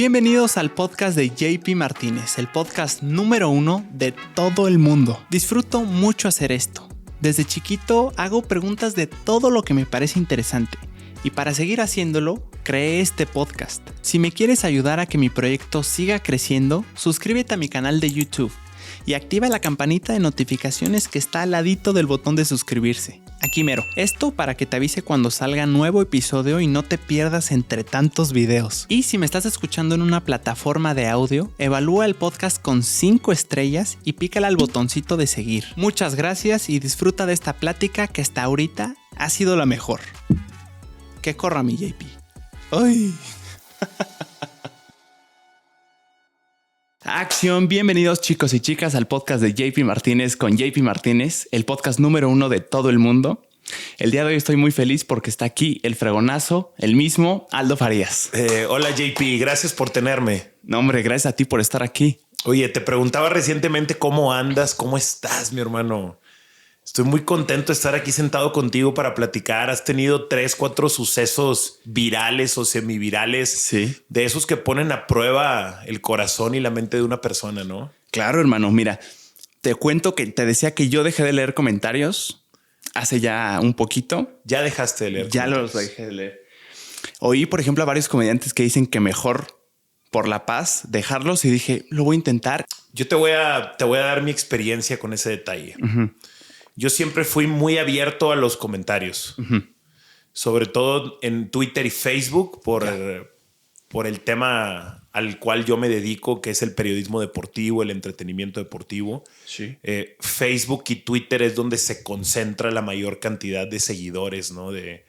Bienvenidos al podcast de JP Martínez, el podcast número 1 de todo el mundo. Disfruto mucho hacer esto. Desde chiquito hago preguntas de todo lo que me parece interesante y para seguir haciéndolo, creé este podcast. Si me quieres ayudar a que mi proyecto siga creciendo, suscríbete a mi canal de YouTube y activa la campanita de notificaciones que está al ladito del botón de suscribirse. Aquí mero. Esto para que te avise cuando salga nuevo episodio y no te pierdas entre tantos videos. Y si me estás escuchando en una plataforma de audio, evalúa el podcast con 5 estrellas y pícale al botoncito de seguir. Muchas gracias y disfruta de esta plática que hasta ahorita ha sido la mejor. Que corra mi JP. ¡Ay! Acción, bienvenidos chicos y chicas al podcast de JP Martínez con JP Martínez, el podcast número 1 de todo el mundo. El día de hoy estoy muy feliz porque está aquí el fregonazo, el mismo Aldo Farías. Hola JP, gracias por tenerme. No hombre, gracias a ti por estar aquí. Oye, te preguntaba recientemente cómo andas, cómo estás, mi hermano. Estoy muy contento de estar aquí sentado contigo para platicar. Has tenido 3, 4 sucesos virales o semivirales. Sí. De esos que ponen a prueba el corazón y la mente de una persona, ¿no? Claro, hermano. Mira, te cuento que te decía que yo dejé de leer comentarios hace ya un poquito. Ya dejaste de leer. Ya los dejé de leer. Oí, por ejemplo, a varios comediantes que dicen que mejor por la paz dejarlos y dije, lo voy a intentar. Yo te voy a dar mi experiencia con ese detalle. Yo siempre fui muy abierto a los comentarios, sobre todo en Twitter y Facebook por el tema al cual yo me dedico, que es el periodismo deportivo, el entretenimiento deportivo. Sí. Facebook y Twitter es donde se concentra la mayor cantidad de seguidores, ¿no? De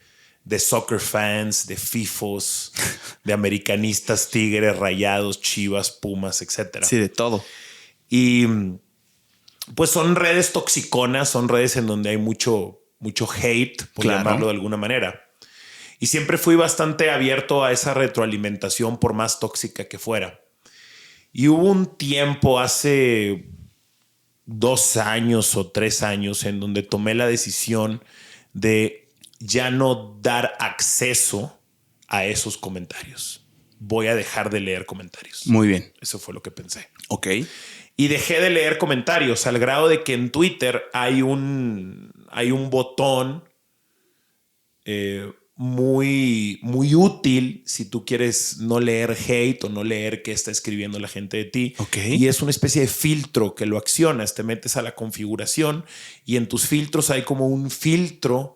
soccer fans, de FIFOs, de americanistas, Tigres, Rayados, Chivas, Pumas, etcétera. Sí, de todo. Y pues son redes toxiconas, son redes en donde hay mucho hate, por llamarlo de alguna manera. Y siempre fui bastante abierto a esa retroalimentación, por más tóxica que fuera. Y hubo un tiempo hace 2 años o 3 años en donde tomé la decisión de ya no dar acceso a esos comentarios. Voy a dejar de leer comentarios. Muy bien. Eso fue lo que pensé. Ok. Y dejé de leer comentarios al grado de que en Twitter hay un botón muy útil si tú quieres no leer hate o no leer qué está escribiendo la gente de ti. Okay. Y es una especie de filtro que lo accionas. Te metes a la configuración y en tus filtros hay como un filtro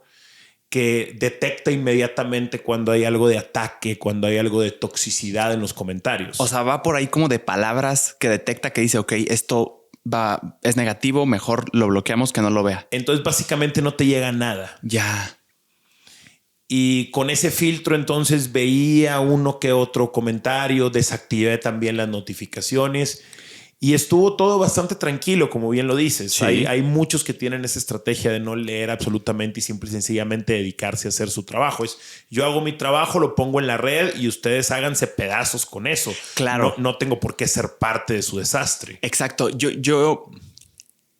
que detecta inmediatamente cuando hay algo de ataque, cuando hay algo de toxicidad en los comentarios. O sea, va por ahí como de palabras que detecta que dice, ok, esto es negativo, mejor lo bloqueamos que no lo vea. Entonces básicamente no te llega nada. Ya. Y con ese filtro entonces veía uno que otro comentario, desactivé también las notificaciones y estuvo todo bastante tranquilo, como bien lo dices. Sí. Hay muchos que tienen esa estrategia de no leer absolutamente y simple y sencillamente dedicarse a hacer su trabajo. Yo hago mi trabajo, lo pongo en la red y ustedes háganse pedazos con eso. Claro. No tengo por qué ser parte de su desastre. Exacto. Yo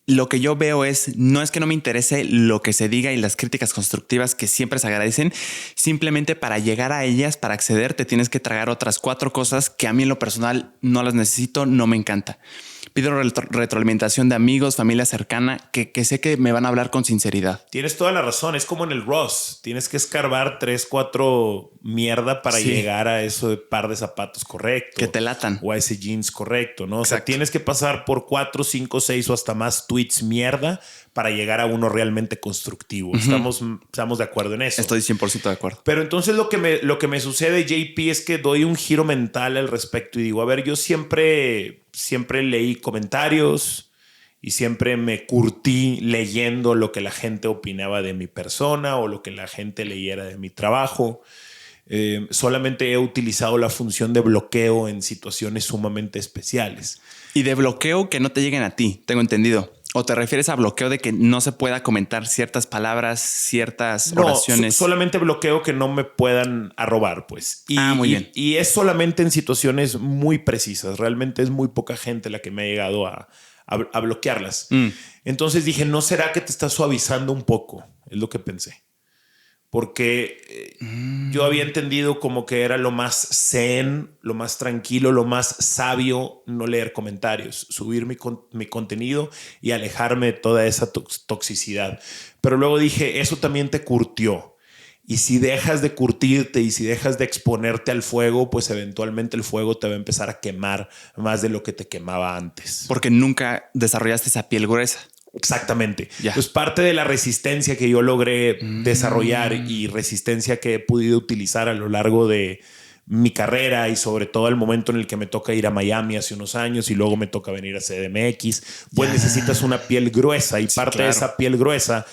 lo que yo veo no es que no me interese lo que se diga y las críticas constructivas que siempre se agradecen. Simplemente para llegar a ellas, para acceder, te tienes que tragar otras 4 cosas que a mí en lo personal no las necesito, no me encanta. Pido retroalimentación de amigos, familia cercana, que sé que me van a hablar con sinceridad. Tienes toda la razón. Es como en el Ross. Tienes que escarbar 3, 4 mierda para llegar a ese par de zapatos correcto. Que te latan. O a ese jeans correcto, ¿no? Exacto. O sea, tienes que pasar por 4, 5, 6 o hasta más tweets mierda para llegar a uno realmente constructivo. Estamos de acuerdo en eso. Estoy 100% de acuerdo. Pero entonces lo que me sucede, JP, es que doy un giro mental al respecto y digo, a ver, yo siempre leí comentarios y siempre me curtí leyendo lo que la gente opinaba de mi persona o lo que la gente leyera de mi trabajo. Solamente he utilizado la función de bloqueo en situaciones sumamente especiales. Y de bloqueo que no te lleguen a ti, tengo entendido. ¿O te refieres a bloqueo de que no se pueda comentar ciertas palabras, ciertas oraciones? Solamente bloqueo que no me puedan arrobar, pues. Muy bien. Y es solamente en situaciones muy precisas. Realmente es muy poca gente la que me ha llegado a bloquearlas. Entonces dije, ¿no será que te estás suavizando un poco? Es lo que pensé. porque yo había entendido como que era lo más zen, lo más tranquilo, lo más sabio no leer comentarios, subir mi contenido y alejarme de toda esa toxicidad. Pero luego dije, eso también te curtió. Y si dejas de curtirte y si dejas de exponerte al fuego, pues eventualmente el fuego te va a empezar a quemar más de lo que te quemaba antes. Porque nunca desarrollaste esa piel gruesa. Exactamente. Pues parte de la resistencia que yo logré desarrollar y resistencia que he podido utilizar a lo largo de mi carrera y sobre todo el momento en el que me toca ir a Miami hace unos años y luego me toca venir a CDMX, pues necesitas una piel gruesa y parte de esa piel gruesa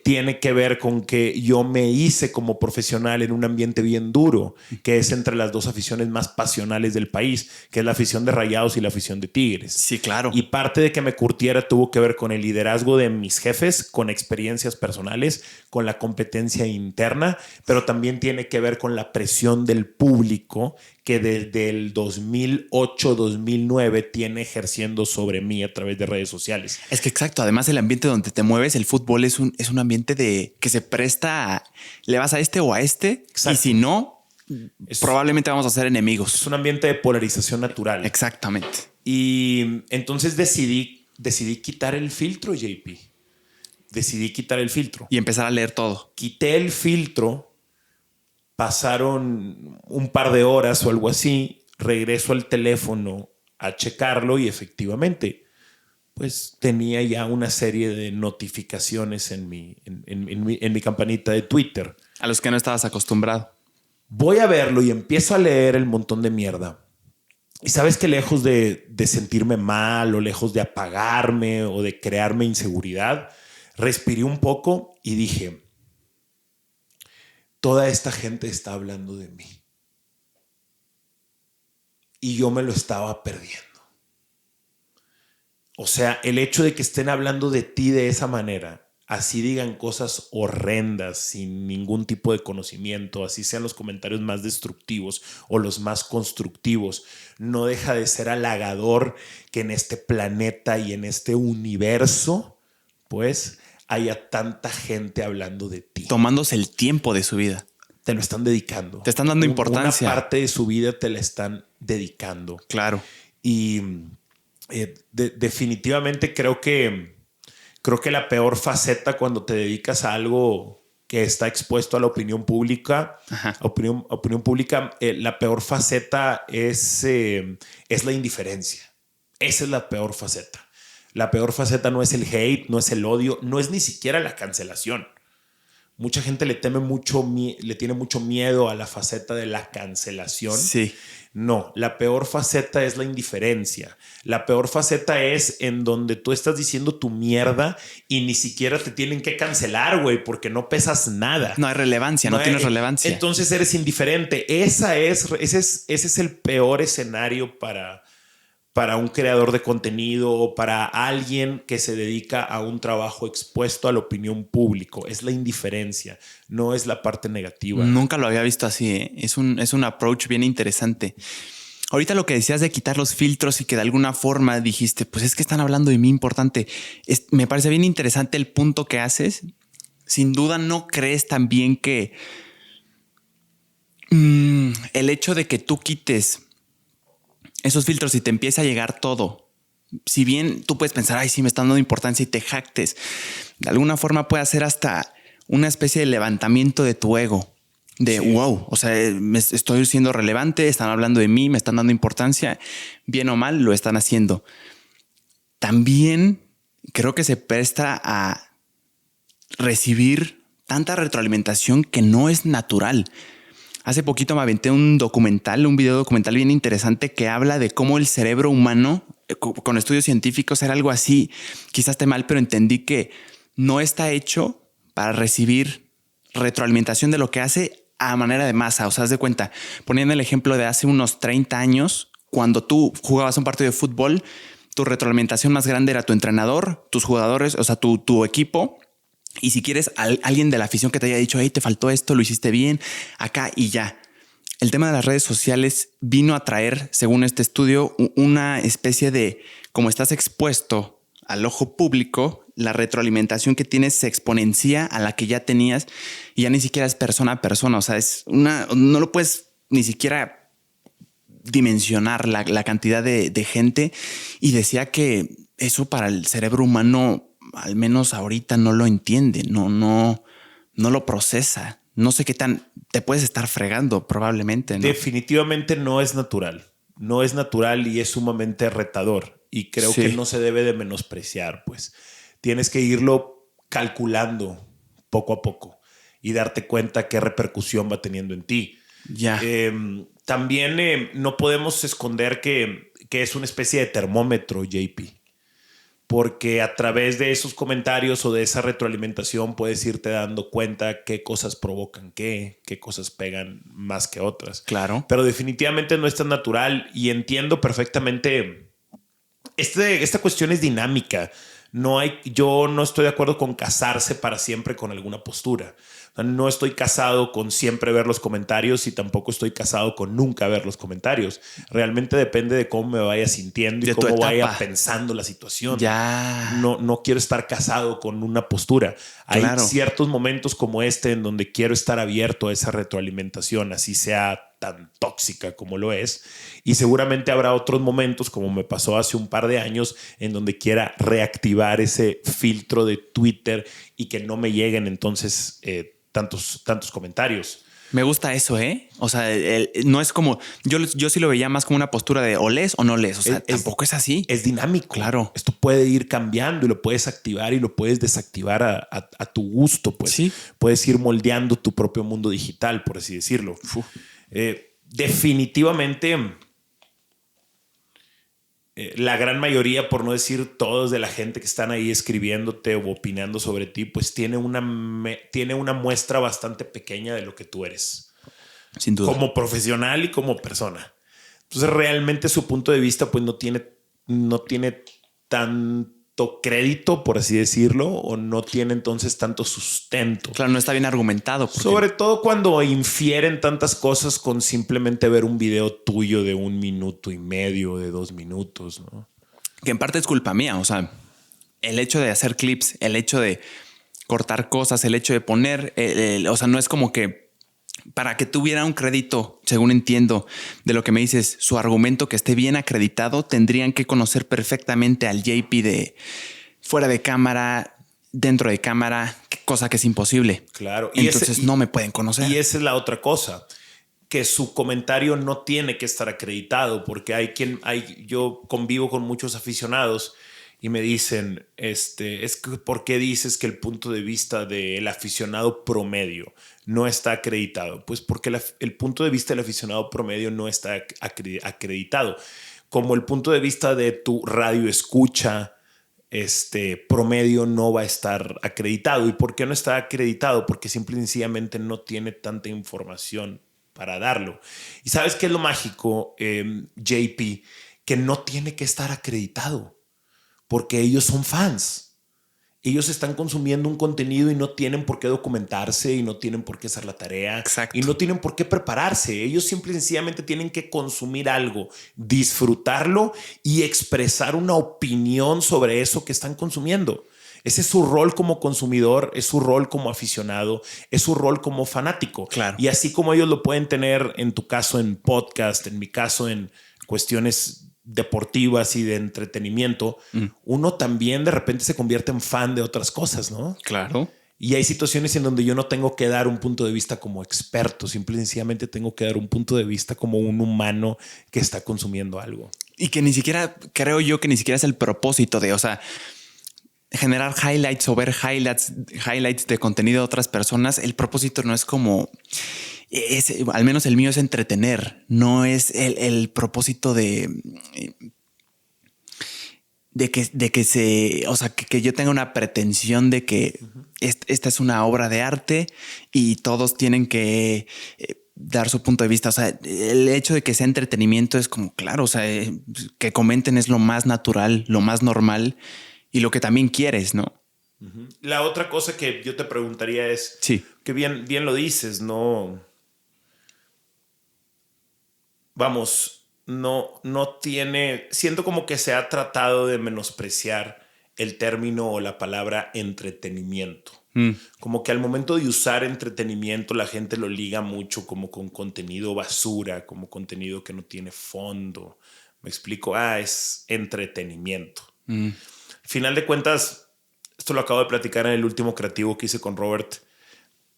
tiene que ver con que yo me hice como profesional en un ambiente bien duro, que es entre las dos aficiones más pasionales del país, que es la afición de Rayados y la afición de Tigres. Sí, claro. Y parte de que me curtiera tuvo que ver con el liderazgo de mis jefes, con experiencias personales, con la competencia interna, pero también tiene que ver con la presión del público que desde el 2008-2009 tiene ejerciendo sobre mí a través de redes sociales. Es que exacto. Además, el ambiente donde te mueves, el fútbol es un ambiente de que se presta a, le vas a este o a este. Exacto. Y si no, probablemente vamos a ser enemigos. Es un ambiente de polarización natural. Exactamente. Y entonces decidí quitar el filtro, JP. Decidí quitar el filtro. Y empezar a leer todo. Quité el filtro. Pasaron un par de horas o algo así, regreso al teléfono a checarlo y efectivamente, pues tenía ya una serie de notificaciones en mi campanita de Twitter. A los que no estabas acostumbrado. Voy a verlo y empiezo a leer el montón de mierda. Y sabes que lejos de sentirme mal o lejos de apagarme o de crearme inseguridad, respiré un poco y dije... Toda esta gente está hablando de mí. Y yo me lo estaba perdiendo. O sea, el hecho de que estén hablando de ti de esa manera, así digan cosas horrendas, sin ningún tipo de conocimiento, así sean los comentarios más destructivos o los más constructivos, no deja de ser halagador que en este planeta y en este universo, pues... haya tanta gente hablando de ti. Tomándose el tiempo de su vida. Te lo están dedicando. Te están dando importancia. Una parte de su vida te la están dedicando. Claro. Y definitivamente creo que la peor faceta cuando te dedicas a algo que está expuesto a la opinión pública, opinión pública, la peor faceta es la indiferencia. Esa es la peor faceta. La peor faceta no es el hate, no es el odio, no es ni siquiera la cancelación. Mucha gente le tiene mucho miedo a la faceta de la cancelación. Sí. No, la peor faceta es la indiferencia. La peor faceta es en donde tú estás diciendo tu mierda y ni siquiera te tienen que cancelar, güey, porque no pesas nada. No hay relevancia, no tienes relevancia. Entonces eres indiferente. Ese es el peor escenario para un creador de contenido o para alguien que se dedica a un trabajo expuesto a la opinión pública. Es la indiferencia, no es la parte negativa. Nunca lo había visto así, ¿eh? Es un approach bien interesante. Ahorita lo que decías de quitar los filtros y que de alguna forma dijiste, pues es que están hablando de mí importante. Me parece bien interesante el punto que haces. Sin duda no crees también que el hecho de que tú quites esos filtros y te empieza a llegar todo. Si bien tú puedes pensar, ay, sí, me están dando importancia y te jactes, de alguna forma puede hacer hasta una especie de levantamiento de tu ego. De sí. Wow, o sea, me estoy siendo relevante, están hablando de mí, me están dando importancia, bien o mal, lo están haciendo. También creo que se presta a recibir tanta retroalimentación que no es natural. Hace poquito me aventé un video documental bien interesante que habla de cómo el cerebro humano, con estudios científicos, era algo así. Quizás esté mal, pero entendí que no está hecho para recibir retroalimentación de lo que hace a manera de masa. O sea, haz de cuenta, poniendo el ejemplo de hace unos 30 años, cuando tú jugabas un partido de fútbol, tu retroalimentación más grande era tu entrenador, tus jugadores, o sea, tu equipo. Y si quieres alguien de la afición que te haya dicho, hey, te faltó esto, lo hiciste bien, acá y ya. El tema de las redes sociales vino a traer, según este estudio, una especie de, como estás expuesto al ojo público, la retroalimentación que tienes se exponencia a la que ya tenías y ya ni siquiera es persona a persona. O sea, no lo puedes ni siquiera dimensionar la cantidad de gente. Y decía que eso para el cerebro humano, al menos ahorita, no lo entiende, no lo procesa. No sé qué tan te puedes estar fregando probablemente, ¿no? Definitivamente no es natural. No es natural y es sumamente retador. Y creo que no se debe de menospreciar, pues. Tienes que irlo calculando poco a poco y darte cuenta qué repercusión va teniendo en ti. Ya. También no podemos esconder que es una especie de termómetro, JP. Porque a través de esos comentarios o de esa retroalimentación puedes irte dando cuenta qué cosas provocan qué cosas pegan más que otras. Claro. Pero definitivamente no es tan natural y entiendo perfectamente. Esta cuestión es dinámica. Yo no estoy de acuerdo con casarse para siempre con alguna postura. No estoy casado con siempre ver los comentarios y tampoco estoy casado con nunca ver los comentarios. Realmente depende de cómo me vaya sintiendo y cómo vaya pensando la situación. Ya. No quiero estar casado con una postura. Hay ciertos momentos como este en donde quiero estar abierto a esa retroalimentación, así sea tan tóxica como lo es. Y seguramente habrá otros momentos, como me pasó hace un par de años, en donde quiera reactivar ese filtro de Twitter y que no me lleguen entonces tantos comentarios. Me gusta eso, ¿eh? O sea, no es como... Yo sí lo veía más como una postura de o lees o no lees. O sea, tampoco es así. Es dinámico. Claro. Esto puede ir cambiando y lo puedes activar y lo puedes desactivar a tu gusto, pues. Sí. Puedes ir moldeando tu propio mundo digital, por así decirlo. Definitivamente... la gran mayoría, por no decir todos, de la gente que están ahí escribiéndote o opinando sobre ti, pues tiene una muestra bastante pequeña de lo que tú eres. Sin duda. Como profesional y como persona. Entonces realmente su punto de vista pues no tiene tanto crédito, por así decirlo, o no tiene entonces tanto sustento. Claro, no está bien argumentado. Sobre todo cuando infieren tantas cosas con simplemente ver un video tuyo de 1 minuto y medio, de 2 minutos, ¿no? Que en parte es culpa mía. O sea, el hecho de hacer clips, el hecho de cortar cosas, el hecho de poner, o sea, no es como que para que tuviera un crédito, según entiendo de lo que me dices, su argumento que esté bien acreditado, tendrían que conocer perfectamente al JP de fuera de cámara, dentro de cámara, cosa que es imposible. Claro. Entonces no me pueden conocer. Y esa es la otra cosa, que su comentario no tiene que estar acreditado, porque yo convivo con muchos aficionados y me dicen, es que ¿por qué dices que el punto de vista del aficionado promedio no está acreditado? Pues porque el punto de vista del aficionado promedio no está acreditado. Como el punto de vista de tu radio escucha promedio no va a estar acreditado. ¿Y por qué no está acreditado? Porque simple y sencillamente no tiene tanta información para darlo. ¿Y sabes qué es lo mágico, JP? Que no tiene que estar acreditado. Porque ellos son fans. Ellos están consumiendo un contenido y no tienen por qué documentarse y no tienen por qué hacer la tarea. Exacto. Y no tienen por qué prepararse. Ellos simple y sencillamente tienen que consumir algo, disfrutarlo y expresar una opinión sobre eso que están consumiendo. Ese es su rol como consumidor, es su rol como aficionado, es su rol como fanático. Claro. Y así como ellos lo pueden tener en tu caso en podcast, en mi caso en cuestiones deportivas y de entretenimiento, uno también de repente se convierte en fan de otras cosas, ¿no? Claro. Y hay situaciones en donde yo no tengo que dar un punto de vista como experto, simple y sencillamente tengo que dar un punto de vista como un humano que está consumiendo algo. Y que ni siquiera, creo yo que ni siquiera es el propósito de, o sea, generar highlights o ver highlights de contenido de otras personas. El propósito no es como... al menos el mío es entretener, no es el propósito de que o sea, que yo tenga una pretensión de que esta es una obra de arte y todos tienen que dar su punto de vista. O sea, el hecho de que sea entretenimiento es como, claro, o sea, que comenten es lo más natural, lo más normal y lo que también quieres, ¿no? La otra cosa que yo te preguntaría es, sí, que bien lo dices, no... Vamos, no tiene... Siento como que se ha tratado de menospreciar el término o la palabra entretenimiento. Como que al momento de usar entretenimiento la gente lo liga mucho como con contenido basura, como contenido que no tiene fondo. Me explico, es entretenimiento. Al final de cuentas, esto lo acabo de platicar en el último creativo que hice con Robert.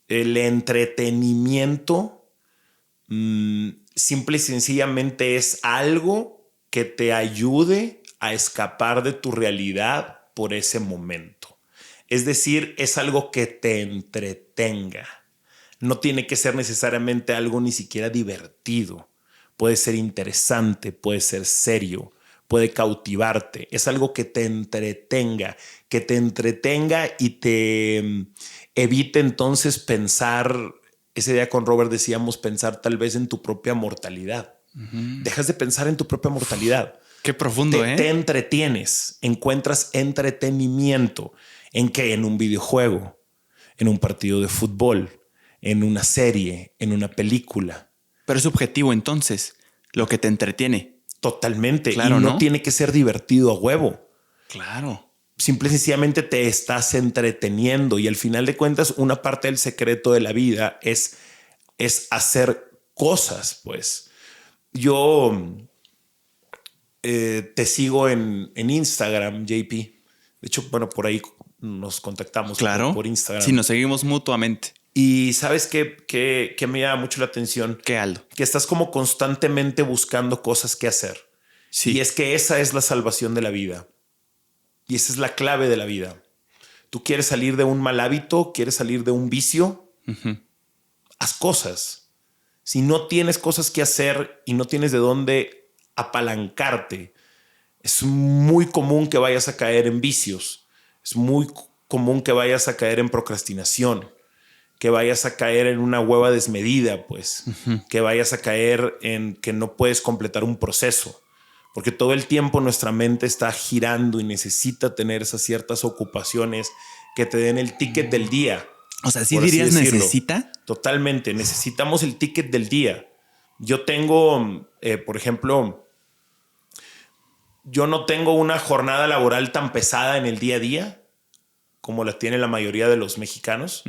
El entretenimiento simple y sencillamente es algo que te ayude a escapar de tu realidad por ese momento. Es decir, es algo que te entretenga. No tiene que ser necesariamente algo ni siquiera divertido. Puede ser interesante, puede ser serio, puede cautivarte. Es algo que te entretenga y te evite entonces pensar. Ese día con Robert decíamos pensar tal vez en tu propia mortalidad. Dejas de pensar en tu propia mortalidad. Qué profundo, Te entretienes, encuentras entretenimiento. ¿En qué? En un videojuego, en un partido de fútbol, en una serie, en una película. Pero es subjetivo entonces, lo que te entretiene. Totalmente. Claro, y no tiene que ser divertido a huevo. Claro. Simple y sencillamente te estás entreteniendo y al final de cuentas una parte del secreto de la vida es hacer cosas, pues. Yo te sigo en Instagram, JP. De hecho, bueno, por ahí nos contactamos por Instagram. Sí, nos seguimos mutuamente. Y ¿sabes qué me llama mucho la atención? ¿Qué, Aldo? Que estás como constantemente buscando cosas que hacer. Sí. Y es que esa es la salvación de la vida. Y esa es la clave de la vida. Tú quieres salir de un mal hábito, quieres salir de un vicio. Haz cosas. Si no tienes cosas que hacer y no tienes de dónde apalancarte, es muy común que vayas a caer en vicios. Es muy común que vayas a caer en procrastinación, que vayas a caer en una hueva desmedida, pues, que vayas a caer en que no puedes completar un proceso, porque todo el tiempo nuestra mente está girando y necesita tener esas ciertas ocupaciones que te den el ticket del día. O sea, ¿sí dirías necesita? Totalmente, necesitamos el ticket del día. Yo tengo, por ejemplo, yo no tengo una jornada laboral tan pesada en el día a día como la tiene la mayoría de los mexicanos.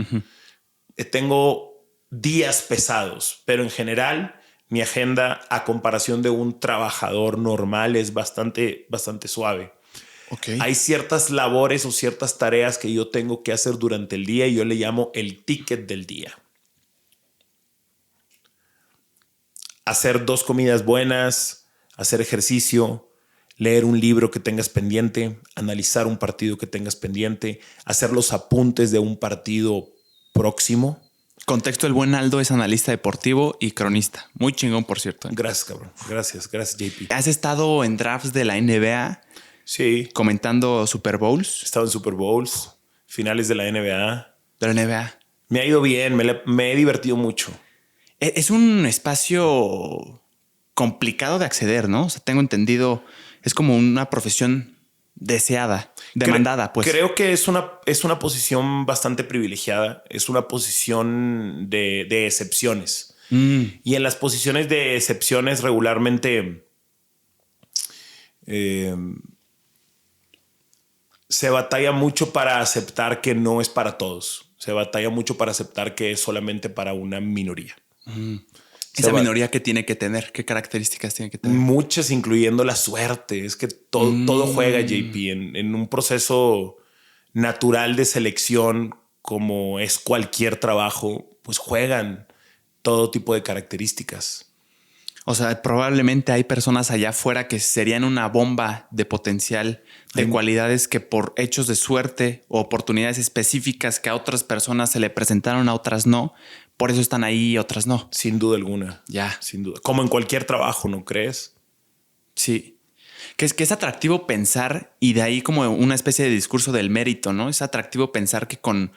Tengo días pesados, pero en general mi agenda a comparación de un trabajador normal es bastante suave. Okay. Hay ciertas labores o ciertas tareas que yo tengo que hacer durante el día y yo le llamo el ticket del día. Hacer 2 comidas buenas, hacer ejercicio, leer un libro que tengas pendiente, analizar un partido que tengas pendiente, hacer los apuntes de un partido próximo. Contexto, el buen Aldo es analista deportivo y cronista. Muy chingón, por cierto. Gracias, cabrón. Gracias, JP. ¿Has estado en drafts de la NBA? Sí. Comentando Super Bowls. He estado en Super Bowls, finales de la NBA. De la NBA. Me ha ido bien, me he divertido mucho. Es un espacio complicado de acceder, ¿no? O sea, tengo entendido, es como una profesión deseada, demandada, pues. Creo que es una posición bastante privilegiada. Es una posición de excepciones. Y en las posiciones de excepciones regularmente se batalla mucho para aceptar que no es para todos. Se batalla mucho para aceptar que es solamente para una minoría. ¿Esa minoría qué tiene que tener? ¿Qué características tiene que tener? Muchas, incluyendo la suerte. Es que todo juega, JP, en un proceso natural de selección, como es cualquier trabajo, pues juegan todo tipo de características. O sea, probablemente hay personas allá afuera que serían una bomba de potencial, de cualidades que por hechos de suerte o oportunidades específicas que a otras personas se le presentaron, a otras no. Por eso están ahí y otras no. Sin duda alguna. Ya. Sin duda. Como en cualquier trabajo, ¿no crees? Sí. Que es atractivo pensar, y de ahí como una especie de discurso del mérito, ¿no? Es atractivo pensar que con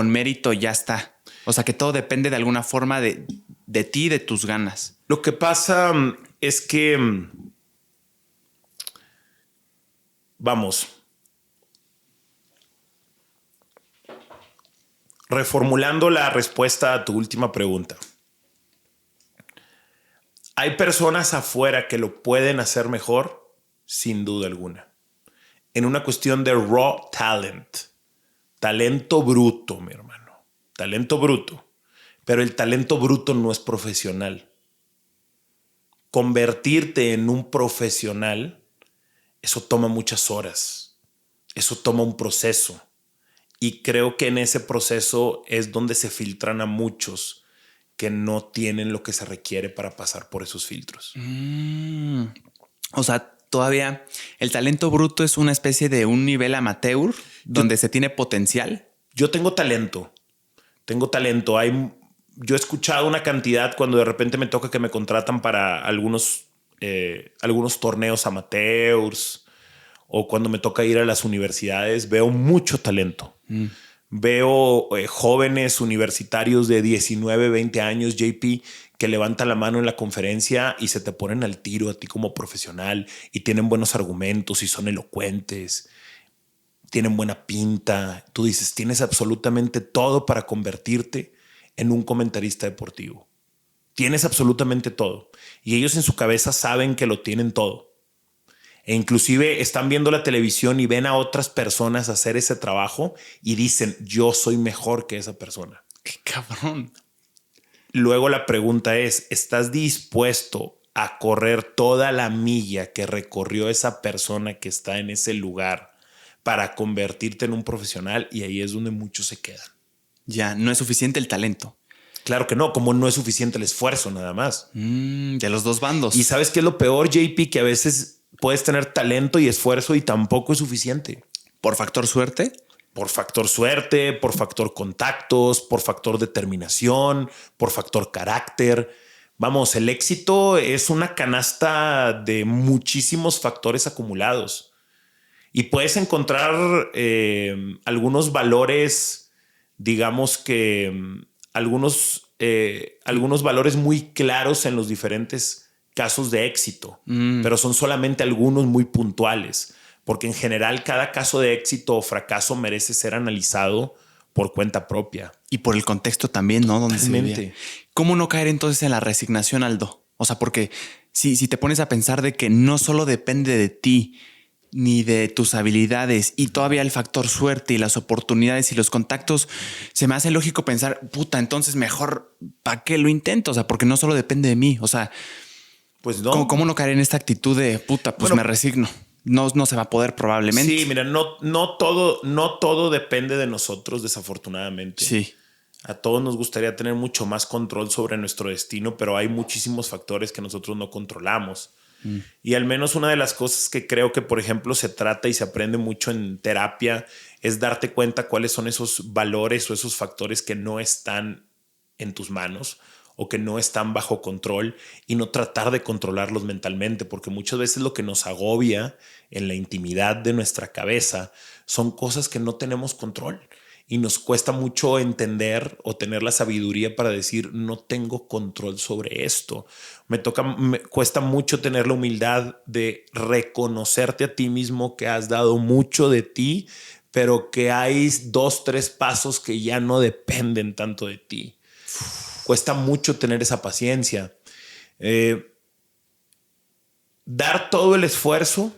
mérito ya está. O sea, que todo depende de alguna forma de ti, de tus ganas. Lo que pasa es que, vamos, reformulando la respuesta a tu última pregunta. ¿Hay personas afuera que lo pueden hacer mejor? Sin duda alguna. en una cuestión de raw talent. Talento bruto, mi hermano. Talento bruto. Pero el talento bruto no es profesional. Convertirte en un profesional, eso toma muchas horas. Eso toma un proceso. Y creo que en ese proceso es donde se filtran a muchos que no tienen lo que se requiere para pasar por esos filtros. O sea, todavía el talento bruto es una especie de un nivel amateur donde se tiene potencial. Yo tengo talento. Yo he escuchado una cantidad cuando de repente me toca que me contratan para algunos torneos amateurs o cuando me toca ir a las universidades. Veo mucho talento. Veo jóvenes universitarios de 19, 20 años, JP, que levantan la mano en la conferencia y se te ponen al tiro a ti como profesional y tienen buenos argumentos y son elocuentes, tienen buena pinta. Tú dices, tienes absolutamente todo para convertirte en un comentarista deportivo. Tienes absolutamente todo. Y ellos en su cabeza saben que lo tienen todo. E inclusive están viendo la televisión y ven a otras personas hacer ese trabajo y dicen, yo soy mejor que esa persona. ¡Qué cabrón! Luego la pregunta es, ¿estás dispuesto a correr toda la milla que recorrió esa persona que está en ese lugar para convertirte en un profesional? Y ahí es donde muchos se quedan. Ya, no es suficiente el talento. Claro que no, como no es suficiente el esfuerzo nada más. De los dos bandos. ¿Y sabes qué es lo peor, JP? Que a veces puedes tener talento y esfuerzo y tampoco es suficiente. ¿Por factor suerte? Por factor suerte, por factor contactos, por factor determinación, por factor carácter. Vamos, el éxito es una canasta de muchísimos factores acumulados. Y puedes encontrar algunos valores, digamos que algunos valores muy claros en los diferentes casos de éxito, pero son solamente algunos muy puntuales, porque en general cada caso de éxito o fracaso merece ser analizado por cuenta propia. Y por el contexto también, ¿no? Donde Totalmente. se vivía. ¿Cómo no caer entonces en la resignación, Aldo? O sea, porque si te pones a pensar de que no solo depende de ti, ni de tus habilidades y todavía el factor suerte y las oportunidades y los contactos, se me hace lógico pensar, puta, entonces mejor, ¿para qué lo intento? O sea, porque no solo depende de mí. O sea, pues no. ¿Cómo no caer en esta actitud de puta? Pues bueno, me resigno. No se va a poder probablemente. Sí, mira, no todo depende de nosotros, desafortunadamente. Sí. A todos nos gustaría tener mucho más control sobre nuestro destino, pero hay muchísimos factores que nosotros no controlamos. Y al menos una de las cosas que creo que, por ejemplo, se trata y se aprende mucho en terapia es darte cuenta cuáles son esos valores o esos factores que no están en tus manos o que no están bajo control y no tratar de controlarlos mentalmente, porque muchas veces lo que nos agobia en la intimidad de nuestra cabeza son cosas que no tenemos control y nos cuesta mucho entender o tener la sabiduría para decir no tengo control sobre esto. Me cuesta mucho tener la humildad de reconocerte a ti mismo que has dado mucho de ti, pero que hay 2, 3 pasos que ya no dependen tanto de ti. Cuesta mucho tener esa paciencia. Dar todo el esfuerzo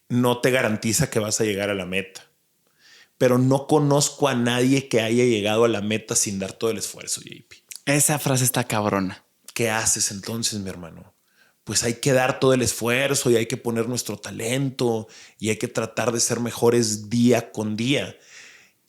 no te garantiza que vas a llegar a la meta. Pero no conozco a nadie que haya llegado a la meta sin dar todo el esfuerzo, JP. Esa frase está cabrona. ¿Qué haces entonces, mi hermano? Pues hay que dar todo el esfuerzo y hay que poner nuestro talento y hay que tratar de ser mejores día con día.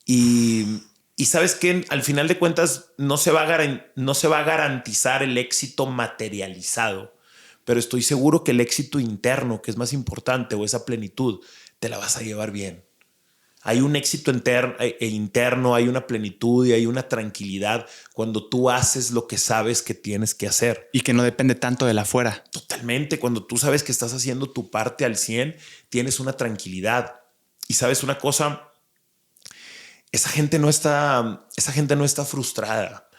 Y sabes que al final de cuentas no se va a garantizar el éxito materializado, pero estoy seguro que el éxito interno, que es más importante, o esa plenitud, te la vas a llevar bien. Hay un éxito interno, hay una plenitud y hay una tranquilidad cuando tú haces lo que sabes que tienes que hacer. Y que no depende tanto de la afuera. Totalmente. Cuando tú sabes que estás haciendo tu parte al 100, tienes una tranquilidad. Y sabes una cosa, esa gente no está frustrada.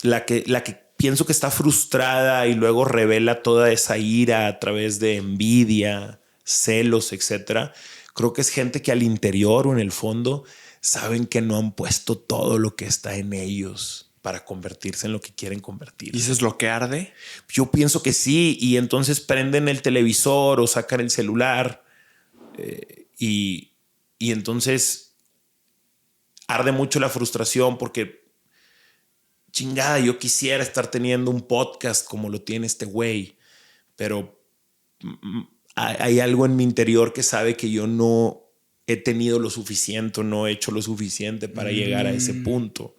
La que pienso que está frustrada y luego revela toda esa ira a través de envidia, celos, etcétera. Creo que es gente que al interior o en el fondo saben que no han puesto todo lo que está en ellos para convertirse en lo que quieren convertir. ¿Y eso es lo que arde? Yo pienso que sí. Y entonces prenden el televisor o sacan el celular Y entonces arde mucho la frustración porque chingada, yo quisiera estar teniendo un podcast como lo tiene este güey, pero hay algo en mi interior que sabe que yo no he tenido lo suficiente, no he hecho lo suficiente para llegar a ese punto.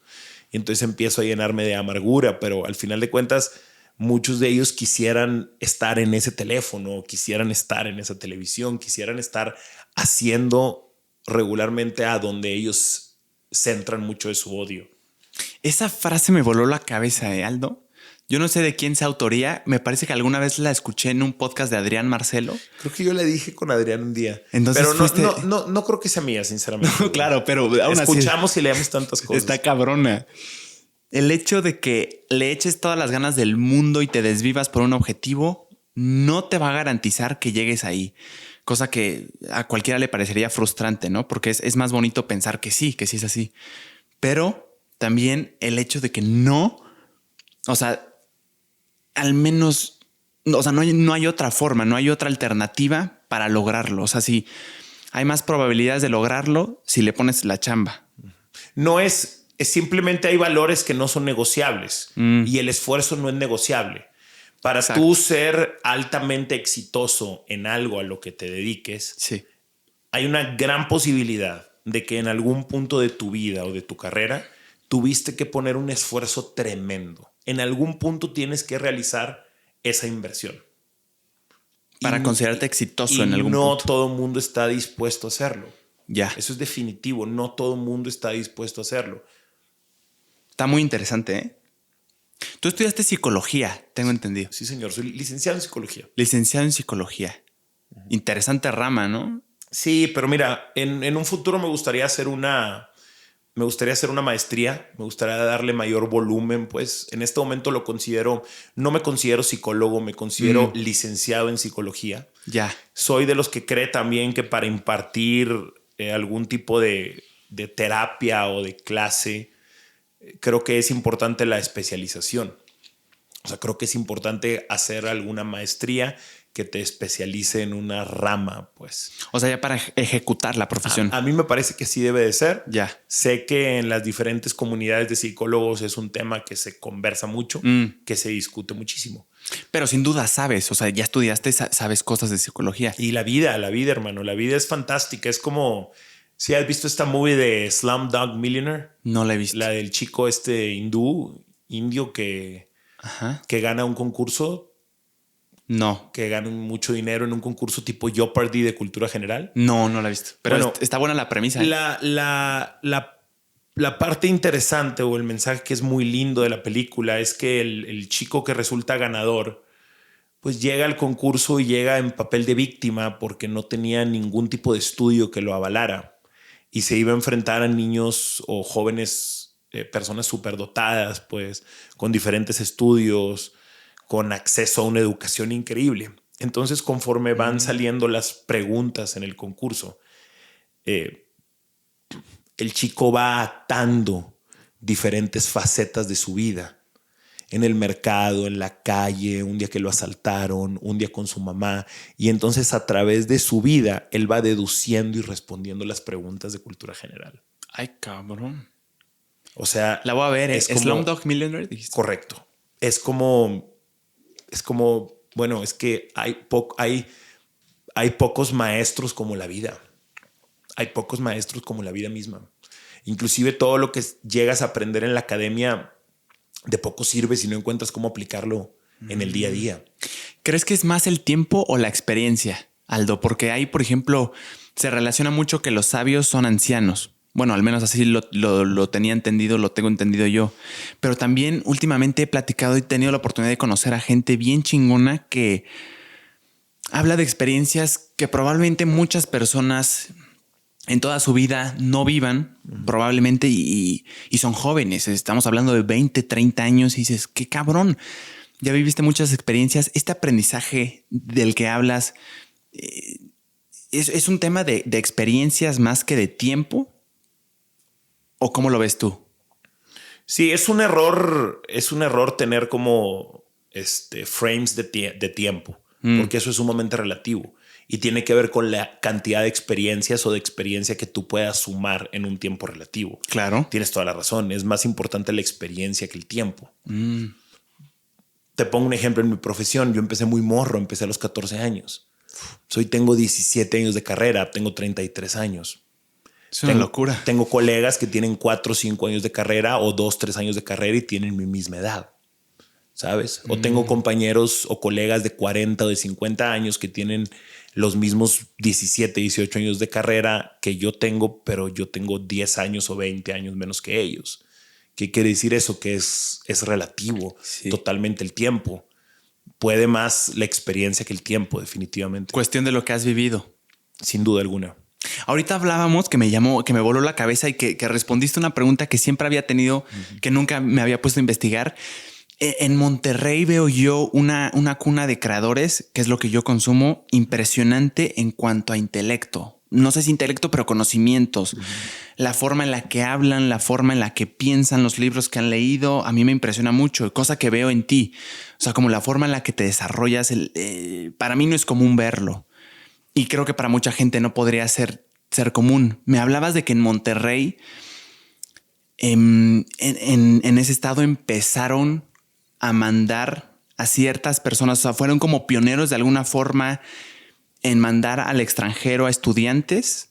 Y entonces empiezo a llenarme de amargura, pero al final de cuentas, muchos de ellos quisieran estar en ese teléfono, quisieran estar en esa televisión, quisieran estar haciendo regularmente a donde ellos centran mucho de su odio. Esa frase me voló la cabeza, Aldo. Yo no sé de quién es autoría. Me parece que alguna vez la escuché en un podcast de Adrián Marcelo. Creo que yo le dije con Adrián un día. Entonces pero no creo que sea mía, sinceramente. No, claro, pero aún escuchamos así, y leemos tantas cosas. Está cabrona. El hecho de que le eches todas las ganas del mundo y te desvivas por un objetivo no te va a garantizar que llegues ahí. Cosa que a cualquiera le parecería frustrante, ¿no? Porque es más bonito pensar que sí es así. Pero también el hecho de que no, o sea, al menos, o sea, no hay otra forma, no hay otra alternativa para lograrlo. O sea, sí, hay más probabilidades de lograrlo si le pones la chamba. No es simplemente hay valores que no son negociables y el esfuerzo no es negociable. Para Exacto. tú ser altamente exitoso en algo a lo que te dediques, sí, hay una gran posibilidad de que en algún punto de tu vida o de tu carrera tuviste que poner un esfuerzo tremendo. En algún punto tienes que realizar esa inversión. Para considerarte exitoso en algún punto. No punto. todo el mundo está dispuesto a hacerlo. Ya. Eso es definitivo. No todo el mundo está dispuesto a hacerlo. Está muy interesante, ¿eh? Tú estudiaste psicología, tengo entendido. Sí, señor. Soy licenciado en psicología. Licenciado en psicología. Interesante rama, ¿no? Sí, pero mira, en un futuro me gustaría hacer una maestría, me gustaría darle mayor volumen, pues en este momento no me considero psicólogo, me considero licenciado en psicología. Ya. Soy de los que cree también que para impartir algún tipo de terapia o de clase, creo que es importante la especialización. O sea, creo que es importante hacer alguna maestría que te especialice en una rama, pues. O sea, ya para ejecutar la profesión. A mí me parece que sí debe de ser. Ya. Sé que en las diferentes comunidades de psicólogos es un tema que se conversa mucho, que se discute muchísimo. Pero sin duda sabes, o sea, ya estudiaste, sabes cosas de psicología. Y la vida, hermano, la vida es fantástica. Es como, si has visto esta movie de Slumdog Millionaire. No la he visto. La del chico indio que gana un concurso. No. Que gana mucho dinero en un concurso tipo Jeopardy de cultura general. No la he visto. Pero bueno, está buena la premisa. La parte interesante o el mensaje que es muy lindo de la película es que el chico que resulta ganador pues llega al concurso y llega en papel de víctima porque no tenía ningún tipo de estudio que lo avalara y se iba a enfrentar a niños o jóvenes, personas superdotadas, pues con diferentes estudios, con acceso a una educación increíble. Entonces, conforme van saliendo las preguntas en el concurso, el chico va atando diferentes facetas de su vida. En el mercado, en la calle, un día que lo asaltaron, un día con su mamá. Y entonces a través de su vida, él va deduciendo y respondiendo las preguntas de cultura general. Ay, cabrón. O sea, la voy a ver. Es Slumdog Millionaire, dijiste. Correcto. Es como, bueno, es que hay pocos maestros como la vida. Hay pocos maestros como la vida misma. Inclusive todo lo que llegas a aprender en la academia de poco sirve si no encuentras cómo aplicarlo en el día a día. ¿Crees que es más el tiempo o la experiencia, Aldo? Porque ahí, por ejemplo, se relaciona mucho que los sabios son ancianos. Bueno, al menos así lo tenía entendido, lo tengo entendido yo. Pero también últimamente he platicado y he tenido la oportunidad de conocer a gente bien chingona que habla de experiencias que probablemente muchas personas en toda su vida no vivan, probablemente, y son jóvenes. Estamos hablando de 20, 30 años y dices, qué cabrón, ya viviste muchas experiencias. Este aprendizaje del que hablas es un tema de experiencias más que de tiempo. ¿O cómo lo ves tú? Sí, es un error tener como frames de tiempo, porque eso es sumamente relativo. y tiene que ver con la cantidad de experiencias o de experiencia que tú puedas sumar en un tiempo relativo. Claro. Tienes toda la razón. Es más importante la experiencia que el tiempo. Te pongo un ejemplo en mi profesión. Yo empecé muy morro, empecé a los 14 años. Tengo 17 años de carrera, tengo 33 años. Es una locura. Tengo colegas que tienen 4 o 5 años de carrera o 2, 3 años de carrera y tienen mi misma edad, ¿sabes? O tengo compañeros o colegas de 40 o de 50 años que tienen los mismos 17, 18 años de carrera que yo tengo, pero yo tengo 10 años o 20 años menos que ellos. ¿Qué quiere decir eso? Que es relativo totalmente el tiempo. Puede más la experiencia que el tiempo, definitivamente. Cuestión de lo que has vivido. Sin duda alguna. Ahorita hablábamos que me voló la cabeza y que respondiste una pregunta que siempre había tenido, que nunca me había puesto a investigar. En Monterrey veo yo una cuna de creadores, que es lo que yo consumo, impresionante en cuanto a intelecto. No sé si intelecto, pero conocimientos. La forma en la que hablan, la forma en la que piensan, los libros que han leído, a mí me impresiona mucho, cosa que veo en ti. O sea, como la forma en la que te desarrollas, para mí no es común verlo. Y creo que para mucha gente no podría ser común. Me hablabas de que en Monterrey, en ese estado, empezaron a mandar a ciertas personas. O sea, fueron como pioneros de alguna forma en mandar al extranjero a estudiantes.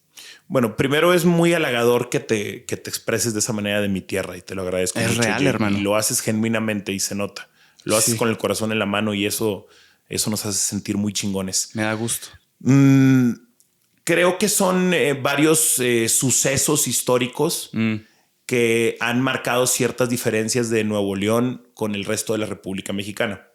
Bueno, primero es muy halagador que te expreses de esa manera de mi tierra y te lo agradezco. Es mucho, real, Jay, hermano. Y lo haces genuinamente y se nota. Lo haces con el corazón en la mano y eso nos hace sentir muy chingones. Me da gusto. Creo que son varios sucesos históricos que han marcado ciertas diferencias de Nuevo León con el resto de la República Mexicana.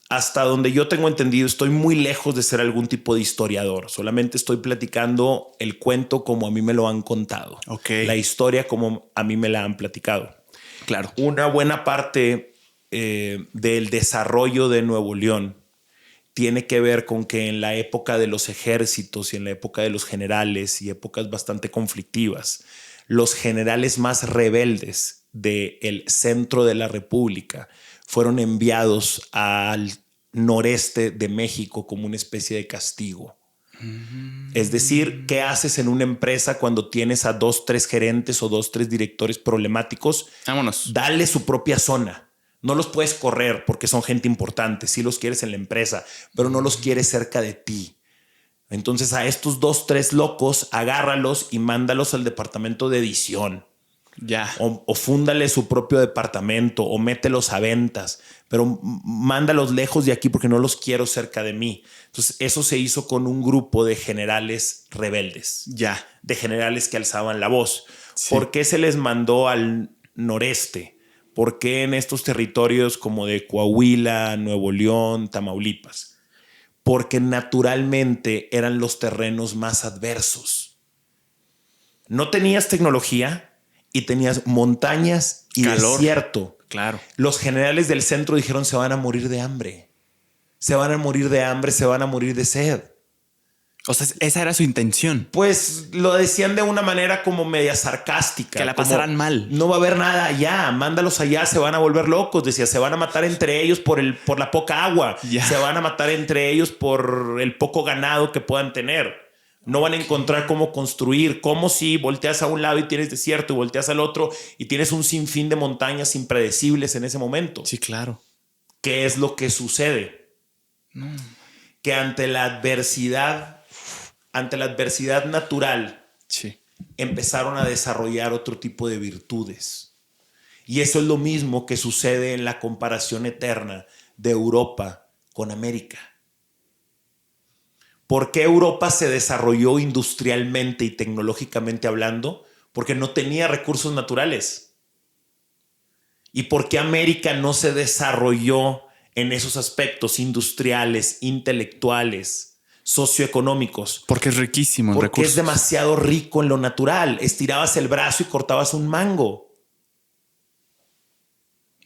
Hasta donde yo tengo entendido, estoy muy lejos de ser algún tipo de historiador. Solamente estoy platicando el cuento como a mí me lo han contado. Okay. La historia como a mí me la han platicado. Claro. Una buena parte del desarrollo de Nuevo León tiene que ver con que en la época de los ejércitos y en la época de los generales y épocas bastante conflictivas, los generales más rebeldes del centro de la República fueron enviados al noreste de México como una especie de castigo. Es decir, ¿qué haces en una empresa cuando tienes a 2, 3 gerentes o 2, 3 directores problemáticos? Vámonos. Dale su propia zona. No los puedes correr porque son gente importante. Sí los quieres en la empresa, pero no los quieres cerca de ti. Entonces a estos 2, 3 locos, agárralos y mándalos al departamento de edición. Ya. O fúndale su propio departamento o mételos a ventas, pero mándalos lejos de aquí porque no los quiero cerca de mí. Entonces eso se hizo con un grupo de generales rebeldes. Ya. De generales que alzaban la voz. Sí. ¿Por qué se les mandó al noreste? ¿Por qué en estos territorios como de Coahuila, Nuevo León, Tamaulipas? Porque naturalmente eran los terrenos más adversos. No tenías tecnología y tenías montañas y calor. Desierto. Claro. Los generales del centro dijeron: se van a morir de hambre. Se van a morir de hambre, se van a morir de sed. O sea, esa era su intención. Pues lo decían de una manera como media sarcástica. Que la pasaran mal. No va a haber nada allá, mándalos allá, se van a volver locos. Decía, se van a matar entre ellos por la poca agua. Ya. Se van a matar entre ellos por el poco ganado que puedan tener. No van a encontrar cómo construir. Como si volteas a un lado y tienes desierto y volteas al otro y tienes un sinfín de montañas impredecibles en ese momento. Sí, claro. ¿Qué es lo que sucede? Que ante la adversidad natural, sí, empezaron a desarrollar otro tipo de virtudes. Y eso es lo mismo que sucede en la comparación eterna de Europa con América. ¿Por qué Europa se desarrolló industrialmente y tecnológicamente hablando? Porque no tenía recursos naturales. ¿Y por qué América no se desarrolló en esos aspectos industriales, intelectuales, socioeconómicos? Porque es riquísimo en porque recursos. Es demasiado rico en lo natural. Estirabas el brazo y cortabas un mango.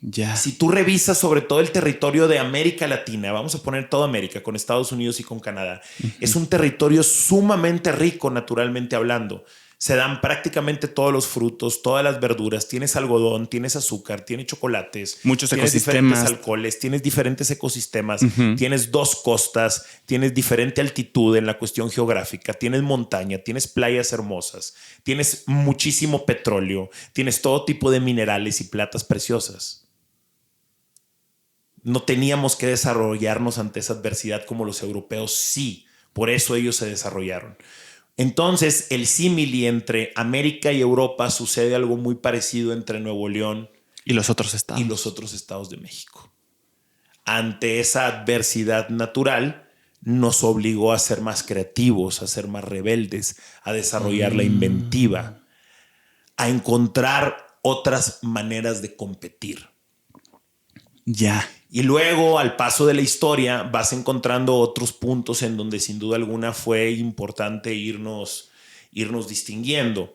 Ya. Si tú revisas sobre todo el territorio de América Latina, vamos a poner toda América con Estados Unidos y con Canadá, es un territorio sumamente rico naturalmente hablando. se dan prácticamente todos los frutos, todas las verduras, tienes algodón, tienes azúcar, tienes chocolates, muchos tienes ecosistemas, diferentes alcoholes, tienes diferentes ecosistemas, tienes 2 costas, tienes diferente altitud en la cuestión geográfica, tienes montaña, tienes playas hermosas, tienes muchísimo petróleo, tienes todo tipo de minerales y platas preciosas. No teníamos que desarrollarnos ante esa adversidad como los europeos, sí, por eso ellos se desarrollaron. Entonces, el símil entre América y Europa sucede algo muy parecido entre Nuevo León y los otros estados de México. Ante esa adversidad natural, nos obligó a ser más creativos, a ser más rebeldes, a desarrollar la inventiva, a encontrar otras maneras de competir. Ya. Y luego, al paso de la historia, vas encontrando otros puntos en donde sin duda alguna fue importante irnos distinguiendo.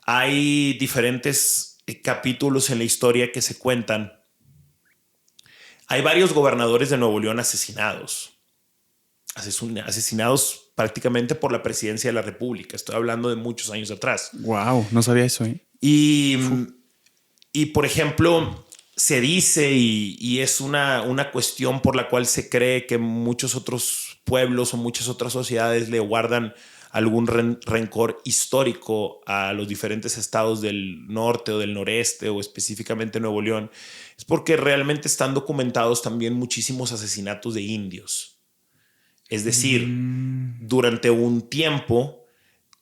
Hay diferentes capítulos en la historia que se cuentan. Hay varios gobernadores de Nuevo León asesinados prácticamente por la presidencia de la República. Estoy hablando de muchos años atrás. Wow, no sabía eso, ¿eh? Y por ejemplo, se dice y es una cuestión por la cual se cree que muchos otros pueblos o muchas otras sociedades le guardan algún rencor histórico a los diferentes estados del norte o del noreste o específicamente Nuevo León. Es porque realmente están documentados también muchísimos asesinatos de indios. Es decir, durante un tiempo,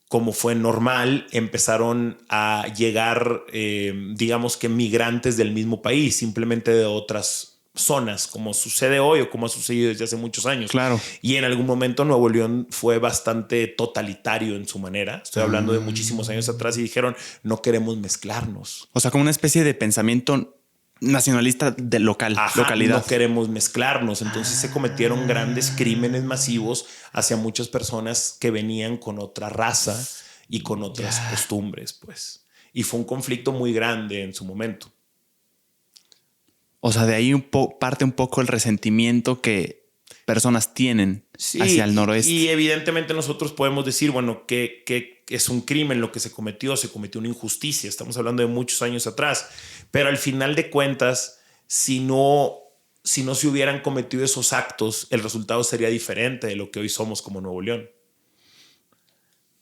como fue normal, empezaron a llegar, digamos que migrantes del mismo país, simplemente de otras zonas, como sucede hoy o como ha sucedido desde hace muchos años. Claro. Y en algún momento Nuevo León fue bastante totalitario en su manera. Estoy hablando de muchísimos años atrás y dijeron, no queremos mezclarnos. O sea, como una especie de pensamiento nacionalista de localidad. No queremos mezclarnos. Entonces se cometieron grandes crímenes masivos hacia muchas personas que venían con otra raza y con otras costumbres, pues. Y fue un conflicto muy grande en su momento. O sea, de ahí parte un poco el resentimiento que personas tienen hacia el noroeste. Y evidentemente nosotros podemos decir, bueno, que es un crimen lo que se cometió una injusticia. Estamos hablando de muchos años atrás. Pero al final de cuentas, si no se hubieran cometido esos actos, el resultado sería diferente de lo que hoy somos como Nuevo León.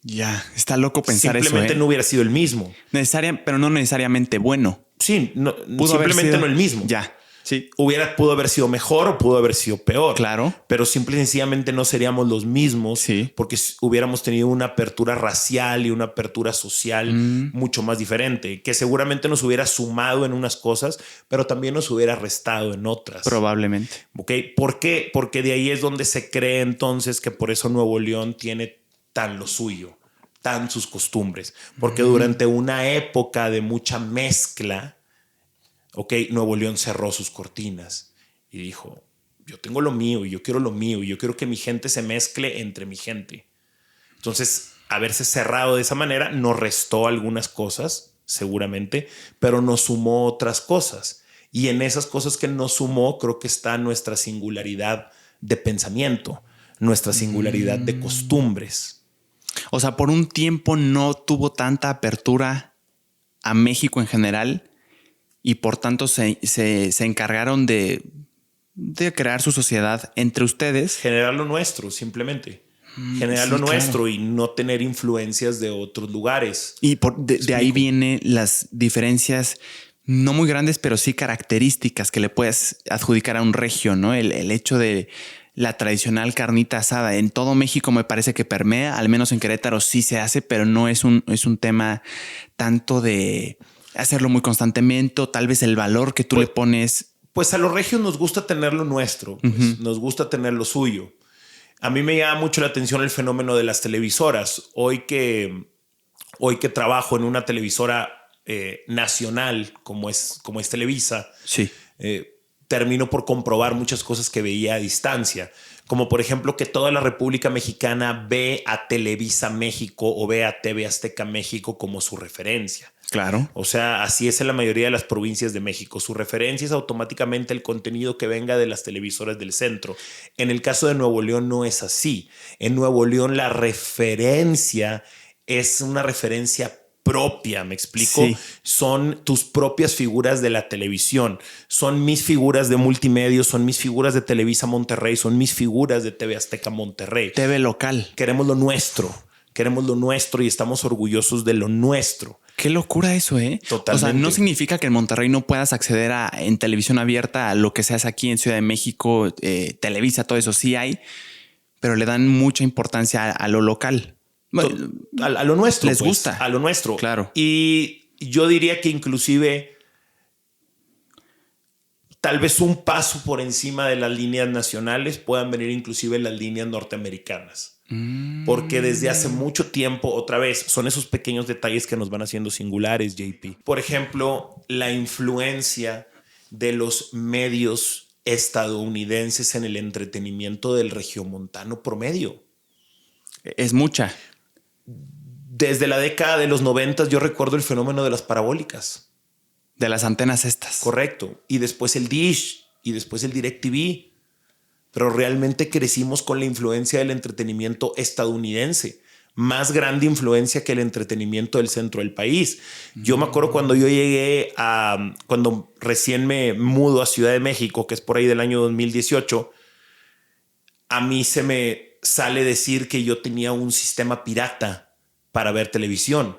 Ya, está loco pensar eso. Simplemente no hubiera sido el mismo. Pero no necesariamente bueno. Sí, simplemente no el mismo. Ya. Sí. Pudo haber sido mejor o pudo haber sido peor. Claro. Pero simple y sencillamente no seríamos los mismos, porque hubiéramos tenido una apertura racial y una apertura social mucho más diferente, que seguramente nos hubiera sumado en unas cosas, pero también nos hubiera restado en otras. Probablemente. ¿Okay? ¿Por qué? Porque de ahí es donde se cree entonces que por eso Nuevo León tiene tan lo suyo, tan sus costumbres. Porque durante una época de mucha mezcla, Nuevo León cerró sus cortinas y dijo, yo tengo lo mío y yo quiero lo mío y yo quiero que mi gente se mezcle entre mi gente. Entonces, haberse cerrado de esa manera nos restó algunas cosas, seguramente, pero nos sumó otras cosas. Y en esas cosas que nos sumó, creo que está nuestra singularidad de pensamiento, nuestra singularidad de costumbres. O sea, por un tiempo no tuvo tanta apertura a México en general. Y por tanto se encargaron de crear su sociedad entre ustedes. Generar lo nuestro, simplemente. Generar lo nuestro y no tener influencias de otros lugares. Y de ahí vienen las diferencias no muy grandes, pero sí características que le puedes adjudicar a un regio, ¿no? El hecho de la tradicional carnita asada. En todo México me parece que permea, al menos en Querétaro sí se hace, pero no es un tema tanto de hacerlo muy constantemente, o tal vez el valor que tú le pones. Pues a los regios nos gusta tener lo nuestro, pues, nos gusta tener lo suyo. A mí me llama mucho la atención el fenómeno de las televisoras. Hoy que trabajo en una televisora nacional como es Televisa, sí. Termino por comprobar muchas cosas que veía a distancia. Como por ejemplo que toda la República Mexicana ve a Televisa México o ve a TV Azteca México como su referencia. Claro. O sea, así es en la mayoría de las provincias de México. Su referencia es automáticamente el contenido que venga de las televisoras del centro. En el caso de Nuevo León no es así. En Nuevo León la referencia es una referencia propia, ¿me explico? Sí. Son tus propias figuras de la televisión, son mis figuras de multimedios, son mis figuras de Televisa Monterrey, son mis figuras de TV Azteca Monterrey. TV local. Queremos lo nuestro y estamos orgullosos de lo nuestro. Qué locura eso, ¿eh? Totalmente. O sea, no significa que en Monterrey no puedas acceder en televisión abierta a lo que se hace aquí en Ciudad de México, Televisa, todo eso sí hay, pero le dan mucha importancia a lo local. Bueno, a lo nuestro. Les gusta. A lo nuestro. Claro. Y yo diría que inclusive tal vez un paso por encima de las líneas nacionales puedan venir inclusive las líneas norteamericanas. Porque desde hace mucho tiempo, otra vez, son esos pequeños detalles que nos van haciendo singulares, JP. Por ejemplo, la influencia de los medios estadounidenses en el entretenimiento del regiomontano promedio. Es mucha. Desde la década de los 90 yo recuerdo el fenómeno de las parabólicas. De las antenas estas. Correcto. Y después el Dish y después el DirecTV. Pero realmente crecimos con la influencia del entretenimiento estadounidense. Más grande influencia que el entretenimiento del centro del país. Yo me acuerdo cuando yo llegué cuando recién me mudo a Ciudad de México, que es por ahí del año 2018, a mí se me sale decir que yo tenía un sistema pirata para ver televisión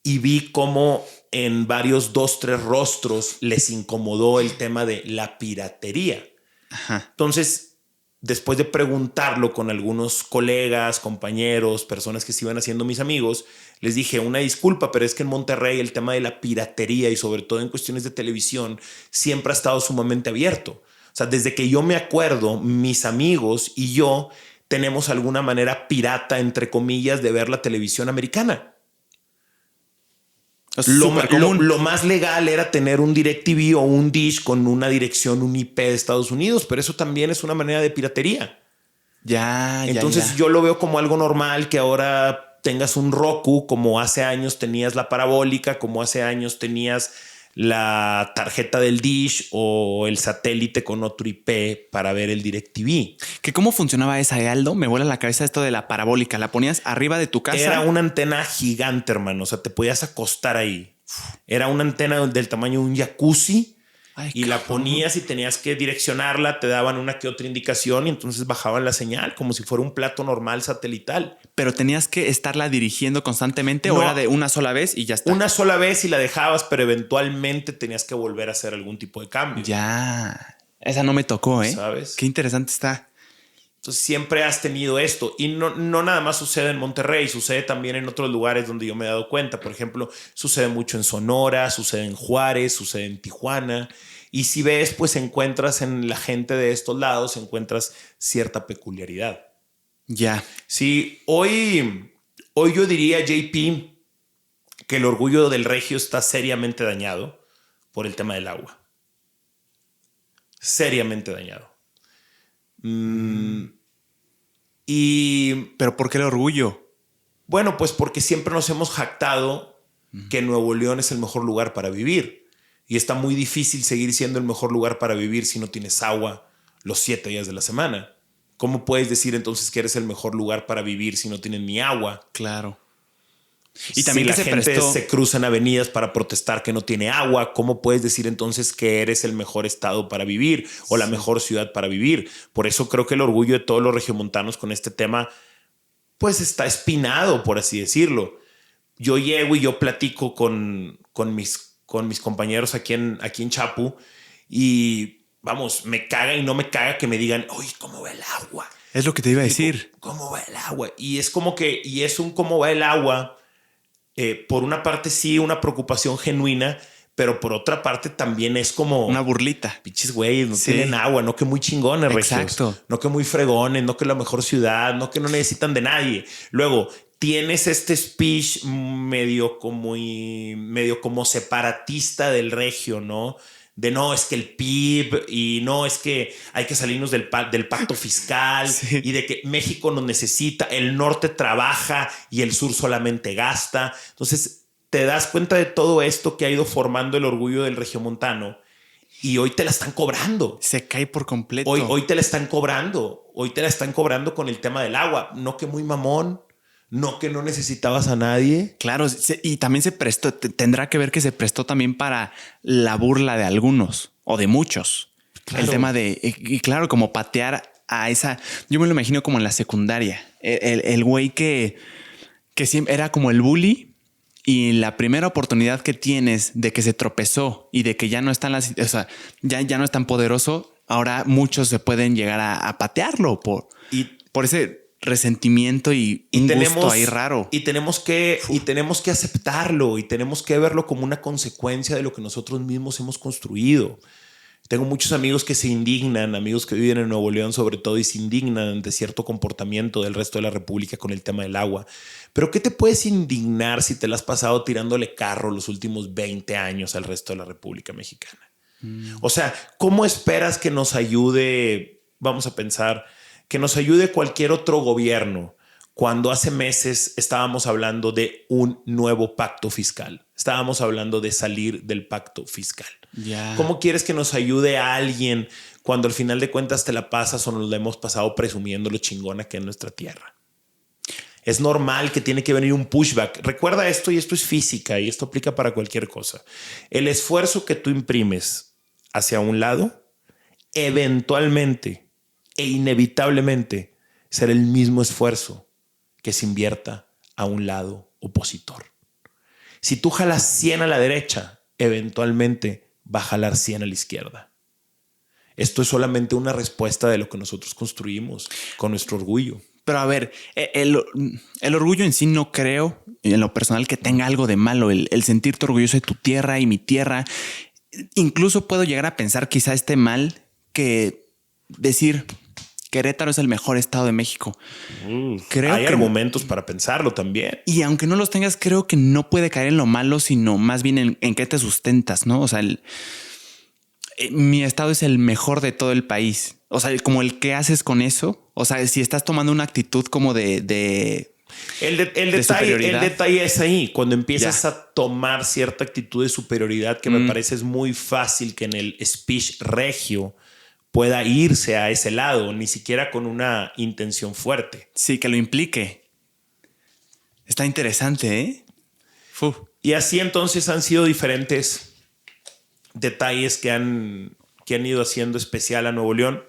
y vi cómo en varios 2-3 rostros les incomodó el tema de la piratería. Ajá. Entonces, después de preguntarlo con algunos colegas, compañeros, personas que se iban haciendo mis amigos, les dije una disculpa, pero es que en Monterrey el tema de la piratería y sobre todo en cuestiones de televisión siempre ha estado sumamente abierto. O sea, desde que yo me acuerdo, mis amigos y yo tenemos alguna manera pirata, entre comillas, de ver la televisión americana. Lo más legal era tener un DirecTV o un Dish con una dirección, un IP de Estados Unidos, pero eso también es una manera de piratería. Entonces yo lo veo como algo normal que ahora tengas un Roku, como hace años tenías la parabólica, como hace años tenías la tarjeta del Dish o el satélite con otro IP para ver el DirecTV. ¿Que cómo funcionaba esa, Aldo? Me vuela la cabeza esto de la parabólica. ¿La ponías arriba de tu casa? Era una antena gigante, hermano. O sea, te podías acostar ahí. Era una antena del tamaño de un jacuzzi. Ay, y la ponías y tenías que direccionarla, te daban una que otra indicación y entonces bajaban la señal como si fuera un plato normal satelital. Pero tenías que estarla dirigiendo constantemente No, o era de una sola vez y ya está. Una sola vez y la dejabas, pero eventualmente tenías que volver a hacer algún tipo de cambio. Ya, esa no me tocó, ¿eh? ¿Sabes? Qué interesante está. Entonces siempre has tenido esto y no nada más sucede en Monterrey, sucede también en otros lugares donde yo me he dado cuenta. Por ejemplo, sucede mucho en Sonora, sucede en Juárez, sucede en Tijuana. Y si ves, pues encuentras en la gente de estos lados, encuentras cierta peculiaridad. Ya. Sí, hoy yo diría, JP, que el orgullo del regio está seriamente dañado por el tema del agua. Seriamente dañado. ¿Pero por qué el orgullo? Bueno, pues porque siempre nos hemos jactado que Nuevo León es el mejor lugar para vivir. Y está muy difícil seguir siendo el mejor lugar para vivir si no tienes agua los 7 días de la semana. ¿Cómo puedes decir entonces que eres el mejor lugar para vivir si no tienes ni agua? Claro. Y también si la gente se cruza en avenidas para protestar que no tiene agua, ¿cómo puedes decir entonces que eres el mejor estado para vivir o la mejor ciudad para vivir? Por eso creo que el orgullo de todos los regiomontanos con este tema pues está espinado, por así decirlo. Yo llego y yo platico con mis compañeros aquí en Chapu y vamos, me caga y no me caga que me digan, oye, ¿cómo va el agua? Es lo que te iba a decir. ¿Cómo va el agua? Y es como que, y es un cómo va el agua. Por una parte sí, una preocupación genuina, pero por otra parte también es como una burlita. Pichis güeyes, no tienen agua, no que muy chingones, exacto, regios, no que muy fregones, no que la mejor ciudad, no que no necesitan de nadie. Luego tienes este speech medio como separatista del regio, ¿no? De no, es que el PIB y no, es que hay que salirnos del pacto fiscal sí. Y de que México nos necesita, el norte trabaja y el sur solamente gasta. Entonces te das cuenta de todo esto que ha ido formando el orgullo del regiomontano y hoy te la están cobrando. Se cae por completo. Hoy te la están cobrando. Hoy te la están cobrando con el tema del agua. No que muy mamón, no que no necesitabas a nadie. Claro, y también se prestó, tendrá que ver que se prestó también para la burla de algunos o de muchos. Claro. El tema de, y claro, como patear a esa, yo me lo imagino como en la secundaria, el güey que siempre era como el bully. Y la primera oportunidad que tienes de que se tropezó y de que ya no es tan, o sea, ya no es tan poderoso, ahora muchos se pueden llegar a patearlo por ese resentimiento y un gusto ahí raro. Y tenemos que aceptarlo y tenemos que verlo como una consecuencia de lo que nosotros mismos hemos construido. Tengo muchos amigos que se indignan, amigos que viven en Nuevo León sobre todo, y se indignan ante cierto comportamiento del resto de la República con el tema del agua. Pero ¿qué te puedes indignar si te la has pasado tirándole carro los últimos 20 años al resto de la República Mexicana? O sea, ¿cómo esperas que nos ayude, vamos a pensar, que nos ayude cualquier otro gobierno cuando hace meses estábamos hablando de un nuevo pacto fiscal? Estábamos hablando de salir del pacto fiscal. Yeah. ¿Cómo quieres que nos ayude a alguien cuando al final de cuentas te la pasas o nos la hemos pasado presumiendo lo chingona que es nuestra tierra? Es normal que tiene que venir un pushback. Recuerda esto, y esto es física y esto aplica para cualquier cosa. El esfuerzo que tú imprimes hacia un lado, eventualmente e inevitablemente será el mismo esfuerzo que se invierta a un lado opositor. Si tú jalas 100 a la derecha, eventualmente va a jalar 100 a la izquierda. Esto es solamente una respuesta de lo que nosotros construimos con nuestro orgullo. Pero a ver, el orgullo en sí no creo, en lo personal, que tenga algo de malo. El sentirte orgulloso de tu tierra y mi tierra. Incluso puedo llegar a pensar, quizá esté mal, que decir Querétaro es el mejor estado de México. Hay argumentos para pensarlo también. Y aunque no los tengas, creo que no puede caer en lo malo, sino más bien en qué te sustentas, ¿no? O sea, mi estado es el mejor de todo el país. O sea, como el qué haces con eso. O sea, si estás tomando una actitud como el detalle es ahí. Cuando empiezas a tomar cierta actitud de superioridad, que me parece es muy fácil que en el speech regio pueda irse a ese lado, ni siquiera con una intención fuerte. Sí, que lo implique. Está interesante, ¿eh? Y así entonces han sido diferentes detalles que han ido haciendo especial a Nuevo León.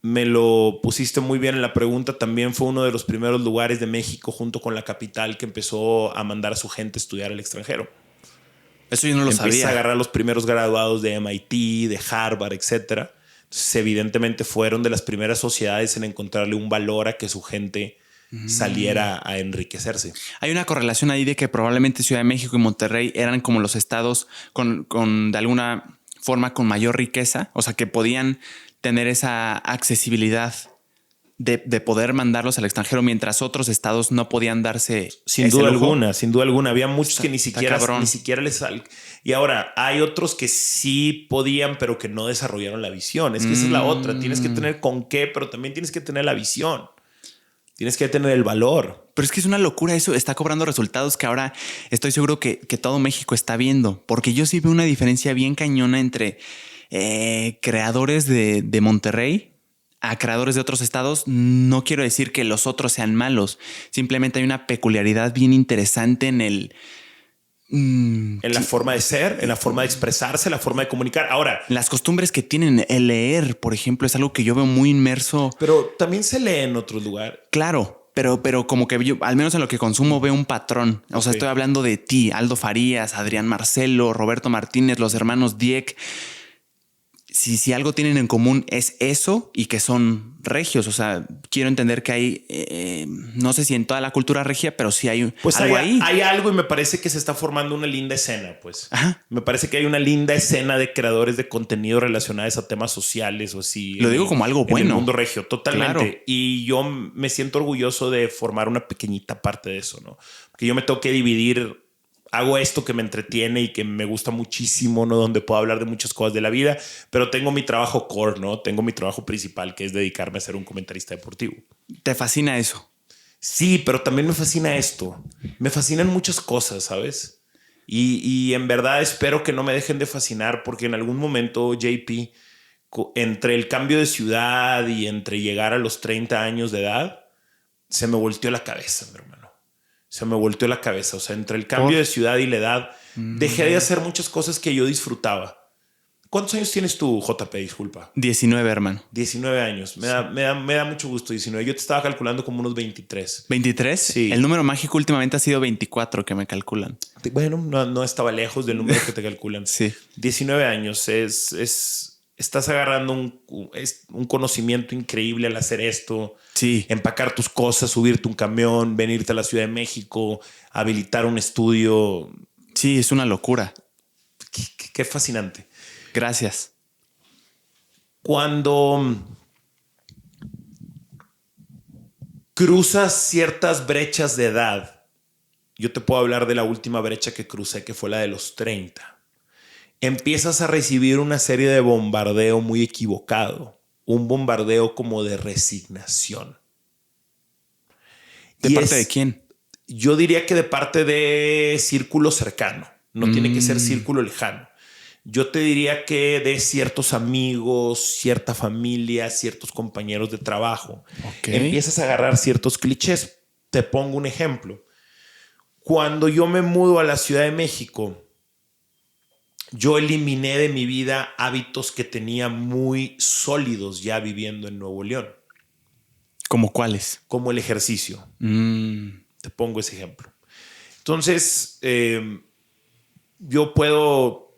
Me lo pusiste muy bien en la pregunta. También fue uno de los primeros lugares de México, junto con la capital, que empezó a mandar a su gente a estudiar al extranjero. Eso yo no lo sabía. Empieza a agarrar los primeros graduados de MIT, de Harvard, etc. Entonces, evidentemente fueron de las primeras sociedades en encontrarle un valor a que su gente saliera a enriquecerse. Hay una correlación ahí de que probablemente Ciudad de México y Monterrey eran como los estados con de alguna forma con mayor riqueza, o sea, que podían tener esa accesibilidad de poder mandarlos al extranjero, mientras otros estados no podían darse sin duda alguna. Había muchos que ni siquiera les sal. Y ahora hay otros que sí podían, pero que no desarrollaron la visión. Es que esa es la otra. Tienes que tener con qué, pero también tienes que tener la visión. Tienes que tener el valor. Pero es que es una locura eso. Está cobrando resultados que ahora estoy seguro que todo México está viendo. Porque yo sí veo una diferencia bien cañona entre creadores de Monterrey a creadores de otros estados. No quiero decir que los otros sean malos. Simplemente hay una peculiaridad bien interesante en la forma de ser, en la forma de expresarse, la forma de comunicar. Ahora, las costumbres que tienen, el leer, por ejemplo, es algo que yo veo muy inmerso. Pero también se lee en otros lugares. Claro, pero como que yo, al menos en lo que consumo, veo un patrón. O sea, estoy hablando de ti, Aldo Farías, Adrián Marcelo, Roberto Martínez, los hermanos Dieck. Si algo tienen en común es eso y que son regios. O sea, quiero entender que hay, no sé si en toda la cultura regia, pero sí hay algo ahí. Hay algo, y me parece que se está formando una linda escena, pues. Ajá. Me parece que hay una linda escena de creadores de contenido relacionados a temas sociales o así. Lo digo como algo bueno. En el mundo regio, totalmente. Claro. Y yo me siento orgulloso de formar una pequeñita parte de eso, ¿no? Porque yo me tengo que dividir. Hago esto que me entretiene y que me gusta muchísimo, ¿no? Donde puedo hablar de muchas cosas de la vida, pero tengo mi trabajo core, ¿no? Tengo mi trabajo principal, que es dedicarme a ser un comentarista deportivo. ¿Te fascina eso? Sí, pero también me fascina esto. Me fascinan muchas cosas, ¿sabes? Y en verdad espero que no me dejen de fascinar, porque en algún momento, JP, entre el cambio de ciudad y entre llegar a los 30 años de edad, se me volteó la cabeza, mi hermano. Se me volteó la cabeza. O sea, entre el cambio de ciudad y la edad, dejé de hacer muchas cosas que yo disfrutaba. ¿Cuántos años tienes tú, JP? Disculpa. 19, hermano. 19 años. Me da mucho gusto 19. Yo te estaba calculando como unos 23. ¿23? Sí. El número mágico últimamente ha sido 24 que me calculan. Bueno, no estaba lejos del número que te calculan. Sí. 19 años. Estás agarrando un conocimiento increíble al hacer esto. Sí. Empacar tus cosas, subirte un camión, venirte a la Ciudad de México, habilitar un estudio. Sí, es una locura. Qué fascinante. Gracias. Cuando cruzas ciertas brechas de edad, yo te puedo hablar de la última brecha que crucé, que fue la de los 30. Empiezas a recibir una serie de bombardeo muy equivocado, un bombardeo como de resignación. ¿De parte de quién? Yo diría que de parte de círculo cercano, no tiene que ser círculo lejano. Yo te diría que de ciertos amigos, cierta familia, ciertos compañeros de trabajo. Okay. Empiezas a agarrar ciertos clichés. Te pongo un ejemplo. Cuando yo me mudo a la Ciudad de México, yo eliminé de mi vida hábitos que tenía muy sólidos ya viviendo en Nuevo León. ¿Cómo cuáles? Como el ejercicio. Te pongo ese ejemplo. Entonces, yo puedo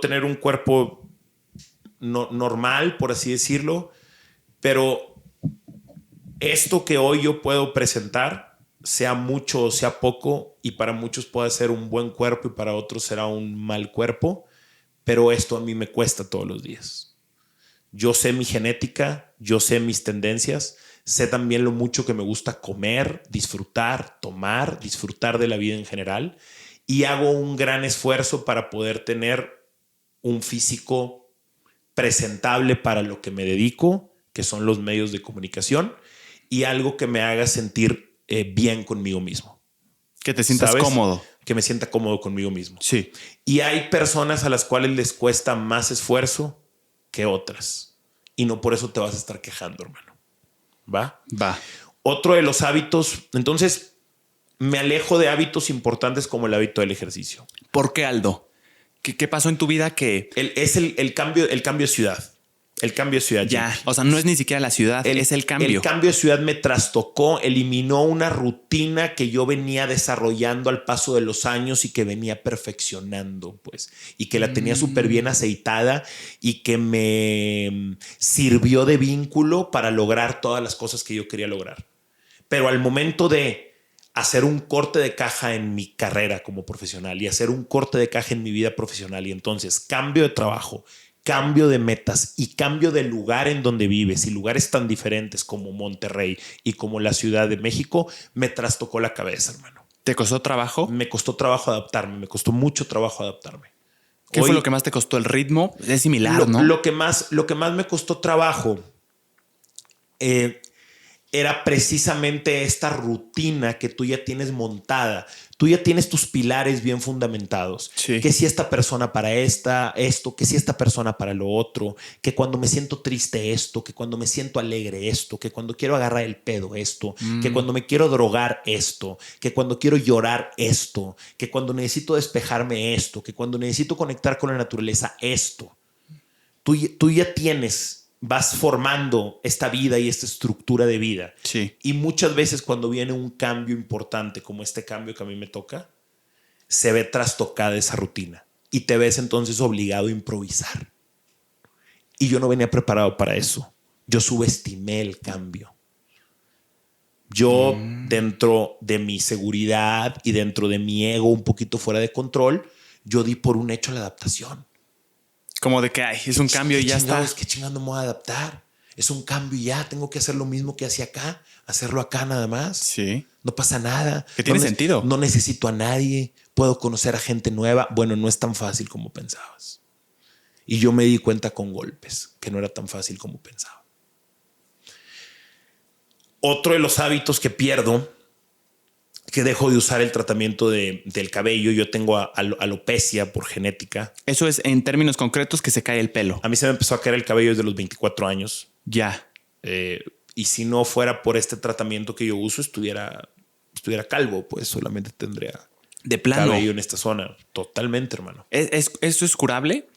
tener un cuerpo normal, por así decirlo, pero esto que hoy yo puedo presentar, sea mucho o sea poco, y para muchos puede ser un buen cuerpo y para otros será un mal cuerpo, pero esto a mí me cuesta todos los días. Yo sé mi genética, yo sé mis tendencias, sé también lo mucho que me gusta comer, disfrutar, tomar, disfrutar de la vida en general, y hago un gran esfuerzo para poder tener un físico presentable para lo que me dedico, que son los medios de comunicación, y algo que me haga sentir bien conmigo mismo. Que te sientas cómodo. Que me sienta cómodo conmigo mismo. Sí. Y hay personas a las cuales les cuesta más esfuerzo que otras. Y no por eso te vas a estar quejando, hermano. ¿Va? Va. Otro de los hábitos, entonces me alejo de hábitos importantes como el hábito del ejercicio. ¿Por qué, Aldo? ¿Qué pasó en tu vida que...? Es el cambio de ciudad. El cambio de ciudad. Ya, o sea, no es ni siquiera la ciudad, es el cambio. El cambio de ciudad me trastocó, eliminó una rutina que yo venía desarrollando al paso de los años y que venía perfeccionando, pues, y que la tenía súper bien aceitada y que me sirvió de vínculo para lograr todas las cosas que yo quería lograr. Pero al momento de hacer un corte de caja en mi carrera como profesional y hacer un corte de caja en mi vida profesional, y entonces cambio de trabajo, cambio de metas y cambio de lugar en donde vives, y lugares tan diferentes como Monterrey y como la Ciudad de México, me trastocó la cabeza, hermano. ¿Te costó trabajo? Me costó trabajo adaptarme, me costó mucho trabajo adaptarme. ¿Qué fue lo que más te costó? ¿El ritmo? Es similar, ¿no? Lo que más me costó trabajo era precisamente esta rutina que tú ya tienes montada. Tú ya tienes tus pilares bien fundamentados. Sí. Que si esta persona para esto, que si esta persona para lo otro, que cuando me siento triste esto, que cuando me siento alegre esto, que cuando quiero agarrar el pedo esto, que cuando me quiero drogar esto, que cuando quiero llorar esto, que cuando necesito despejarme esto, que cuando necesito conectar con la naturaleza esto. Tú ya tienes... Vas formando esta vida y esta estructura de vida. Sí. Y muchas veces cuando viene un cambio importante como este cambio que a mí me toca, se ve trastocada esa rutina y te ves entonces obligado a improvisar. Y yo no venía preparado para eso. Yo subestimé el cambio. Yo, dentro de mi seguridad y dentro de mi ego un poquito fuera de control, yo di por un hecho la adaptación. Como de que es un cambio y ya está. ¿Qué chingado me voy a adaptar? Es un cambio y ya tengo que hacer lo mismo que hacía acá, hacerlo acá nada más. Sí. No pasa nada. Que tiene sentido. No necesito a nadie. Puedo conocer a gente nueva. Bueno, no es tan fácil como pensabas. Y yo me di cuenta con golpes que no era tan fácil como pensaba. Otro de los hábitos que pierdo, que dejo de usar el tratamiento del cabello. Yo tengo alopecia por genética. Eso es en términos concretos que se cae el pelo. A mí se me empezó a caer el cabello desde los 24 años. Ya. Y si no fuera por este tratamiento que yo uso, estuviera calvo, pues solamente tendría de plano cabello en esta zona. Totalmente, hermano. ¿Eso es curable?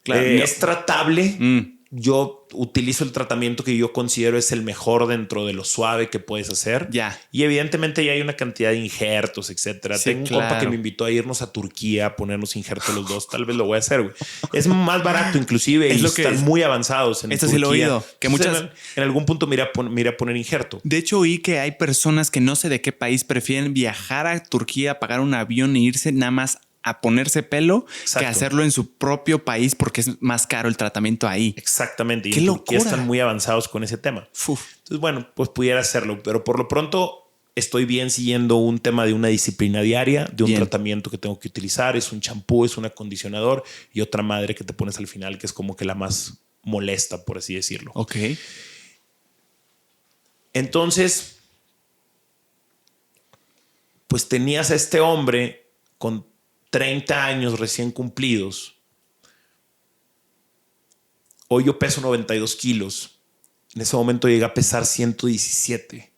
Claro, es tratable. Yo utilizo el tratamiento que yo considero es el mejor dentro de lo suave que puedes hacer. Ya. Y evidentemente ya hay una cantidad de injertos, etcétera. Sí, Tengo un compa que me invitó a irnos a Turquía a ponernos injertos los dos. Tal vez lo voy a hacer, güey. Es más barato inclusive. Es y lo que están muy avanzados en Esto Turquía. sí lo he oído. Que muchas... en algún punto me iré a poner injerto. De hecho, oí que hay personas que no sé de qué país prefieren viajar a Turquía, pagar un avión e irse nada más a ponerse pelo. Exacto. Que hacerlo en su propio país porque es más caro el tratamiento ahí. Exactamente. Y ¡qué en locura! Turquía están muy avanzados con ese tema. Uf. Entonces, bueno, pues pudiera hacerlo. Pero por lo pronto estoy bien siguiendo un tema de una disciplina diaria, de un tratamiento que tengo que utilizar. Es un champú, es un acondicionador y otra madre que te pones al final que es como que la más molesta, por así decirlo. Ok. Entonces, pues tenías a este hombre con 30 años recién cumplidos. Hoy yo peso 92 kilos. En ese momento llegué a pesar 117.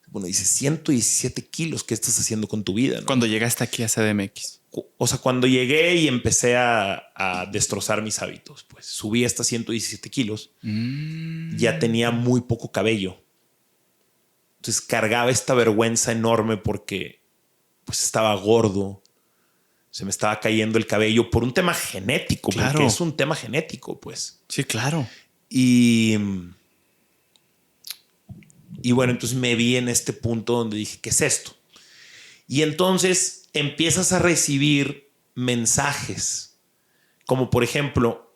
Bueno, dice 117 kilos. ¿Qué estás haciendo con tu vida? ¿No? Cuando llegaste aquí a CDMX. O sea, cuando llegué y empecé a destrozar mis hábitos, pues subí hasta 117 kilos. Ya tenía muy poco cabello. Entonces cargaba esta vergüenza enorme porque pues estaba gordo. Se me estaba cayendo el cabello por un tema genético, claro. Porque es un tema genético, pues. Sí, claro. Y bueno, entonces me vi en este punto donde dije, ¿qué es esto? Y entonces empiezas a recibir mensajes, como por ejemplo,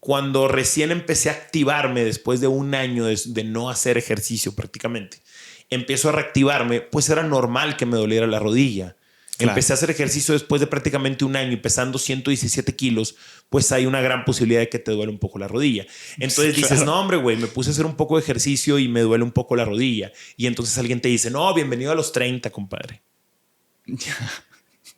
cuando recién empecé a activarme después de un año de no hacer ejercicio prácticamente, empiezo a reactivarme, pues era normal que me doliera la rodilla. Claro. Empecé a hacer ejercicio después de prácticamente un año y pesando 117 kilos, pues hay una gran posibilidad de que te duele un poco la rodilla. Entonces dices, no, hombre, güey, me puse a hacer un poco de ejercicio y me duele un poco la rodilla. Y entonces alguien te dice, no, bienvenido a los 30, compadre.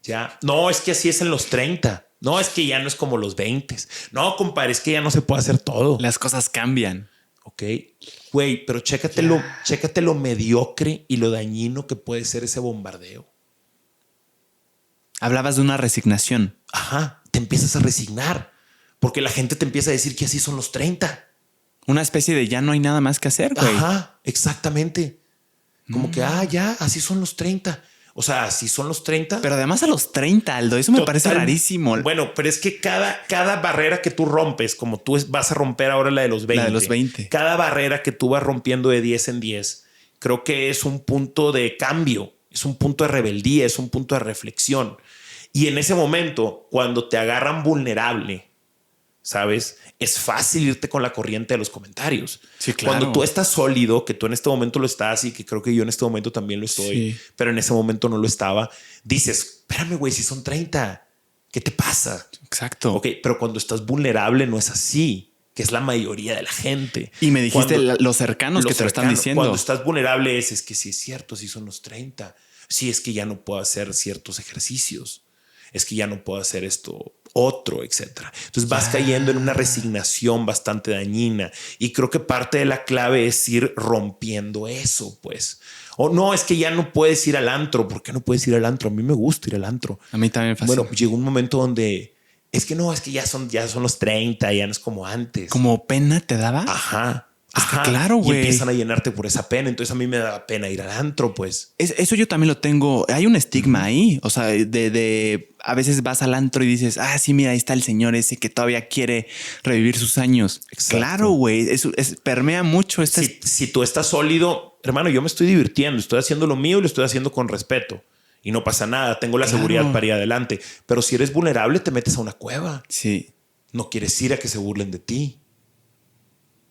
Ya. No, es que así es en los 30. No, es que ya no es como los 20. No, compadre, es que ya no se puede hacer todo. Las cosas cambian. Ok. Güey, pero chécate lo mediocre y lo dañino que puede ser ese bombardeo. Hablabas de una resignación. Ajá, te empiezas a resignar porque la gente te empieza a decir que así son los 30. Una especie de ya no hay nada más que hacer, güey. Ajá, exactamente. Como que, ya, así son los 30. O sea, así son los 30. Pero además a los 30, Aldo, eso me parece rarísimo. Bueno, pero es que cada barrera que tú rompes, como tú vas a romper ahora la de los 20. La de los 20. Cada barrera que tú vas rompiendo de 10 en 10, creo que es un punto de cambio, es un punto de rebeldía, es un punto de reflexión. Y en ese momento, cuando te agarran vulnerable, ¿sabes? Es fácil irte con la corriente de los comentarios. Sí, claro. Cuando tú estás sólido, que tú en este momento lo estás y que creo que yo en este momento también lo estoy, sí. Pero en ese momento no lo estaba, dices, espérame, güey, si son 30, ¿qué te pasa? Exacto. Ok, pero cuando estás vulnerable no es así, que es la mayoría de la gente. Y me dijiste los cercanos que te lo están diciendo. Cuando estás vulnerable es que sí es cierto, sí son los 30. Sí, es que ya no puedo hacer ciertos ejercicios. Es que ya no puedo hacer esto otro, etcétera. Entonces vas cayendo en una resignación bastante dañina y creo que parte de la clave es ir rompiendo eso, pues. O no, es que ya no puedes ir al antro. ¿Por qué no puedes ir al antro? A mí me gusta ir al antro. A mí también me fascina. Bueno, llegó un momento donde es que no, es que ya son los 30, ya no es como antes. ¿Como pena te daba? Ajá. Es que claro, güey. Y empiezan a llenarte por esa pena. Entonces a mí me da pena ir al antro, pues. Eso yo también lo tengo. Hay un estigma ahí. O sea, de a veces vas al antro y dices, sí, mira, ahí está el señor ese que todavía quiere revivir sus años. Exacto. Claro, güey. Eso permea mucho. Si tú estás sólido, hermano, yo me estoy divirtiendo. Estoy haciendo lo mío y lo estoy haciendo con respeto. Y no pasa nada. Tengo la seguridad para ir adelante. Pero si eres vulnerable, te metes a una cueva. Sí. No quieres ir a que se burlen de ti.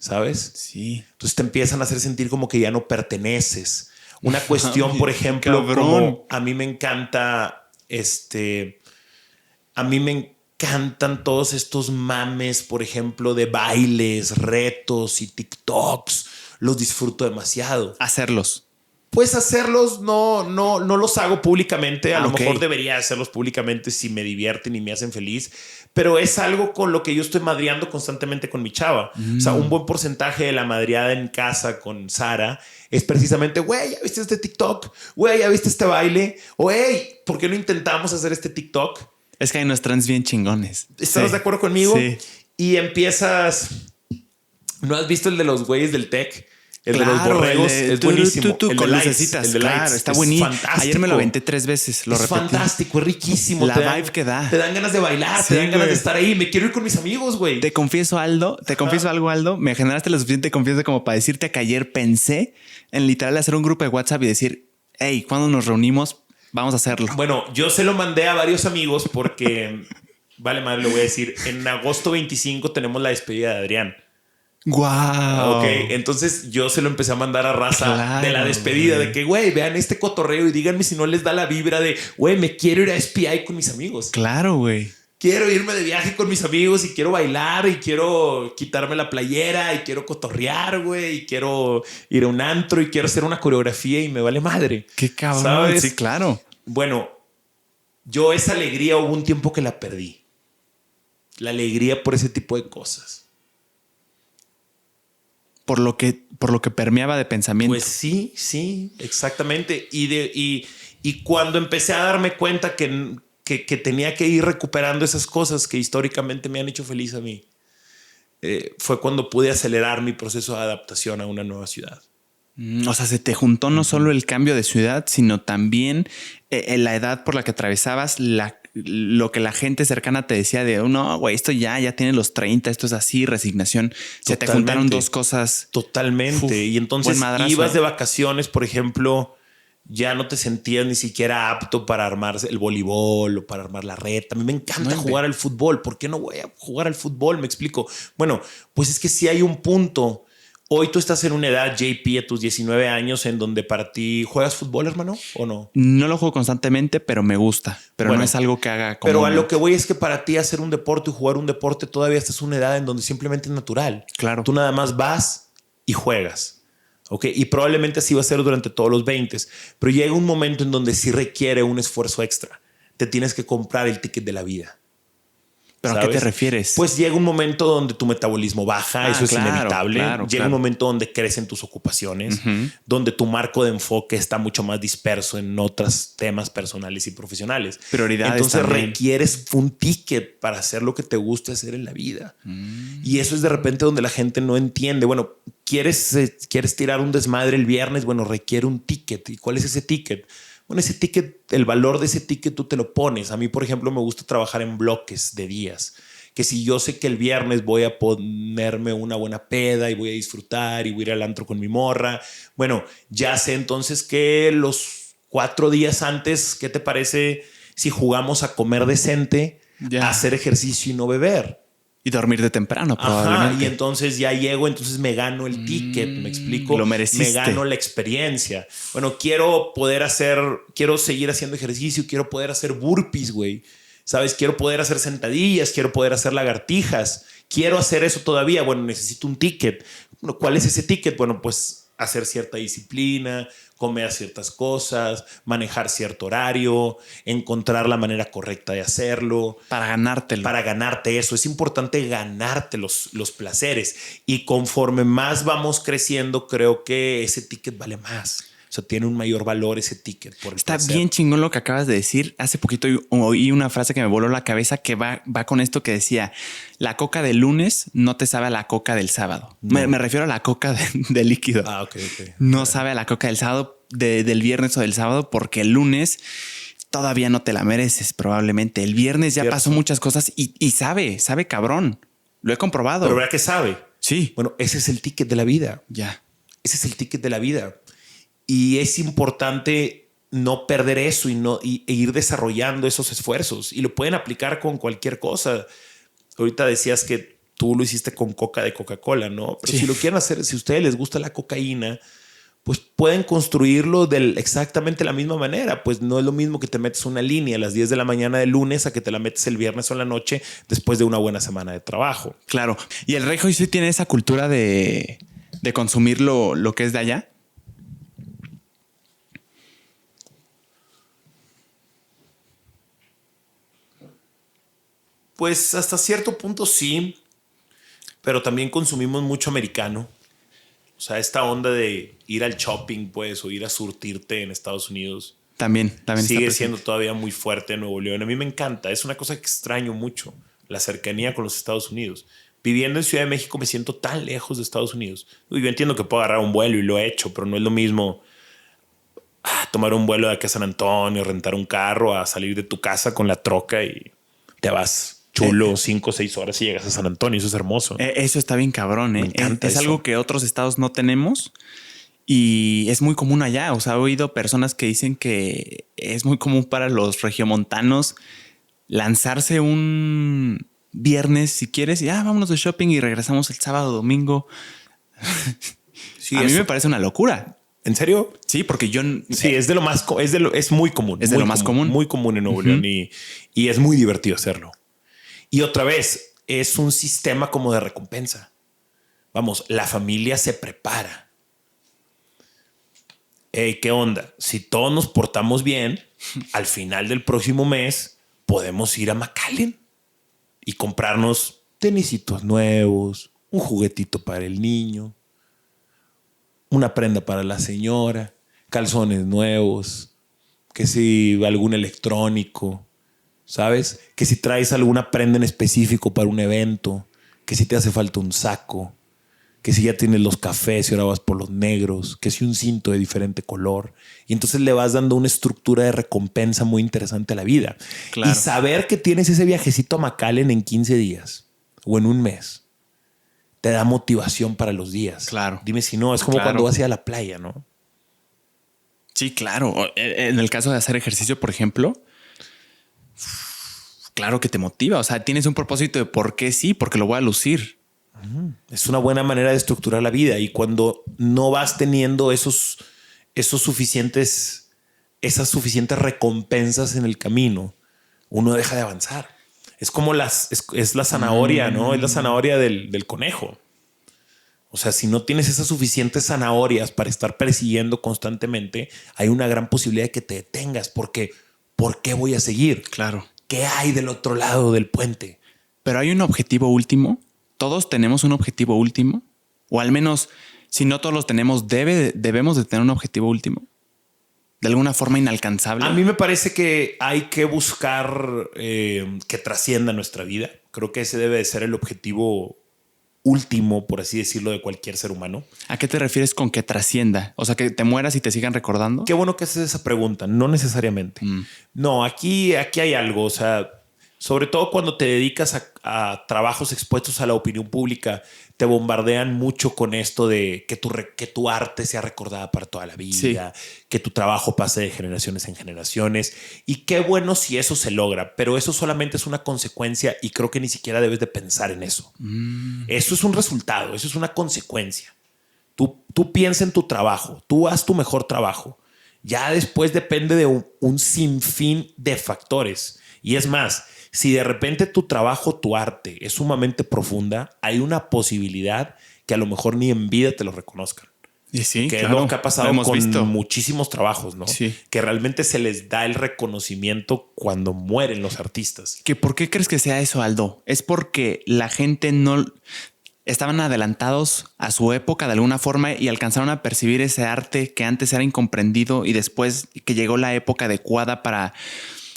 ¿Sabes? Sí. Entonces te empiezan a hacer sentir como que ya no perteneces. Una cuestión, por ejemplo, como a mí me encanta, a mí me encantan todos estos mames, por ejemplo, de bailes, retos y TikToks. Los disfruto demasiado. Hacerlos. Pues hacerlos no los hago públicamente. A lo ok. mejor debería hacerlos públicamente si me divierten y me hacen feliz. Pero es algo con lo que yo estoy madreando constantemente con mi chava. O sea, un buen porcentaje de la madreada en casa con Sara es precisamente, güey, ¿ya viste este TikTok? Güey, ¿ya viste este baile? O, hey, ¿por qué no intentamos hacer este TikTok? Es que hay unos trends bien chingones. ¿Estás de acuerdo conmigo? Sí. Y empiezas... ¿No has visto el de los güeyes del tech? El claro, de los borregos es buenísimo. El con lucecitas. El de claro, lights. está buenísimo. Fantástico. Ayer me lo aventé 3 veces. Lo repetí. Fantástico, es riquísimo. La vibe que da. Te dan ganas de bailar, sí, te dan ganas güey. de estar ahí. Me quiero ir con mis amigos, güey. Te confieso algo, Aldo. Me generaste lo suficiente confianza como para decirte que ayer pensé en literal hacer un grupo de WhatsApp y decir, hey, cuando nos reunimos, vamos a hacerlo. Bueno, yo se lo mandé a varios amigos porque, vale madre, lo voy a decir. En agosto 25 tenemos la despedida de Adrián. Wow. Ok, entonces yo se lo empecé a mandar a raza claro, de la despedida, güey. de que, güey, vean este cotorreo y díganme si no les da la vibra de, güey, me quiero ir a SPI con mis amigos. Claro, güey. Quiero irme de viaje con mis amigos y quiero bailar y quiero quitarme la playera y quiero cotorrear, güey, y quiero ir a un antro y quiero hacer una coreografía y me vale madre. Qué cabrón. ¿Sabes? Sí, claro. Bueno, yo esa alegría hubo un tiempo que la perdí. La alegría por ese tipo de cosas. Por lo que permeaba de pensamiento. Pues sí, exactamente. Y cuando empecé a darme cuenta que tenía que ir recuperando esas cosas que históricamente me han hecho feliz a mí, fue cuando pude acelerar mi proceso de adaptación a una nueva ciudad. O sea, se te juntó no solo el cambio de ciudad, sino también la edad por la que atravesabas, lo que la gente cercana te decía de, no, güey, esto ya tiene los 30, esto es así, resignación. Se te juntaron dos cosas. Totalmente. Uf, y entonces madrazo, ibas de vacaciones, por ejemplo, ya no te sentías ni siquiera apto para armar el voleibol o para armar la reta. A mí me encanta jugar al fútbol. ¿Por qué no voy a jugar al fútbol? Me explico. Bueno, pues es que sí hay un punto. Hoy tú estás en una edad, JP, a tus 19 años, en donde para ti juegas fútbol, hermano, ¿o no? No lo juego constantemente, pero me gusta. Pero bueno, no es algo que haga como... Pero a lo que voy es que para ti hacer un deporte y jugar un deporte todavía estás en una edad en donde simplemente es natural. Claro. Tú nada más vas y juegas. ¿Ok? Y probablemente así va a ser durante todos los 20. Pero llega un momento en donde sí requiere un esfuerzo extra. Te tienes que comprar el ticket de la vida. ¿Pero a qué te refieres? Pues llega un momento donde tu metabolismo baja, eso es inevitable. Llega un momento donde crecen tus ocupaciones, donde tu marco de enfoque está mucho más disperso en otros temas personales y profesionales. Prioridades. Entonces también requieres un ticket para hacer lo que te guste hacer en la vida. Y eso es de repente donde la gente no entiende. Bueno, ¿quieres tirar un desmadre el viernes? Bueno, requiere un ticket. ¿Y cuál es ese ticket? Bueno, ese ticket, el valor de ese ticket tú te lo pones. A mí, por ejemplo, me gusta trabajar en bloques de días. Que si yo sé que el viernes voy a ponerme una buena peda y voy a disfrutar y voy a ir al antro con mi morra, bueno, ya sé entonces que los 4 días antes, ¿qué te parece si jugamos a comer decente, a hacer ejercicio y no beber? Y dormir de temprano, probablemente. Ajá, y entonces ya llego, entonces me gano el ticket, ¿me explico? Lo mereciste. Me gano la experiencia. Bueno, quiero seguir haciendo ejercicio, quiero poder hacer burpees, güey. ¿Sabes? Quiero poder hacer sentadillas, quiero poder hacer lagartijas. Quiero hacer eso todavía. Bueno, necesito un ticket. Bueno, ¿cuál es ese ticket? Bueno, pues hacer cierta disciplina, comer ciertas cosas, manejar cierto horario, encontrar la manera correcta de hacerlo. Para ganártelo. Para ganarte eso. Es importante ganarte los placeres. Y conforme más vamos creciendo, creo que ese ticket vale más. O sea, tiene un mayor valor ese ticket. Está bien chingón lo que acabas de decir. Hace poquito oí una frase que me voló la cabeza que va con esto que decía: la coca del lunes no te sabe a la coca del sábado. No. Me refiero a la coca de líquido. Ok. No sabe a la coca del sábado, del viernes o del sábado, porque el lunes todavía no te la mereces probablemente. El viernes ya pasó muchas cosas y sabe cabrón. Lo he comprobado. Pero ¿verdad que sabe? Sí. Bueno, ese es el ticket de la vida. Ya. Ese es el ticket de la vida. Y es importante no perder eso e ir desarrollando esos esfuerzos. Y lo pueden aplicar con cualquier cosa. Ahorita decías que tú lo hiciste con coca de Coca-Cola, ¿no? Pero si lo quieren hacer, si a ustedes les gusta la cocaína, pues pueden construirlo de exactamente la misma manera. Pues no es lo mismo que te metes una línea a las 10 de la mañana del lunes a que te la metes el viernes o en la noche después de una buena semana de trabajo. Claro. ¿Y el Rey sí tiene esa cultura de consumir lo que es de allá? Pues hasta cierto punto sí, pero también consumimos mucho americano. O sea, esta onda de ir al shopping, pues, o ir a surtirte en Estados Unidos. También sigue siendo todavía muy fuerte en Nuevo León. A mí me encanta. Es una cosa que extraño mucho, la cercanía con los Estados Unidos. Viviendo en Ciudad de México me siento tan lejos de Estados Unidos. Yo entiendo que puedo agarrar un vuelo y lo he hecho, pero no es lo mismo tomar un vuelo de aquí a San Antonio, rentar un carro, a salir de tu casa con la troca y te vas chulo 5 o 6 horas y llegas a San Antonio. Eso es hermoso. Eso está bien cabrón. Me encanta es eso. algo que otros estados no tenemos y es muy común allá. O sea, he oído personas que dicen que es muy común para los regiomontanos lanzarse un viernes si quieres y vámonos de shopping y regresamos el sábado, domingo. Sí, a mí me parece una locura. ¿En serio? Sí, porque yo... Sí, es muy común. Es de lo más común. Muy común en Nuevo León y es muy divertido hacerlo. Y otra vez, es un sistema como de recompensa. Vamos, la familia se prepara. Hey, ¿qué onda? Si todos nos portamos bien, al final del próximo mes podemos ir a McAllen y comprarnos tenisitos nuevos, un juguetito para el niño, una prenda para la señora, calzones nuevos, que si algún electrónico, ¿sabes? Que si traes alguna prenda en específico para un evento, que si te hace falta un saco, que si ya tienes los cafés y ahora vas por los negros, que si un cinto de diferente color. Y entonces le vas dando una estructura de recompensa muy interesante a la vida. Claro. Y saber que tienes ese viajecito a McAllen en 15 días o en un mes te da motivación para los días. Claro. Dime si no, es como cuando vas a ir a la playa, ¿no? Sí, claro. En el caso de hacer ejercicio, por ejemplo, claro que te motiva. O sea, tienes un propósito de por qué sí, porque lo voy a lucir. Es una buena manera de estructurar la vida. Y cuando no vas teniendo esas suficientes recompensas en el camino, uno deja de avanzar. Es como es la zanahoria, ¿no? Es la zanahoria del conejo. O sea, si no tienes esas suficientes zanahorias para estar persiguiendo constantemente, hay una gran posibilidad de que te detengas. Porque, ¿por qué voy a seguir? Claro. ¿Qué hay del otro lado del puente? Pero hay un objetivo último. Todos tenemos un objetivo último. O al menos, si no todos los tenemos, debemos de tener un objetivo último. De alguna forma inalcanzable. A mí me parece que hay que buscar que trascienda nuestra vida. Creo que ese debe de ser el objetivo último, por así decirlo, de cualquier ser humano. ¿A qué te refieres con que trascienda? O sea, que te mueras y te sigan recordando. Qué bueno que haces esa pregunta. No necesariamente. No, aquí hay algo. O sea, sobre todo cuando te dedicas a trabajos expuestos a la opinión pública, te bombardean mucho con esto de que tu arte sea recordada para toda la vida, que tu trabajo pase de generaciones en generaciones. Y qué bueno si eso se logra, pero eso solamente es una consecuencia y creo que ni siquiera debes de pensar en eso. Eso es un resultado, eso es una consecuencia. Tú piensa en tu trabajo, tú haz tu mejor trabajo. Ya después depende de un sinfín de factores. Y es más, si de repente tu trabajo, tu arte es sumamente profunda, hay una posibilidad que a lo mejor ni en vida te lo reconozcan. Y sí, que claro, es lo que ha pasado con visto. Muchísimos trabajos, ¿no? Sí. Que realmente se les da el reconocimiento cuando mueren los artistas. ¿Por qué crees que sea eso, Aldo? ¿Es porque la gente no estaban adelantados a su época de alguna forma y alcanzaron a percibir ese arte que antes era incomprendido y después que llegó la época adecuada para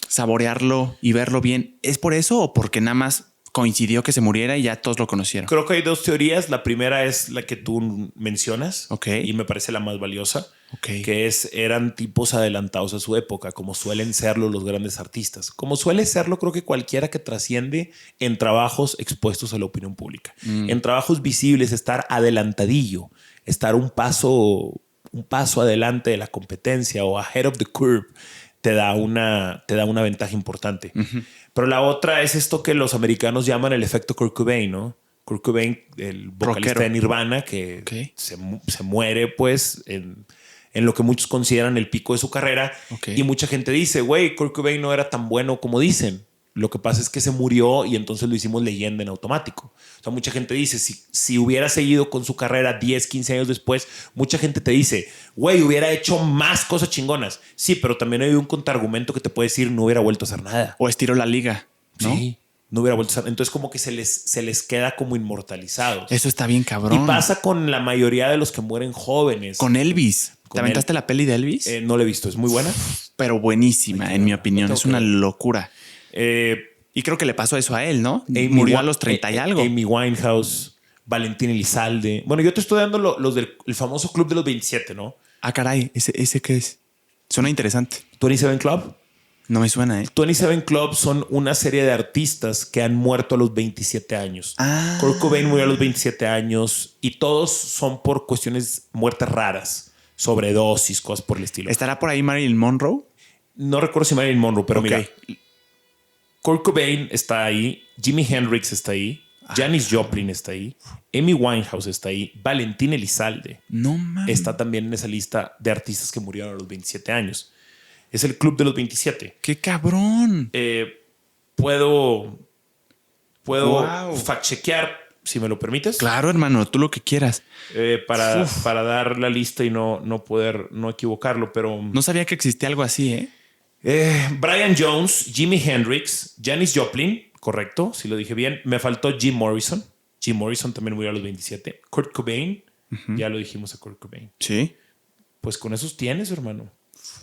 saborearlo y verlo bien? ¿Es por eso o porque nada más coincidió que se muriera y ya todos lo conocieron? Creo que hay dos teorías. La primera es la que tú mencionas, Okay. Y me parece la más valiosa, Okay. que eran tipos adelantados a su época, como suelen serlo los grandes artistas. Como suele serlo, creo que cualquiera que trasciende en trabajos expuestos a la opinión pública. En trabajos visibles, estar adelantadillo, estar un paso adelante de la competencia o ahead of the curve, te da una ventaja importante. Pero la otra es esto que los americanos llaman el efecto Kurt Cobain, ¿no? Kurt Cobain, el vocalista de Nirvana, que se muere pues en lo que muchos consideran el pico de su carrera. Y mucha gente dice, güey, Kurt Cobain no era tan bueno como dicen. Lo que pasa es que se murió y entonces lo hicimos leyenda en automático. O sea, mucha gente dice, si hubiera seguido con su carrera 10, 15 años después, mucha gente te dice, güey, hubiera hecho más cosas chingonas. Sí, pero también hay un contraargumento que te puede decir, no hubiera vuelto a hacer nada. O estiró la liga, ¿no? Sí, No hubiera vuelto a estar. Entonces como que se les queda como inmortalizados. Eso está bien cabrón. Y pasa con la mayoría de los que mueren jóvenes. Con Elvis. ¿Te aventaste la peli de Elvis? No la he visto. ¿Es muy buena? Pero buenísima, en mi opinión. Es una locura. Y creo que le pasó eso a él, ¿no? Murió a los 30 y algo. Amy Winehouse, Valentín Elizalde. Bueno, yo te estoy dando los del famoso Club de los 27, ¿no? Ah, caray. ¿Ese qué es? Suena interesante. 27 Club. No me suena, 27 Club son una serie de artistas que han muerto a los 27 años. Kurt Cobain murió a los 27 años y todos son por cuestiones, muertes raras, sobredosis, cosas por el estilo. ¿Estará por ahí Marilyn Monroe? No recuerdo si Marilyn Monroe, pero mira, Kurt Cobain está ahí, Jimi Hendrix está ahí, Janis Joplin está ahí, Amy Winehouse está ahí, Valentín Elizalde está también en esa lista de artistas que murieron a los 27 años. Es el Club de los 27. ¡Qué cabrón! Puedo fact-chequear, si me lo permites. Claro, hermano, tú lo que quieras. Para dar la lista y no equivocarlo, pero... No sabía que existía algo así, Brian Jones, Jimi Hendrix, Janis Joplin, correcto, si lo dije bien. Me faltó Jim Morrison. Jim Morrison también murió a los 27. Kurt Cobain, ya lo dijimos a Kurt Cobain. Sí. Pues con esos tienes, hermano.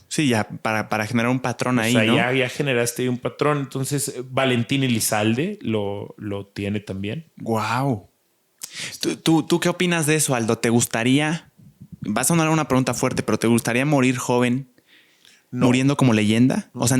Sí, ya para generar un patrón ahí, ¿no? Ya generaste un patrón. Entonces, Valentín Elizalde lo tiene también. Wow. ¿Tú qué opinas de eso, Aldo? ¿Te gustaría? Va a sonar una pregunta fuerte, pero ¿te gustaría morir joven? No. ¿Muriendo como leyenda? No. O sea,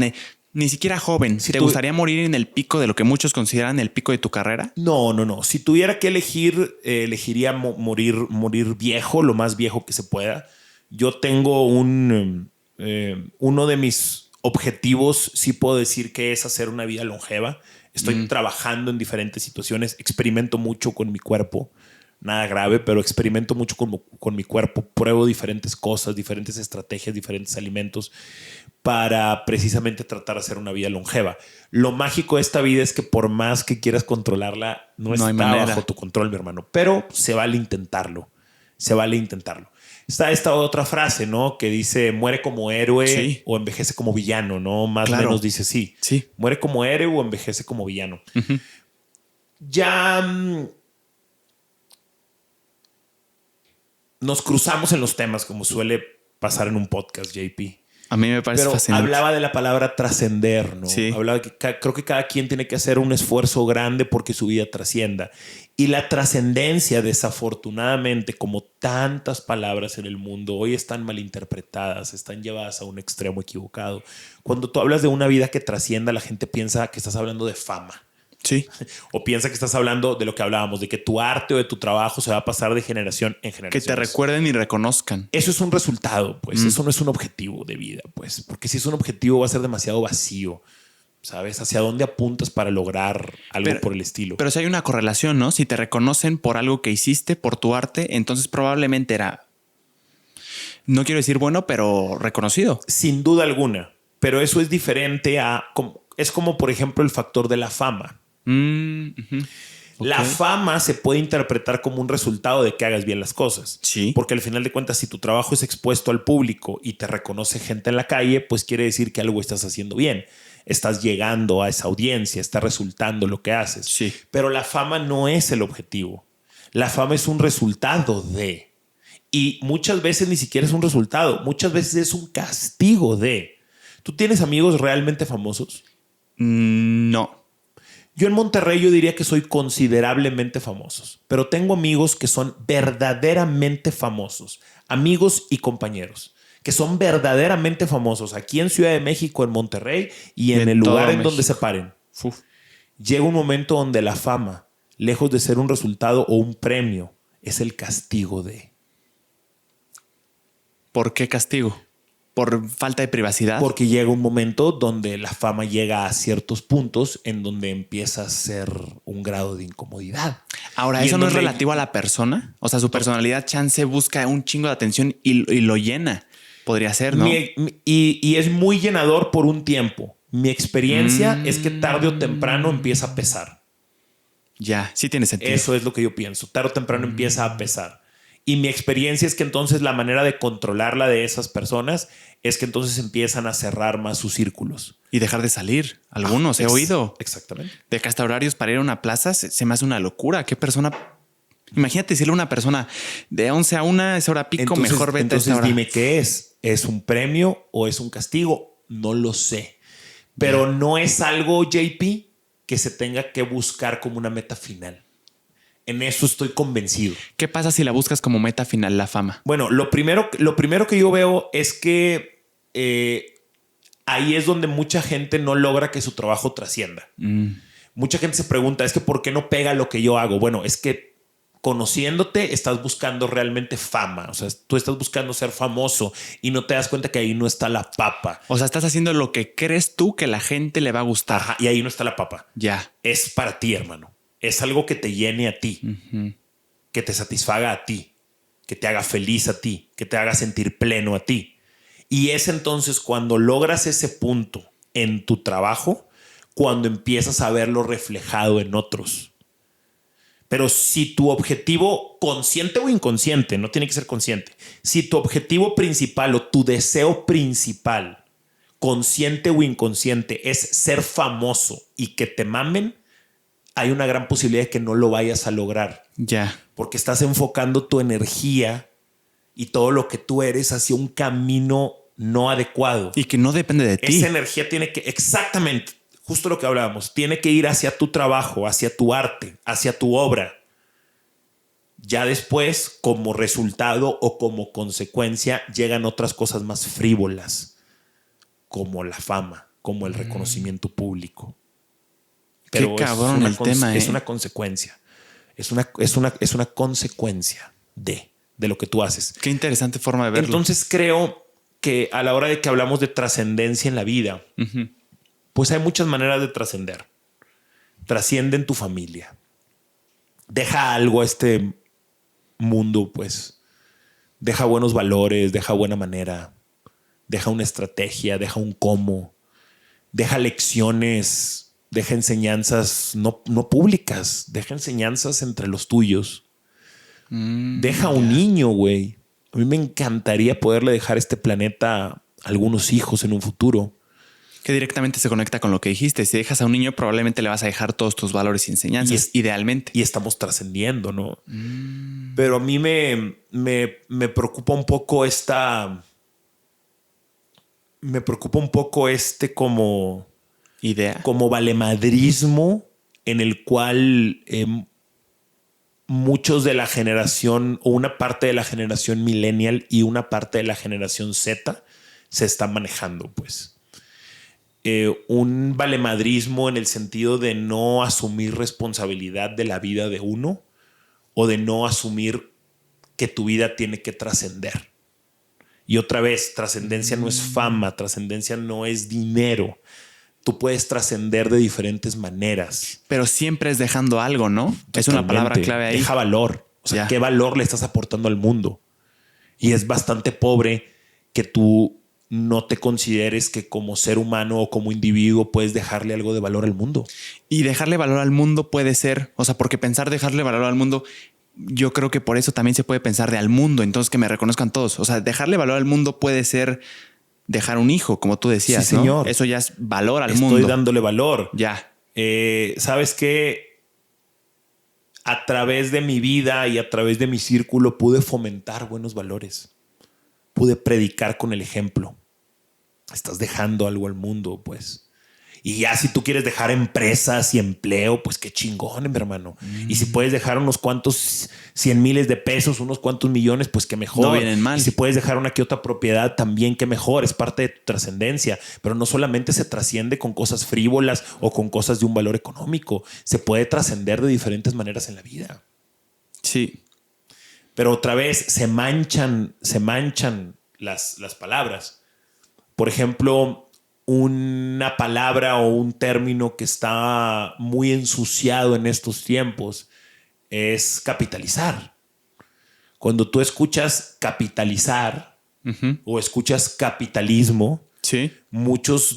ni siquiera joven. ¿Te gustaría morir en el pico de lo que muchos consideran el pico de tu carrera? No. Si tuviera que elegir, elegiría morir viejo, lo más viejo que se pueda. Yo tengo uno de mis objetivos, sí puedo decir que es hacer una vida longeva. Estoy trabajando en diferentes situaciones, experimento mucho con mi cuerpo, nada grave, pero experimento mucho con mi cuerpo, pruebo diferentes cosas, diferentes estrategias, diferentes alimentos para precisamente tratar de hacer una vida longeva. Lo mágico de esta vida es que por más que quieras controlarla, no está bajo tu control, mi hermano, pero se vale intentarlo. Está esta otra frase, ¿no? Que dice, muere como héroe o envejece como villano, ¿no? Más o menos dice sí. Muere como héroe o envejece como villano. Ya nos cruzamos en los temas, como suele pasar en un podcast, JP. A mí me parece fascinante. Hablaba de la palabra trascender, ¿no? Sí. Hablaba de que creo que cada quien tiene que hacer un esfuerzo grande porque su vida trascienda. Y la trascendencia, desafortunadamente, como tantas palabras en el mundo, hoy están malinterpretadas, están llevadas a un extremo equivocado. Cuando tú hablas de una vida que trascienda, la gente piensa que estás hablando de fama. Sí. O piensa que estás hablando de lo que hablábamos, de que tu arte o de tu trabajo se va a pasar de generación en generación. Que te recuerden y reconozcan. Eso es un resultado, pues. Eso no es un objetivo de vida, pues. Porque si es un objetivo va a ser demasiado vacío. ¿Sabes? ¿Hacia dónde apuntas para lograr algo por el estilo? Pero si hay una correlación, ¿no? Si te reconocen por algo que hiciste, por tu arte, entonces probablemente era, no quiero decir bueno, pero reconocido. Sin duda alguna. Pero eso es diferente a... Es como, por ejemplo, el factor de la fama. La fama se puede interpretar como un resultado de que hagas bien las cosas. Sí. Porque al final de cuentas, si tu trabajo es expuesto al público y te reconoce gente en la calle, pues quiere decir que algo estás haciendo bien. Estás llegando a esa audiencia, está resultando lo que haces. Sí. Pero la fama no es el objetivo. La fama es un resultado de. Y muchas veces ni siquiera es un resultado. Muchas veces es un castigo de. ¿Tú tienes amigos realmente famosos? No. Yo en Monterrey yo diría que soy considerablemente famosos, pero tengo amigos que son verdaderamente famosos, amigos y compañeros, que son verdaderamente famosos aquí en Ciudad de México, en Monterrey y en el lugar en donde se paren. Llega un momento donde la fama, lejos de ser un resultado o un premio, es el castigo de. ¿Por qué castigo? ¿Por falta de privacidad? Porque llega un momento donde la fama llega a ciertos puntos en donde empieza a ser un grado de incomodidad. Ahora, ¿eso no es relativo a la persona? O sea, su personalidad chance busca un chingo de atención y lo llena. Podría ser, ¿no? Y es muy llenador por un tiempo. Mi experiencia es que tarde o temprano empieza a pesar. Ya, sí tiene sentido. Eso es lo que yo pienso. Tarde o temprano empieza a pesar. Y mi experiencia es que entonces la manera de controlarla de esas personas es que entonces empiezan a cerrar más sus círculos. Y dejar de salir. Algunos he oído. Exactamente. De que hasta horarios para ir a una plaza se me hace una locura. ¿Qué persona? Imagínate decirle a una persona de 11 a 1 es hora pico, entonces, mejor vete a esta hora. Dime qué es. ¿Es un premio o es un castigo? No lo sé. Pero no es algo, JP, que se tenga que buscar como una meta final. En eso estoy convencido. ¿Qué pasa si la buscas como meta final, la fama? Bueno, lo primero que yo veo es que ahí es donde mucha gente no logra que su trabajo trascienda. Mucha gente se pregunta, es que ¿por qué no pega lo que yo hago? Bueno, es que conociéndote estás buscando realmente fama. O sea, tú estás buscando ser famoso y no te das cuenta que ahí no está la papa. O sea, estás haciendo lo que crees tú que la gente le va a gustar. Ajá, y ahí no está la papa. Ya. Es para ti, hermano. Es algo que te llene a ti, que te satisfaga a ti, que te haga feliz a ti, que te haga sentir pleno a ti. Y es entonces cuando logras ese punto en tu trabajo, cuando empiezas a verlo reflejado en otros. Pero si tu objetivo, consciente o inconsciente, no tiene que ser consciente, si tu objetivo principal o tu deseo principal, consciente o inconsciente, es ser famoso y que te mamen, hay una gran posibilidad de que no lo vayas a lograr. Ya. Porque estás enfocando tu energía y todo lo que tú eres hacia un camino no adecuado. Y que no depende de ti. Esa energía tiene que, exactamente, justo lo que hablábamos, tiene que ir hacia tu trabajo, hacia tu arte, hacia tu obra. Ya después, como resultado o como consecuencia, llegan otras cosas más frívolas, como la fama, como el reconocimiento público. Pero qué cabrón el tema, es una consecuencia. Es una consecuencia de lo que tú haces. Qué interesante forma de verlo. Entonces creo que a la hora de que hablamos de trascendencia en la vida, pues hay muchas maneras de trascender. Trasciende en tu familia. Deja algo a este mundo, pues. Deja buenos valores, deja buena manera, deja una estrategia, deja un cómo, deja lecciones. Deja enseñanzas no públicas, deja enseñanzas entre los tuyos. Deja un niño, güey. A mí me encantaría poderle dejar este planeta a algunos hijos en un futuro. Que directamente se conecta con lo que dijiste. Si dejas a un niño, probablemente le vas a dejar todos tus valores y enseñanzas, idealmente. Y estamos trascendiendo, ¿no? Pero a mí me preocupa un poco Me preocupa un poco como... idea. Como valemadrismo en el cual muchos de la generación o una parte de la generación millennial y una parte de la generación Z se están manejando, pues. Un valemadrismo en el sentido de no asumir responsabilidad de la vida de uno o de no asumir que tu vida tiene que trascender. Y otra vez, trascendencia no es fama, trascendencia no es dinero. Tú puedes trascender de diferentes maneras. Pero siempre es dejando algo, ¿no? Totalmente. Es una palabra clave ahí. Deja valor. O sea, ¿qué valor le estás aportando al mundo? Y es bastante pobre que tú no te consideres que como ser humano o como individuo puedes dejarle algo de valor al mundo. Y dejarle valor al mundo puede ser, o sea, porque pensar dejarle valor al mundo, yo creo que por eso también se puede pensar de al mundo. Entonces que me reconozcan todos. O sea, dejarle valor al mundo puede ser... dejar un hijo, como tú decías, sí, señor. ¿no? Eso ya es valor al mundo. Estoy dándole valor. Ya. ¿Sabes qué? A través de mi vida y a través de mi círculo pude fomentar buenos valores. Pude predicar con el ejemplo. Estás dejando algo al mundo, pues. Y ya si tú quieres dejar empresas y empleo, pues qué chingón, mi hermano. Y si puedes dejar unos cuantos 100 miles de pesos, unos cuantos millones, pues qué mejor. No vienen mal. Y si puedes dejar una que otra propiedad, también qué mejor. Es parte de tu trascendencia. Pero no solamente se trasciende con cosas frívolas o con cosas de un valor económico. Se puede trascender de diferentes maneras en la vida. Sí. Pero otra vez se manchan las palabras. Por ejemplo... una palabra o un término que está muy ensuciado en estos tiempos es capitalizar. Cuando tú escuchas capitalizar o escuchas capitalismo, sí, muchas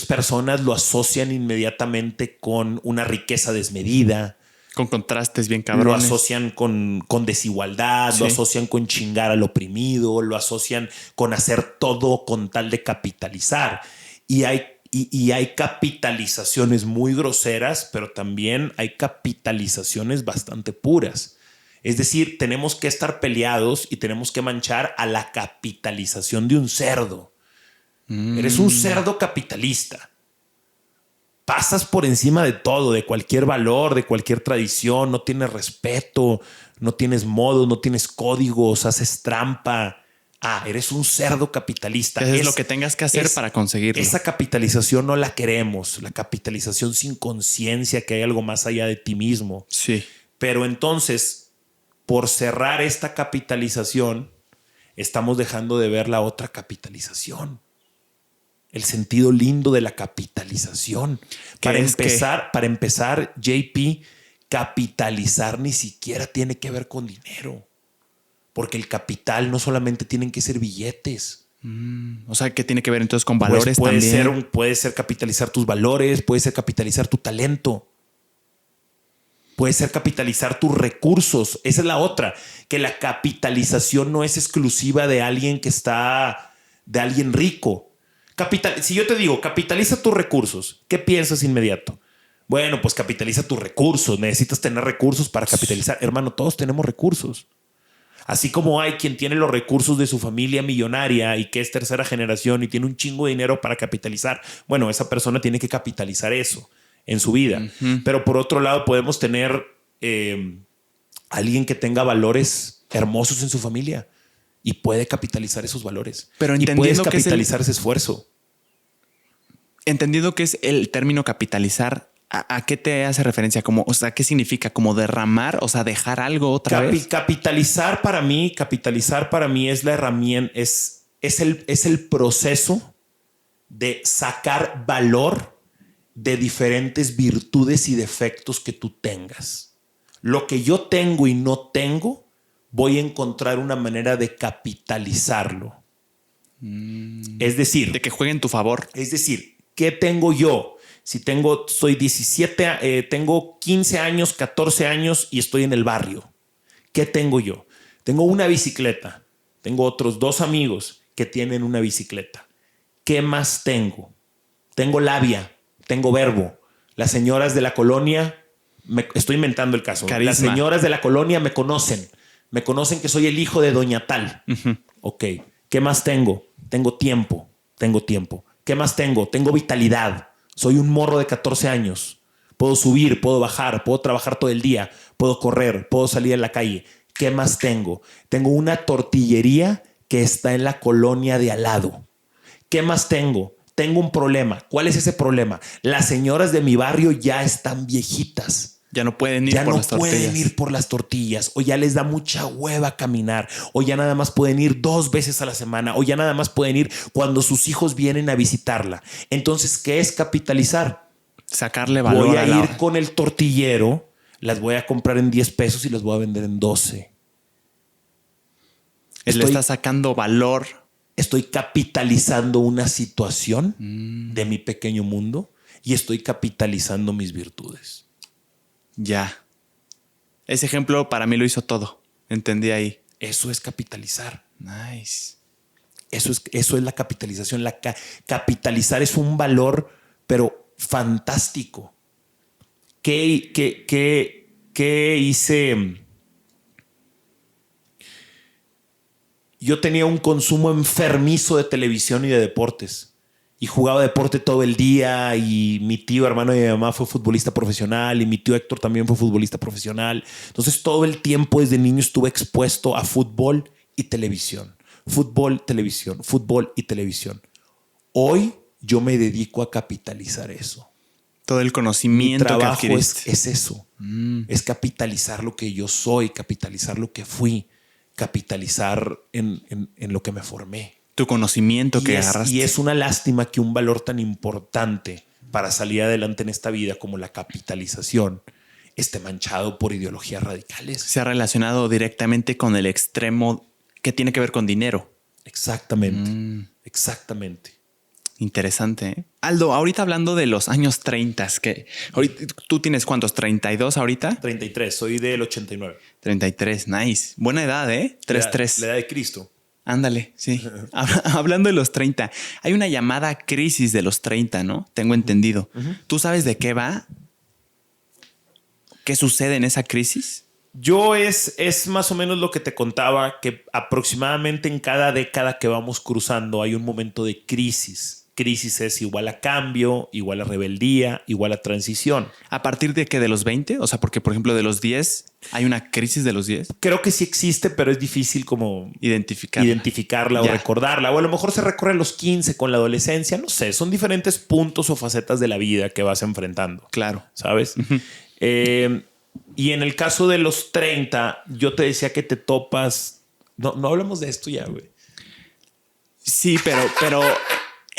personas lo asocian inmediatamente con una riqueza desmedida, Con contrastes bien Lo cabrones. asocian con desigualdad, Sí. lo asocian con chingar al oprimido, lo asocian con hacer todo con tal de capitalizar. Y hay capitalizaciones muy groseras, pero también hay capitalizaciones bastante puras. Es decir, tenemos que estar peleados y tenemos que manchar a la capitalización de un cerdo. Eres un cerdo capitalista. Pasas por encima de todo, de cualquier valor, de cualquier tradición, no tienes respeto, no tienes modos, no tienes códigos, haces trampa. Eres un cerdo capitalista. Es lo que tengas que hacer para conseguirlo. Esa capitalización no la queremos, la capitalización sin conciencia, que hay algo más allá de ti mismo. Sí. Pero entonces, por cerrar esta capitalización, estamos dejando de ver la otra capitalización. El sentido lindo de la capitalización. Para empezar, JP, capitalizar ni siquiera tiene que ver con dinero. Porque el capital no solamente tienen que ser billetes. O sea, ¿qué tiene que ver entonces con valores puede también? Puede ser capitalizar tus valores, puede ser capitalizar tu talento. Puede ser capitalizar tus recursos. Esa es la otra. Que la capitalización no es exclusiva de alguien de alguien rico. Si yo te digo, capitaliza tus recursos, ¿qué piensas inmediato? Bueno, pues capitaliza tus recursos. Necesitas tener recursos para capitalizar. Hermano, todos tenemos recursos. Así como hay quien tiene los recursos de su familia millonaria y que es tercera generación y tiene un chingo de dinero para capitalizar. Bueno, esa persona tiene que capitalizar eso en su vida. Uh-huh. Pero por otro lado podemos tener alguien que tenga valores hermosos en su familia y puede capitalizar esos valores. Pero y puedes capitalizar ese esfuerzo. Entendiendo que es el término capitalizar, ¿a qué te hace referencia? O sea, ¿qué significa? ¿Como derramar? O sea, dejar algo otra vez. Capitalizar para mí es la herramienta, es el proceso de sacar valor de diferentes virtudes y defectos que tú tengas. Lo que yo tengo y no tengo, voy a encontrar una manera de capitalizarlo. Es decir, de que juegue en tu favor. Es decir, ¿qué tengo yo? Si soy 17, tengo 15 años, 14 años y estoy en el barrio. ¿Qué tengo yo? Tengo una bicicleta. Tengo otros 2 amigos que tienen una bicicleta. ¿Qué más tengo? Tengo labia, tengo verbo. Las señoras de la colonia, estoy inventando el caso. Carisma. Las señoras de la colonia me conocen. Me conocen que soy el hijo de doña tal. Uh-huh. Ok. ¿Qué más tengo? Tengo tiempo. ¿Qué más tengo? Tengo vitalidad. Soy un morro de 14 años. Puedo subir, puedo bajar, puedo trabajar todo el día, puedo correr, puedo salir a la calle. ¿Qué más tengo? Tengo una tortillería que está en la colonia de al lado. ¿Qué más tengo? Tengo un problema. ¿Cuál es ese problema? Las señoras de mi barrio ya están viejitas. Ya no pueden ir por las tortillas. Ya no pueden ir por las tortillas. O ya les da mucha hueva caminar. O ya nada más pueden ir 2 veces a la semana. O ya nada más pueden ir cuando sus hijos vienen a visitarla. Entonces, ¿qué es capitalizar? Sacarle valor. Voy a ir con el tortillero, las voy a comprar en 10 pesos y las voy a vender en 12. Le está sacando valor. Estoy capitalizando una situación de mi pequeño mundo y estoy capitalizando mis virtudes. Ya. Ese ejemplo para mí lo hizo todo. Entendí ahí. Eso es capitalizar. Nice. Eso es la capitalización. Capitalizar es un valor, pero fantástico. ¿Qué hice? Yo tenía un consumo enfermizo de televisión y de deportes. Y jugaba deporte todo el día. Y mi tío, hermano de mi mamá, fue futbolista profesional. Y mi tío Héctor también fue futbolista profesional. Entonces todo el tiempo desde niño estuve expuesto a fútbol y televisión. Fútbol, televisión, fútbol y televisión. Hoy yo me dedico a capitalizar eso. Todo el conocimiento mi trabajo que adquiriste. es eso. Es capitalizar lo que yo soy, capitalizar lo que fui, capitalizar en lo que me formé. Tu conocimiento que agarraste. Y es una lástima que un valor tan importante para salir adelante en esta vida como la capitalización esté manchado por ideologías radicales. Se ha relacionado directamente con el extremo que tiene que ver con dinero. Exactamente. Exactamente. Interesante, ¿eh? Aldo, ahorita hablando de los años 30, que ahorita, ¿tú tienes cuántos? ¿32 ahorita? 33, soy del 89. 33, nice. Buena edad, ¿eh? 3-3. La edad de Cristo. Ándale, sí. Hablando de los 30, hay una llamada crisis de los 30, ¿no? Tengo entendido. ¿Tú sabes de qué va? ¿Qué sucede en esa crisis? Es más o menos lo que te contaba, que aproximadamente en cada década que vamos cruzando hay un momento de crisis. Crisis es igual a cambio, igual a rebeldía, igual a transición. ¿A partir de qué? ¿De los 20? O sea, porque por ejemplo de los 10 hay una crisis de los 10. Creo que sí existe, pero es difícil como identificarla o recordarla. O a lo mejor se recorre a los 15 con la adolescencia. No sé, son diferentes puntos o facetas de la vida que vas enfrentando. Claro. ¿Sabes? Y en el caso de los 30, yo te decía que te topas... No hablamos de esto ya, güey. Sí, pero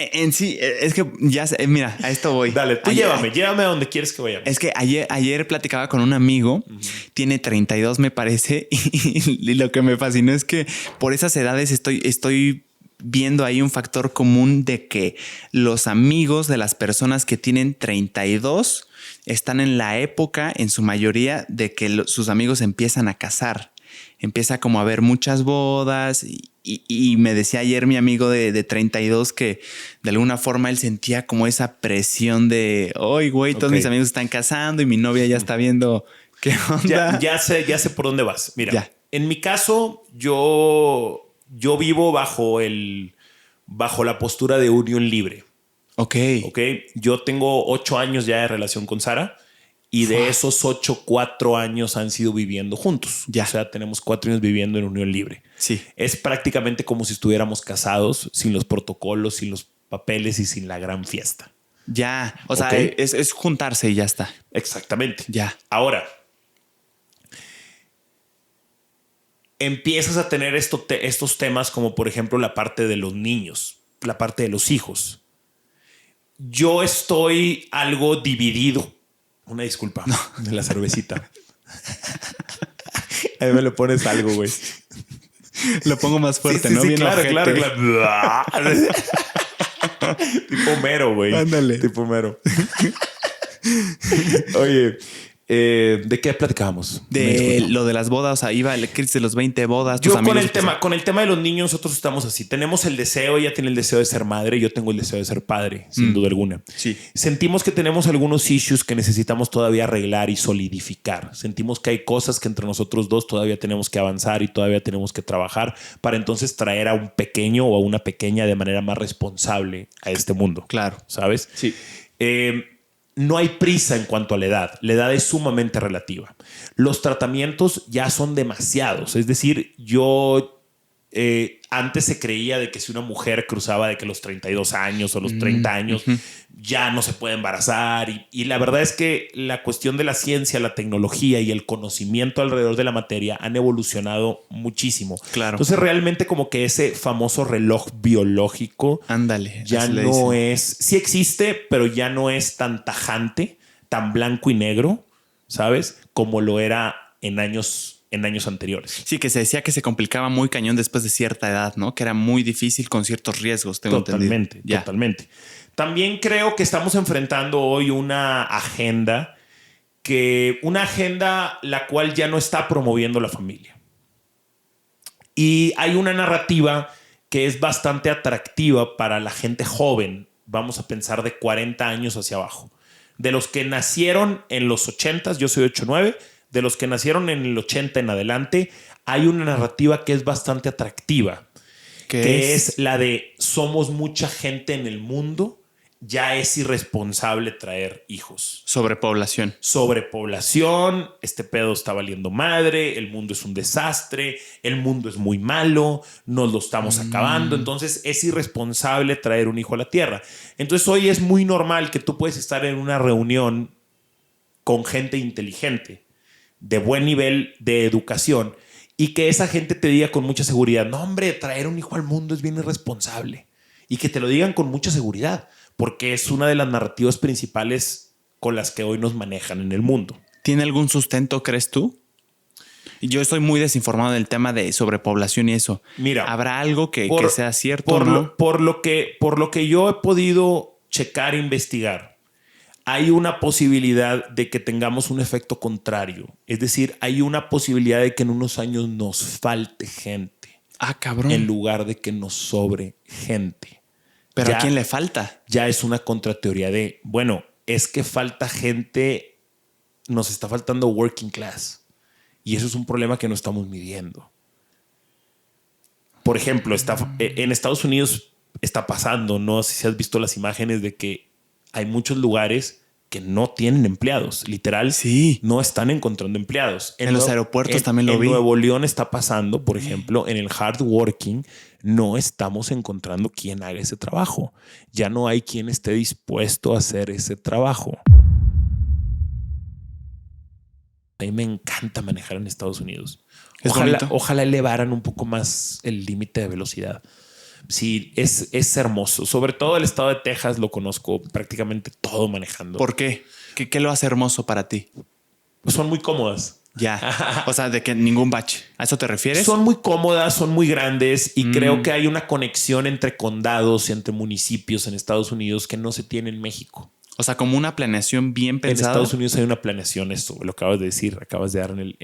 en sí, es que ya sé, mira, a esto voy. Dale, tú llévame a donde quieres que vayamos. Es que ayer platicaba con un amigo, tiene 32 me parece, y lo que me fascinó es que por esas edades estoy viendo ahí un factor común de que los amigos de las personas que tienen 32 están en la época, en su mayoría, de que sus amigos empiezan a casar. Empieza como a haber muchas bodas y me decía ayer mi amigo de 32 que de alguna forma él sentía como esa presión de, oye, güey, todos mis amigos están casando y mi novia ya está viendo qué onda. Ya sé por dónde vas. Mira, en mi caso, yo vivo bajo la postura de unión libre. Ok. Yo tengo 8 años ya de relación con Sara. Y de esos 8, 4 años han sido viviendo juntos. O sea, tenemos 4 años viviendo en unión libre. Sí. Es prácticamente como si estuviéramos casados, sin los protocolos, sin los papeles y sin la gran fiesta. Ya. O sea, es juntarse y ya está. Exactamente. Ya. Ahora, empiezas a tener estos temas como, por ejemplo, la parte de los niños, la parte de los hijos. Yo estoy algo dividido. Una disculpa de la cervecita. Ahí me le pones algo, güey. Lo pongo más fuerte, sí, ¿no? Sí, bien claro. Tipo mero, güey. Ándale. Tipo mero. Oye, ¿de qué platicábamos? De lo de las bodas, o sea, iba el crisis de los 20 bodas. Yo con el tema de los niños, nosotros estamos así. Tenemos el deseo, ella tiene el deseo de ser madre, yo tengo el deseo de ser padre, sin duda alguna. Sí. Sentimos que tenemos algunos issues que necesitamos todavía arreglar y solidificar. Sentimos que hay cosas que entre nosotros dos todavía tenemos que avanzar y todavía tenemos que trabajar para entonces traer a un pequeño o a una pequeña de manera más responsable a este mundo. Claro. ¿Sabes? Sí. No hay prisa en cuanto a la edad. La edad es sumamente relativa. Los tratamientos ya son demasiados. Es decir, antes se creía de que si una mujer cruzaba de que los 32 años o los 30 años ya no se puede embarazar. Y la verdad es que la cuestión de la ciencia, la tecnología y el conocimiento alrededor de la materia han evolucionado muchísimo. Claro. Entonces realmente como que ese famoso reloj biológico ya no es... Sí existe, pero ya no es tan tajante, tan blanco y negro, ¿sabes? Como lo era en años anteriores. Sí, que se decía que se complicaba muy cañón después de cierta edad, ¿no? Que era muy difícil con ciertos riesgos. Totalmente. También creo que estamos enfrentando hoy una agenda la cual ya no está promoviendo la familia. Y hay una narrativa que es bastante atractiva para la gente joven. Vamos a pensar de 40 años hacia abajo. De los que nacieron en los 80s, yo soy 89, de los que nacieron en el 80 en adelante, hay una narrativa que es bastante atractiva, que es la de somos mucha gente en el mundo, ya es irresponsable traer hijos. Sobrepoblación, este pedo está valiendo madre, el mundo es un desastre, el mundo es muy malo, nos lo estamos acabando, entonces es irresponsable traer un hijo a la tierra. Entonces hoy es muy normal que tú puedes estar en una reunión con gente inteligente, de buen nivel de educación, y que esa gente te diga con mucha seguridad, no hombre, traer un hijo al mundo es bien irresponsable, y que te lo digan con mucha seguridad, porque es una de las narrativas principales con las que hoy nos manejan en el mundo. ¿Tiene algún sustento, crees tú? Yo estoy muy desinformado del tema de sobrepoblación y eso. Mira, ¿habrá algo que sea cierto por, o no? por lo que yo he podido checar e investigar, hay una posibilidad de que tengamos un efecto contrario. Es decir, hay una posibilidad de que en unos años nos falte gente. Ah, cabrón. En lugar de que nos sobre gente. ¿Pero ya, a quién le falta? Ya es una contrateoría de, bueno, es que falta gente, nos está faltando working class. Y eso es un problema que no estamos midiendo. Por ejemplo, en Estados Unidos está pasando, no sé si has visto las imágenes de que hay muchos lugares que no tienen empleados. Literal, sí, no están encontrando empleados. En los aeropuertos también lo vi. En Nuevo León está pasando, por ejemplo, en el hard working, no estamos encontrando quien haga ese trabajo. Ya no hay quien esté dispuesto a hacer ese trabajo. A mí me encanta manejar en Estados Unidos. Ojalá elevaran un poco más el límite de velocidad. Sí, es hermoso. Sobre todo el estado de Texas lo conozco prácticamente todo manejando. ¿Por qué? ¿Qué lo hace hermoso para ti? Son muy cómodas. Ya. O sea, de que ningún bache. ¿A eso te refieres? Son muy cómodas, son muy grandes y creo que hay una conexión entre condados y entre municipios en Estados Unidos que no se tiene en México. O sea, como una planeación bien pensada. En Estados Unidos hay una planeación, eso lo acabas de decir, acabas de dar en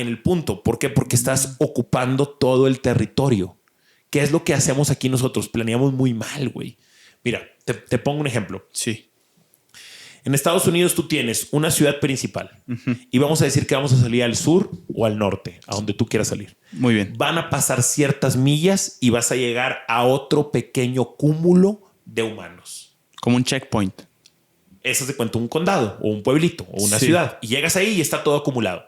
el punto. ¿Por qué? Porque estás ocupando todo el territorio. ¿Qué es lo que hacemos aquí nosotros? Planeamos muy mal, güey. Mira, te pongo un ejemplo. Sí. En Estados Unidos tú tienes una ciudad principal y vamos a decir que vamos a salir al sur o al norte, a donde tú quieras salir. Muy bien. Van a pasar ciertas millas y vas a llegar a otro pequeño cúmulo de humanos. Como un checkpoint. Eso se cuenta un condado o un pueblito o una ciudad. Y llegas ahí y está todo acumulado.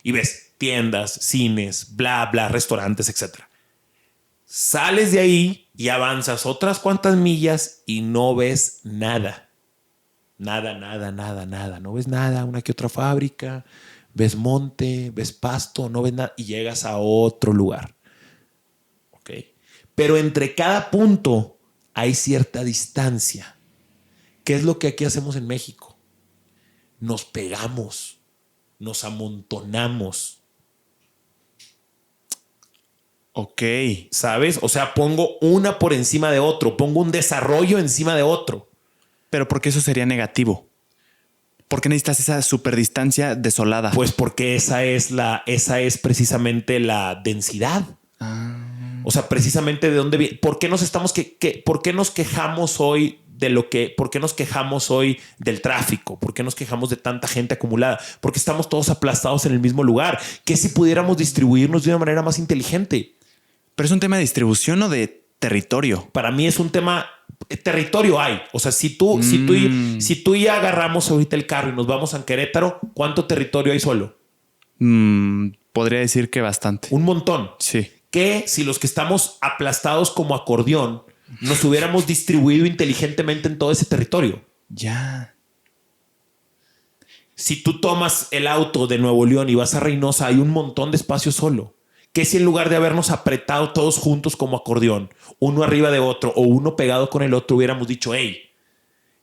Y ves tiendas, cines, bla, bla, restaurantes, etc. Sales de ahí y avanzas otras cuantas millas y no ves nada. Nada. No ves nada. Una que otra fábrica. Ves monte, ves pasto, no ves nada. Y llegas a otro lugar. ¿Ok? Pero entre cada punto hay cierta distancia. ¿Qué es lo que aquí hacemos en México? Nos pegamos, nos amontonamos. Ok. ¿Sabes? O sea, pongo una por encima de otro, pongo un desarrollo encima de otro. Pero ¿por qué eso sería negativo? ¿Por qué necesitas esa superdistancia desolada? Pues porque esa es precisamente la densidad. O sea, precisamente de dónde viene. ¿Por qué por qué nos quejamos hoy ¿por qué nos quejamos hoy del tráfico? ¿Por qué nos quejamos de tanta gente acumulada? Porque estamos todos aplastados en el mismo lugar. ¿Qué si pudiéramos distribuirnos de una manera más inteligente? ¿Pero es un tema de distribución o de territorio? Para mí es un tema... Territorio hay. O sea, si tú y ya agarramos ahorita el carro y nos vamos a Querétaro, ¿cuánto territorio hay solo? Podría decir que bastante. Un montón. Sí. Que si los que estamos aplastados como acordeón nos hubiéramos distribuido inteligentemente en todo ese territorio. Ya. Si tú tomas el auto de Nuevo León y vas a Reynosa, hay un montón de espacio solo. ¿Qué si en lugar de habernos apretado todos juntos como acordeón, uno arriba de otro o uno pegado con el otro, hubiéramos dicho, hey,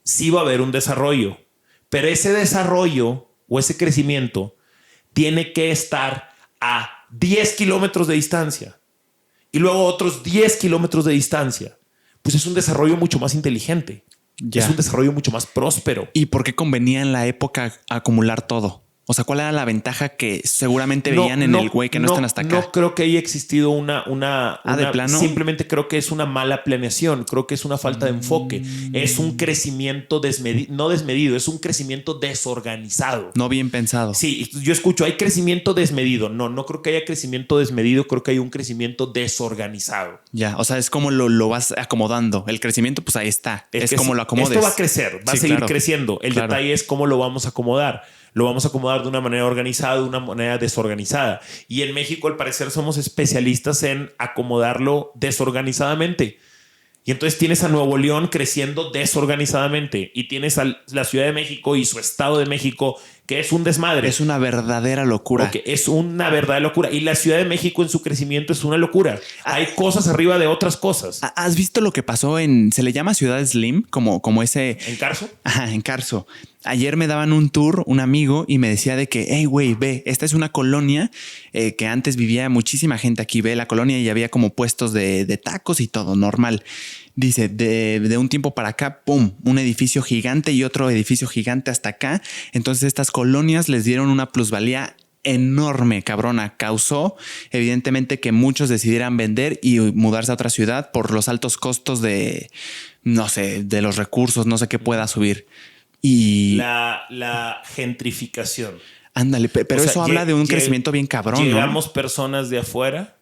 sí va a haber un desarrollo, pero ese desarrollo o ese crecimiento tiene que estar a 10 kilómetros de distancia y luego otros 10 kilómetros de distancia? Pues es un desarrollo mucho más inteligente. Ya. Es un desarrollo mucho más próspero. ¿Y por qué convenía en la época acumular todo? O sea, ¿cuál era la ventaja que seguramente veían en el güey que no están hasta acá? No creo que haya existido una ¿de plano? Simplemente creo que es una mala planeación. Creo que es una falta de enfoque. Es un crecimiento no desmedido. Es un crecimiento desorganizado. No bien pensado. Sí, yo escucho, hay crecimiento desmedido. No creo que haya crecimiento desmedido. Creo que hay un crecimiento desorganizado. Ya, o sea, es como lo vas acomodando. El crecimiento, pues ahí está. Es como lo acomodes. Esto va a crecer, va a seguir creciendo. El detalle es cómo lo vamos a acomodar. Lo vamos a acomodar de una manera organizada, de una manera desorganizada. Y en México, al parecer, somos especialistas en acomodarlo desorganizadamente. Y entonces tienes a Nuevo León creciendo desorganizadamente y tienes a la Ciudad de México y su Estado de México que es un desmadre. Es una verdadera locura. Okay, es una verdadera locura. Y la Ciudad de México en su crecimiento es una locura. Hay cosas arriba de otras cosas. ¿Has visto lo que pasó se le llama Ciudad Slim? Como ese... ¿En Carso? Ajá, en Carso. Ayer me daban un tour, un amigo, y me decía de que, hey, güey, ve, esta es una colonia que antes vivía muchísima gente aquí. Ve la colonia y había como puestos de tacos y todo, normal. Dice, de un tiempo para acá, pum, un edificio gigante y otro edificio gigante hasta acá. Entonces estas colonias les dieron una plusvalía enorme, cabrona. Causó evidentemente que muchos decidieran vender y mudarse a otra ciudad por los altos costos de, no sé, de los recursos, no sé qué pueda subir. Y la gentrificación. Ándale, pero eso habla de un crecimiento bien cabrón. Llegamos personas de afuera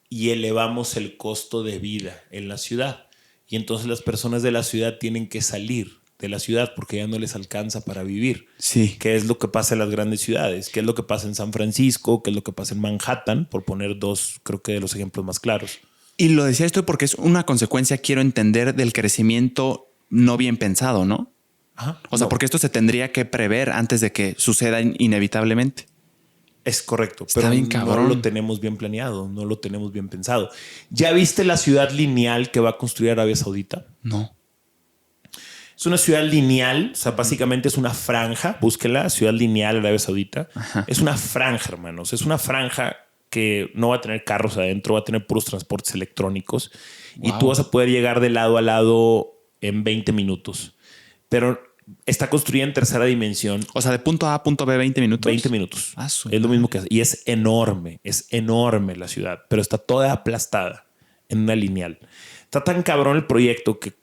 y elevamos el costo de vida en la ciudad. Y entonces las personas de la ciudad tienen que salir de la ciudad porque ya no les alcanza para vivir. Sí. ¿Qué es lo que pasa en las grandes ciudades? ¿Qué es lo que pasa en San Francisco? ¿Qué es lo que pasa en Manhattan? Por poner dos, creo que de los ejemplos más claros. Y lo decía esto porque es una consecuencia, quiero entender, del crecimiento no bien pensado, ¿no? Ajá, o sea, porque esto se tendría que prever antes de que suceda inevitablemente. Es correcto, Está pero bien cabrón. No lo tenemos bien planeado, no lo tenemos bien pensado. ¿Ya viste la ciudad lineal que va a construir Arabia Saudita? No. Es una ciudad lineal, o sea, básicamente es una franja. Búsquela, ciudad lineal Arabia Saudita. Ajá. Es una franja, hermanos. Es una franja que no va a tener carros adentro, va a tener puros transportes electrónicos. Wow. Y tú vas a poder llegar de lado a lado en 20 minutos. Pero está construida en tercera dimensión. O sea, de punto A a punto B, 20 minutos. 20 minutos. Es lo mismo que hace. Y es enorme la ciudad, pero está toda aplastada en una lineal. Está tan cabrón el proyecto que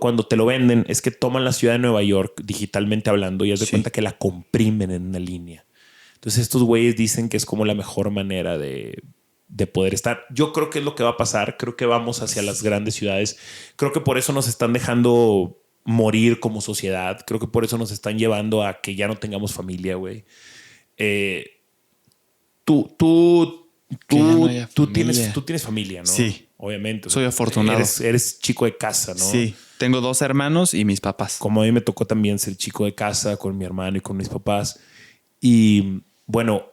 cuando te lo venden es que toman la ciudad de Nueva York digitalmente hablando y haz de cuenta que la comprimen en una línea. Entonces estos güeyes dicen que es como la mejor manera de poder estar. Yo creo que es lo que va a pasar. Creo que vamos hacia las grandes ciudades. Creo que por eso nos están dejando morir como sociedad. Creo que por eso nos están llevando a que ya no tengamos familia, güey. Tú tienes familia, ¿no? Sí. Obviamente. Soy afortunado. Eres chico de casa, ¿no? Sí. Tengo 2 hermanos y mis papás. Como a mí me tocó también ser chico de casa con mi hermano y con mis papás. Y bueno,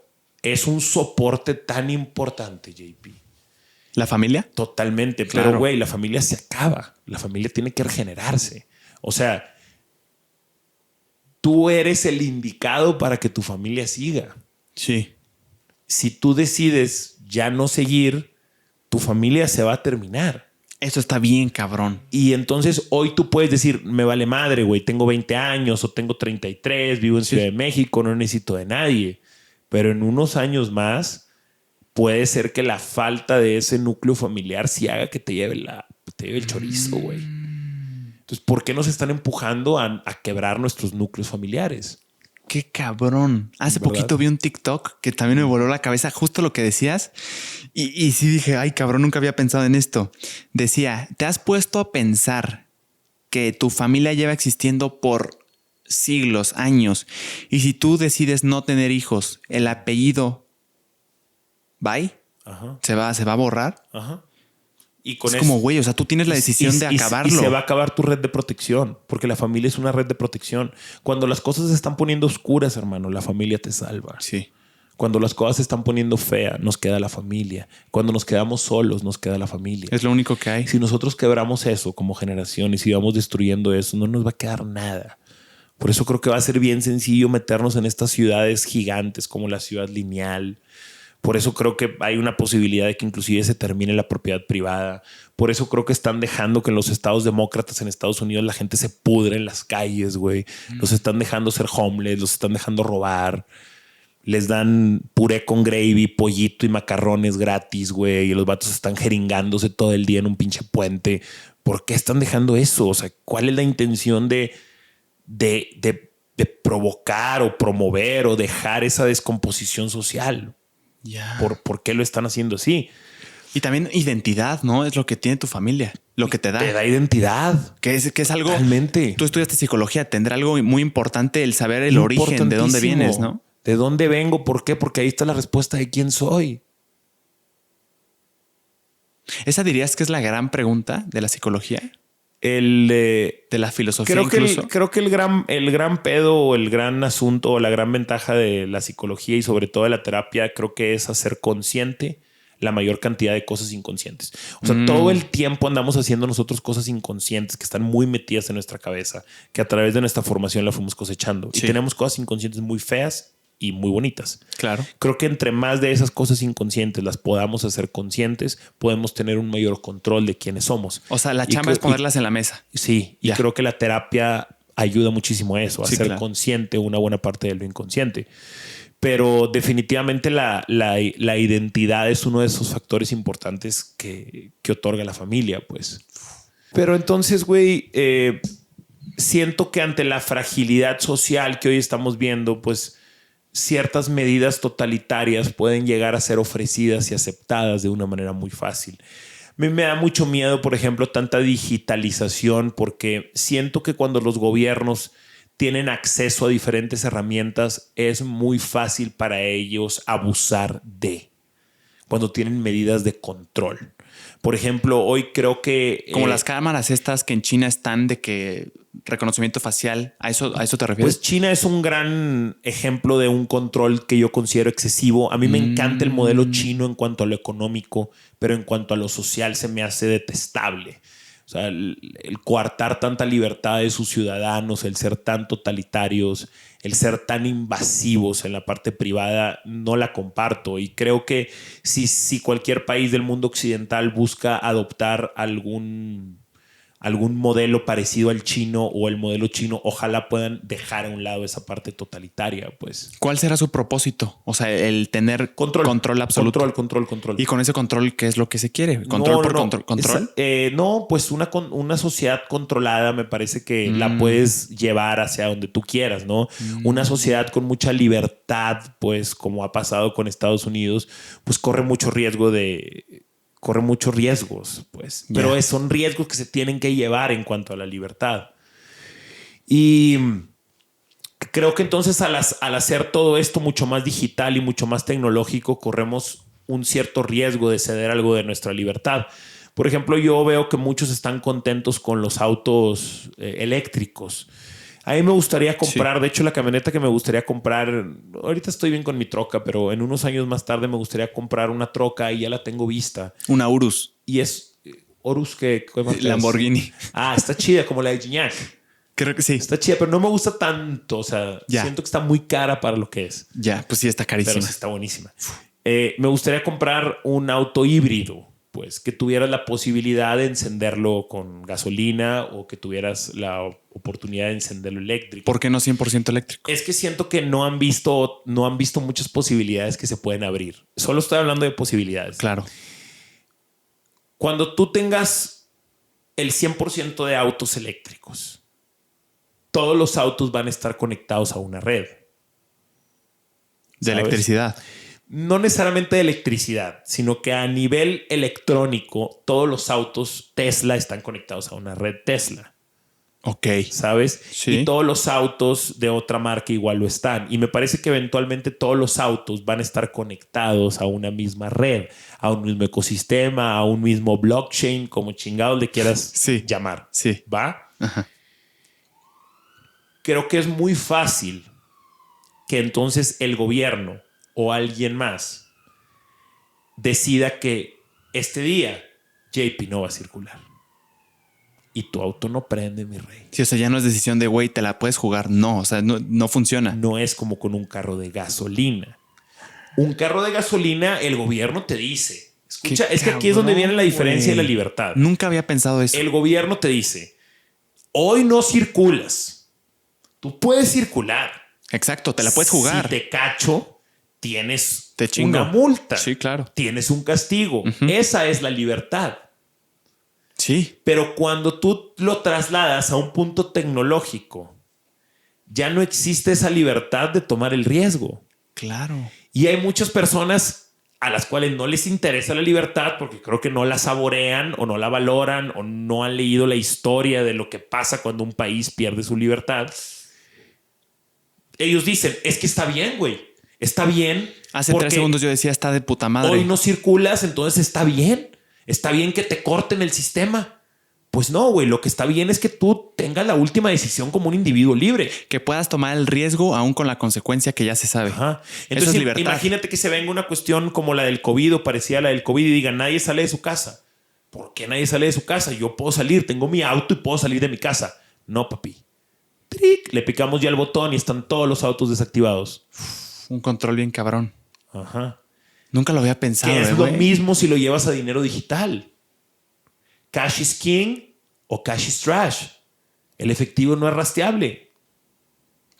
es un soporte tan importante, JP. ¿La familia? Totalmente. Claro. Pero, güey, la familia se acaba. La familia tiene que regenerarse. O sea, tú eres el indicado para que tu familia siga. Sí. Si tú decides ya no seguir, tu familia se va a terminar. Eso está bien, cabrón. Y entonces hoy tú puedes decir, me vale madre, güey, tengo 20 años o tengo 33, vivo en Ciudad de México, no necesito de nadie. Pero en unos años más puede ser que la falta de ese núcleo familiar sí haga que te lleve el chorizo, güey. Entonces, ¿por qué nos están empujando a quebrar nuestros núcleos familiares? Qué cabrón. Hace poquito vi un TikTok que también me voló la cabeza, justo lo que decías. Y sí dije, ay, cabrón, nunca había pensado en esto. Decía, ¿te has puesto a pensar que tu familia lleva existiendo por siglos, años? Y si tú decides no tener hijos, el apellido, ¿bye? Ajá. ¿Se va a borrar? Ajá. Y es como, güey, o sea, tú tienes la decisión de acabarlo. Y se va a acabar tu red de protección, porque la familia es una red de protección. Cuando las cosas se están poniendo oscuras, hermano, la familia te salva. Sí. Cuando las cosas se están poniendo feas, nos queda la familia. Cuando nos quedamos solos, nos queda la familia. Es lo único que hay. Si nosotros quebramos eso como generación y si vamos destruyendo eso, no nos va a quedar nada. Por eso creo que va a ser bien sencillo meternos en estas ciudades gigantes como la ciudad lineal. Por eso creo que hay una posibilidad de que inclusive se termine la propiedad privada. Por eso creo que están dejando que en los estados demócratas en Estados Unidos la gente se pudre en las calles, güey. Los están dejando ser homeless, los están dejando robar. Les dan puré con gravy, pollito y macarrones gratis, güey. Y los vatos están jeringándose todo el día en un pinche puente. ¿Por qué están dejando eso? O sea, ¿cuál es la intención de provocar o promover o dejar esa descomposición social? Yeah. ¿Por qué lo están haciendo así? Y también identidad, ¿no? Es lo que tiene tu familia, lo que te da. Te da identidad. Que es algo... Realmente. Tú estudiaste psicología, tendrá algo muy importante el saber el origen, de dónde vienes, ¿no? ¿De dónde vengo? ¿Por qué? Porque ahí está la respuesta de quién soy. ¿Esa dirías que es la gran pregunta de la psicología? de la filosofía creo que el gran pedo o el gran asunto o la gran ventaja de la psicología y sobre todo de la terapia creo que es hacer consciente la mayor cantidad de cosas inconscientes. O sea, todo el tiempo andamos haciendo nosotros cosas inconscientes que están muy metidas en nuestra cabeza, que a través de nuestra formación la fuimos cosechando. Sí. Y tenemos cosas inconscientes muy feas y muy bonitas. Claro. Creo que entre más de esas cosas inconscientes las podamos hacer conscientes, podemos tener un mayor control de quiénes somos. O sea, la chamba es ponerlas en la mesa. Sí, y creo que la terapia ayuda muchísimo a eso, a ser consciente una buena parte de lo inconsciente. Pero definitivamente la identidad es uno de esos factores importantes que otorga la familia, pues. Pero entonces, güey, siento que ante la fragilidad social que hoy estamos viendo, pues ciertas medidas totalitarias pueden llegar a ser ofrecidas y aceptadas de una manera muy fácil. A mí me da mucho miedo, por ejemplo, tanta digitalización, porque siento que cuando los gobiernos tienen acceso a diferentes herramientas, es muy fácil para ellos abusar cuando tienen medidas de control. Por ejemplo, hoy creo que... Como las cámaras estas que en China están de que reconocimiento facial, ¿a eso te refieres? Pues China es un gran ejemplo de un control que yo considero excesivo. A mí me encanta el modelo chino en cuanto a lo económico, pero en cuanto a lo social se me hace detestable. O sea, el coartar tanta libertad de sus ciudadanos, el ser tan totalitarios, el ser tan invasivos en la parte privada, no la comparto. Y creo que si cualquier país del mundo occidental busca adoptar algún modelo parecido al chino o el modelo chino, ojalá puedan dejar a un lado esa parte totalitaria, pues. ¿Cuál será su propósito? O sea, el tener control absoluto. Control. ¿Y con ese control qué es lo que se quiere? ¿Control? No, pues una sociedad controlada me parece que la puedes llevar hacia donde tú quieras, ¿no? Una sociedad con mucha libertad, pues como ha pasado con Estados Unidos, pues corre muchos riesgos, pues. Pero son riesgos que se tienen que llevar en cuanto a la libertad. Y creo que entonces al hacer todo esto mucho más digital y mucho más tecnológico, corremos un cierto riesgo de ceder algo de nuestra libertad. Por ejemplo, yo veo que muchos están contentos con los autos eléctricos. A mí me gustaría comprar, de hecho la camioneta que me gustaría comprar, ahorita estoy bien con mi troca, pero en unos años más tarde me gustaría comprar una troca y ya la tengo vista. Una Urus. Y es Urus que... Lamborghini. Está chida, como la de Gignac. Creo que sí. Está chida, pero no me gusta tanto. O sea, siento que está muy cara para lo que es. Ya, pues sí, está carísima. Pero sí está buenísima. Me gustaría comprar un auto híbrido, pues que tuvieras la posibilidad de encenderlo con gasolina o que tuvieras la oportunidad de encenderlo eléctrico. ¿Por qué no 100% eléctrico? Es que siento que no han visto muchas posibilidades que se pueden abrir. Solo estoy hablando de posibilidades. Claro. Cuando tú tengas el 100% de autos eléctricos, todos los autos van a estar conectados a una red. De electricidad. No necesariamente de electricidad, sino que a nivel electrónico, todos los autos Tesla están conectados a una red Tesla. Ok. ¿Sabes? Sí. Y todos los autos de otra marca igual lo están. Y me parece que eventualmente todos los autos van a estar conectados a una misma red, a un mismo ecosistema, a un mismo blockchain, como chingados le quieras llamar. Sí. ¿Va? Ajá. Creo que es muy fácil que entonces el gobierno o alguien más decida que este día JP no va a circular. Y tu auto no prende, mi rey. Sí, o sea, ya no es decisión de, güey, te la puedes jugar. No, o sea, no funciona. No es como con un carro de gasolina. Un carro de gasolina, el gobierno te dice. Escucha, es que aquí es donde viene la diferencia de la libertad. Nunca había pensado eso. El gobierno te dice, hoy no circulas. Tú puedes circular. Exacto, te la puedes jugar. Si te cacho, tienes te una multa. Sí, claro. Tienes un castigo. Esa es la libertad. Sí. Pero cuando tú lo trasladas a un punto tecnológico, ya no existe esa libertad de tomar el riesgo. Claro. Y hay muchas personas a las cuales no les interesa la libertad porque creo que no la saborean o no la valoran o no han leído la historia de lo que pasa cuando un país pierde su libertad. Ellos dicen, es que está bien, güey. Está bien. Hace 3 segundos yo decía, está de puta madre. Hoy no circulas, entonces está bien. Está bien que te corten el sistema. Pues no, güey. Lo que está bien es que tú tengas la última decisión como un individuo libre. Que puedas tomar el riesgo aún con la consecuencia que ya se sabe. Ajá. Eso Entonces, es libertad. imagínate que se venga una cuestión como la del COVID o parecida a la del COVID y diga, nadie sale de su casa. ¿Por qué nadie sale de su casa? Yo puedo salir, tengo mi auto y puedo salir de mi casa. No, papi. ¡Tric! Le picamos ya el botón y están todos los autos desactivados. Un control bien cabrón. Ajá. Nunca lo había pensado. Que es lo mismo si lo llevas a dinero digital. Cash is king o cash is trash. El efectivo no es rastreable.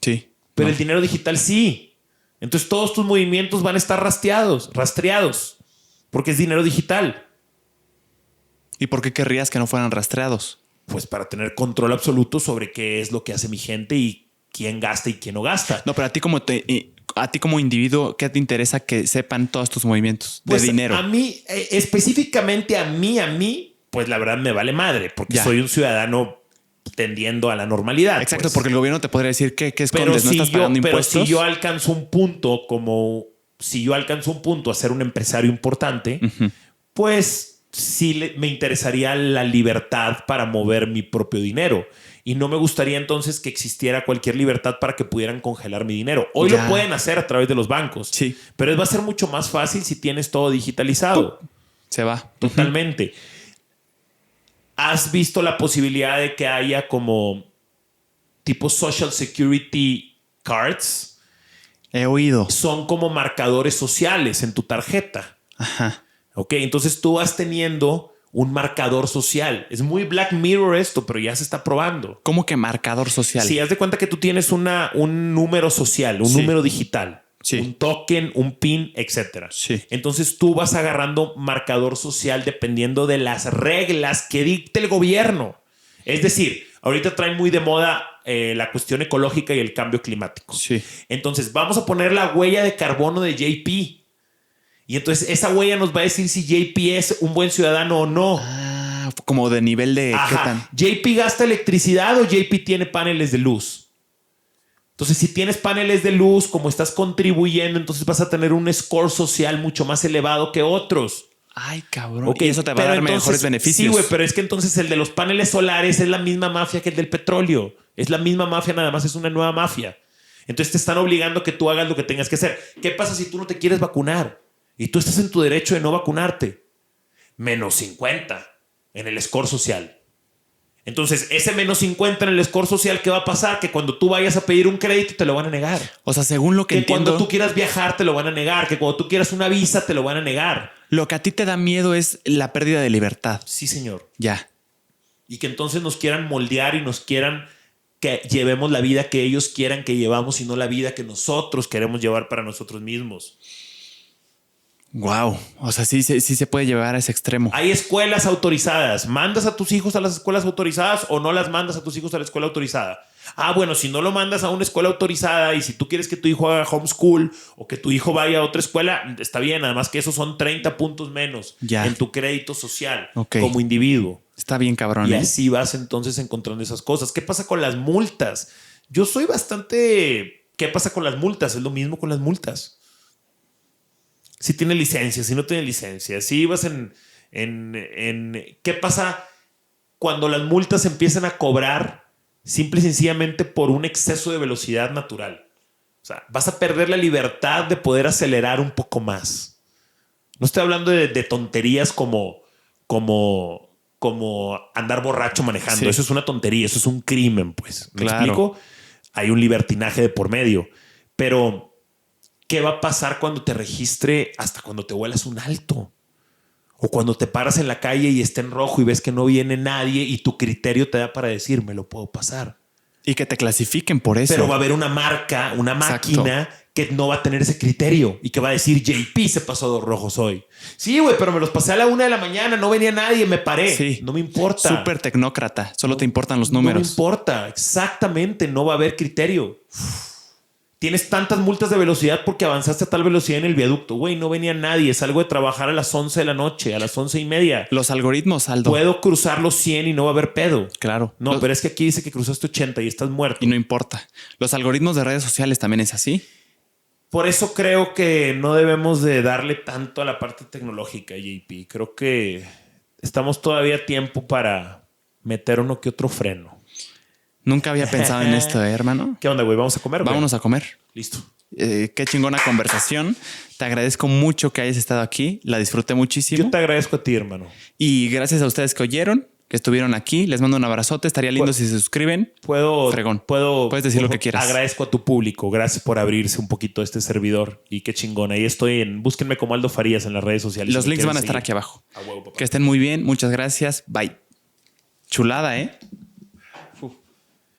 Sí. Pero no. el dinero digital sí. Entonces todos tus movimientos van a estar rastreados. Porque es dinero digital. ¿Y por qué querrías que no fueran rastreados? Pues para tener control absoluto sobre qué es lo que hace mi gente y quién gasta y quién no gasta. No, pero a ti como individuo, ¿qué te interesa que sepan todos tus movimientos Pues de dinero? A mí, específicamente a mí, pues la verdad me vale madre, porque Ya. soy un ciudadano tendiendo a la normalidad. Exacto, pues. porque el gobierno te podría decir que escondes, no estás pagando impuestos. Pero si yo alcanzo un punto a ser un empresario importante, pues sí me interesaría la libertad para mover mi propio dinero. Y no me gustaría entonces que existiera cualquier libertad para que pudieran congelar mi dinero. Hoy Ya. lo pueden hacer a través de los bancos. Sí. Pero va a ser mucho más fácil si tienes todo digitalizado. Se va. Totalmente. ¿Has visto la posibilidad de que haya como tipo Social Security Cards? He oído. Son como marcadores sociales en tu tarjeta. Ajá. Ok, entonces tú vas teniendo un marcador social. Es muy Black Mirror esto, pero ya se está probando. ¿Cómo que marcador social? Sí, haz de cuenta que tú tienes un número social, un número digital, un token, un PIN, etcétera. Sí. Entonces tú vas agarrando marcador social dependiendo de las reglas que dicte el gobierno. Es decir, ahorita traen muy de moda la cuestión ecológica y el cambio climático. Sí. Entonces vamos a poner la huella de carbono de JP. Y entonces esa huella nos va a decir si JP es un buen ciudadano o no. Ah, como de nivel de... ¿qué tan? ¿JP gasta electricidad o JP tiene paneles de luz? Entonces, si tienes paneles de luz, como estás contribuyendo, entonces vas a tener un score social mucho más elevado que otros. Ay, cabrón. Okay, y eso te va a dar mejores beneficios. Sí, güey, pero es que entonces el de los paneles solares es la misma mafia que el del petróleo. Es la misma mafia, nada más es una nueva mafia. Entonces te están obligando a que tú hagas lo que tengas que hacer. ¿Qué pasa si tú no te quieres vacunar? Y tú estás en tu derecho de no vacunarte. Menos 50 en el score social. Entonces, ese menos 50 en el score social, ¿qué va a pasar? Que cuando tú vayas a pedir un crédito te lo van a negar. O sea, según lo que entiendo... cuando tú quieras viajar te lo van a negar. Que cuando tú quieras una visa te lo van a negar. Lo que a ti te da miedo es la pérdida de libertad. Sí, señor. Ya. Y que entonces nos quieran moldear y nos quieran que llevemos la vida que ellos quieran que llevamos y no la vida que nosotros queremos llevar para nosotros mismos. Wow. O sea, sí se puede llevar a ese extremo. Hay escuelas autorizadas. ¿Mandas a tus hijos a las escuelas autorizadas o no las mandas a tus hijos a la escuela autorizada? Ah, bueno, si no lo mandas a una escuela autorizada y si tú quieres que tu hijo haga homeschool o que tu hijo vaya a otra escuela, está bien. Además que esos son 30 puntos menos en tu crédito social como individuo. Está bien cabrón. Y así vas entonces encontrando esas cosas. ¿Qué pasa con las multas? Yo soy bastante... ¿Qué pasa con las multas? Es lo mismo con las multas. Si tiene licencia, si no tiene licencia, si vas ¿qué pasa cuando las multas empiezan a cobrar simple y sencillamente por un exceso de velocidad natural? O sea, vas a perder la libertad de poder acelerar un poco más. No estoy hablando de tonterías como andar borracho manejando. Sí. Eso es una tontería, eso es un crimen, pues. ¿Me explico? Hay un libertinaje de por medio. Pero ¿qué va a pasar cuando te registre hasta cuando te vuelas un alto? O cuando te paras en la calle y está en rojo y ves que no viene nadie y tu criterio te da para decir, me lo puedo pasar. Y que te clasifiquen por eso. Pero va a haber una marca, una máquina que no va a tener ese criterio y que va a decir, JP se pasó dos rojos hoy. Sí, güey, pero me los pasé a la 1 de la mañana, no venía nadie, me paré. Sí. No me importa. Súper tecnócrata, solo te importan los números. No me importa, exactamente, no va a haber criterio. Tienes tantas multas de velocidad porque avanzaste a tal velocidad en el viaducto. Güey, no venía nadie. Salgo de trabajar a las 11 de la noche, a las 11:30. Los algoritmos, Aldo. Puedo cruzar los 100 y no va a haber pedo. Claro. No, pero es que aquí dice que cruzaste 80 y estás muerto. Y no importa. Los algoritmos de redes sociales también es así. Por eso creo que no debemos de darle tanto a la parte tecnológica, JP. Creo que estamos todavía a tiempo para meter uno que otro freno. Nunca había pensado en esto, hermano. ¿Qué onda, güey? ¿Vamos a comer? Vámonos a comer. Listo. Qué chingona conversación. Te agradezco mucho que hayas estado aquí. La disfruté muchísimo. Yo te agradezco a ti, hermano. Y gracias a ustedes que oyeron, que estuvieron aquí. Les mando un abrazote. Estaría lindo si se suscriben. Fregón. Puedes decir lo que quieras. Agradezco a tu público. Gracias por abrirse un poquito a este servidor. Y qué chingón. Ahí estoy búsquenme como Aldo Farías en las redes sociales. Los links van a estar aquí abajo. A huevo, papá. Que estén muy bien. Muchas gracias. Bye. Chulada, ¿eh?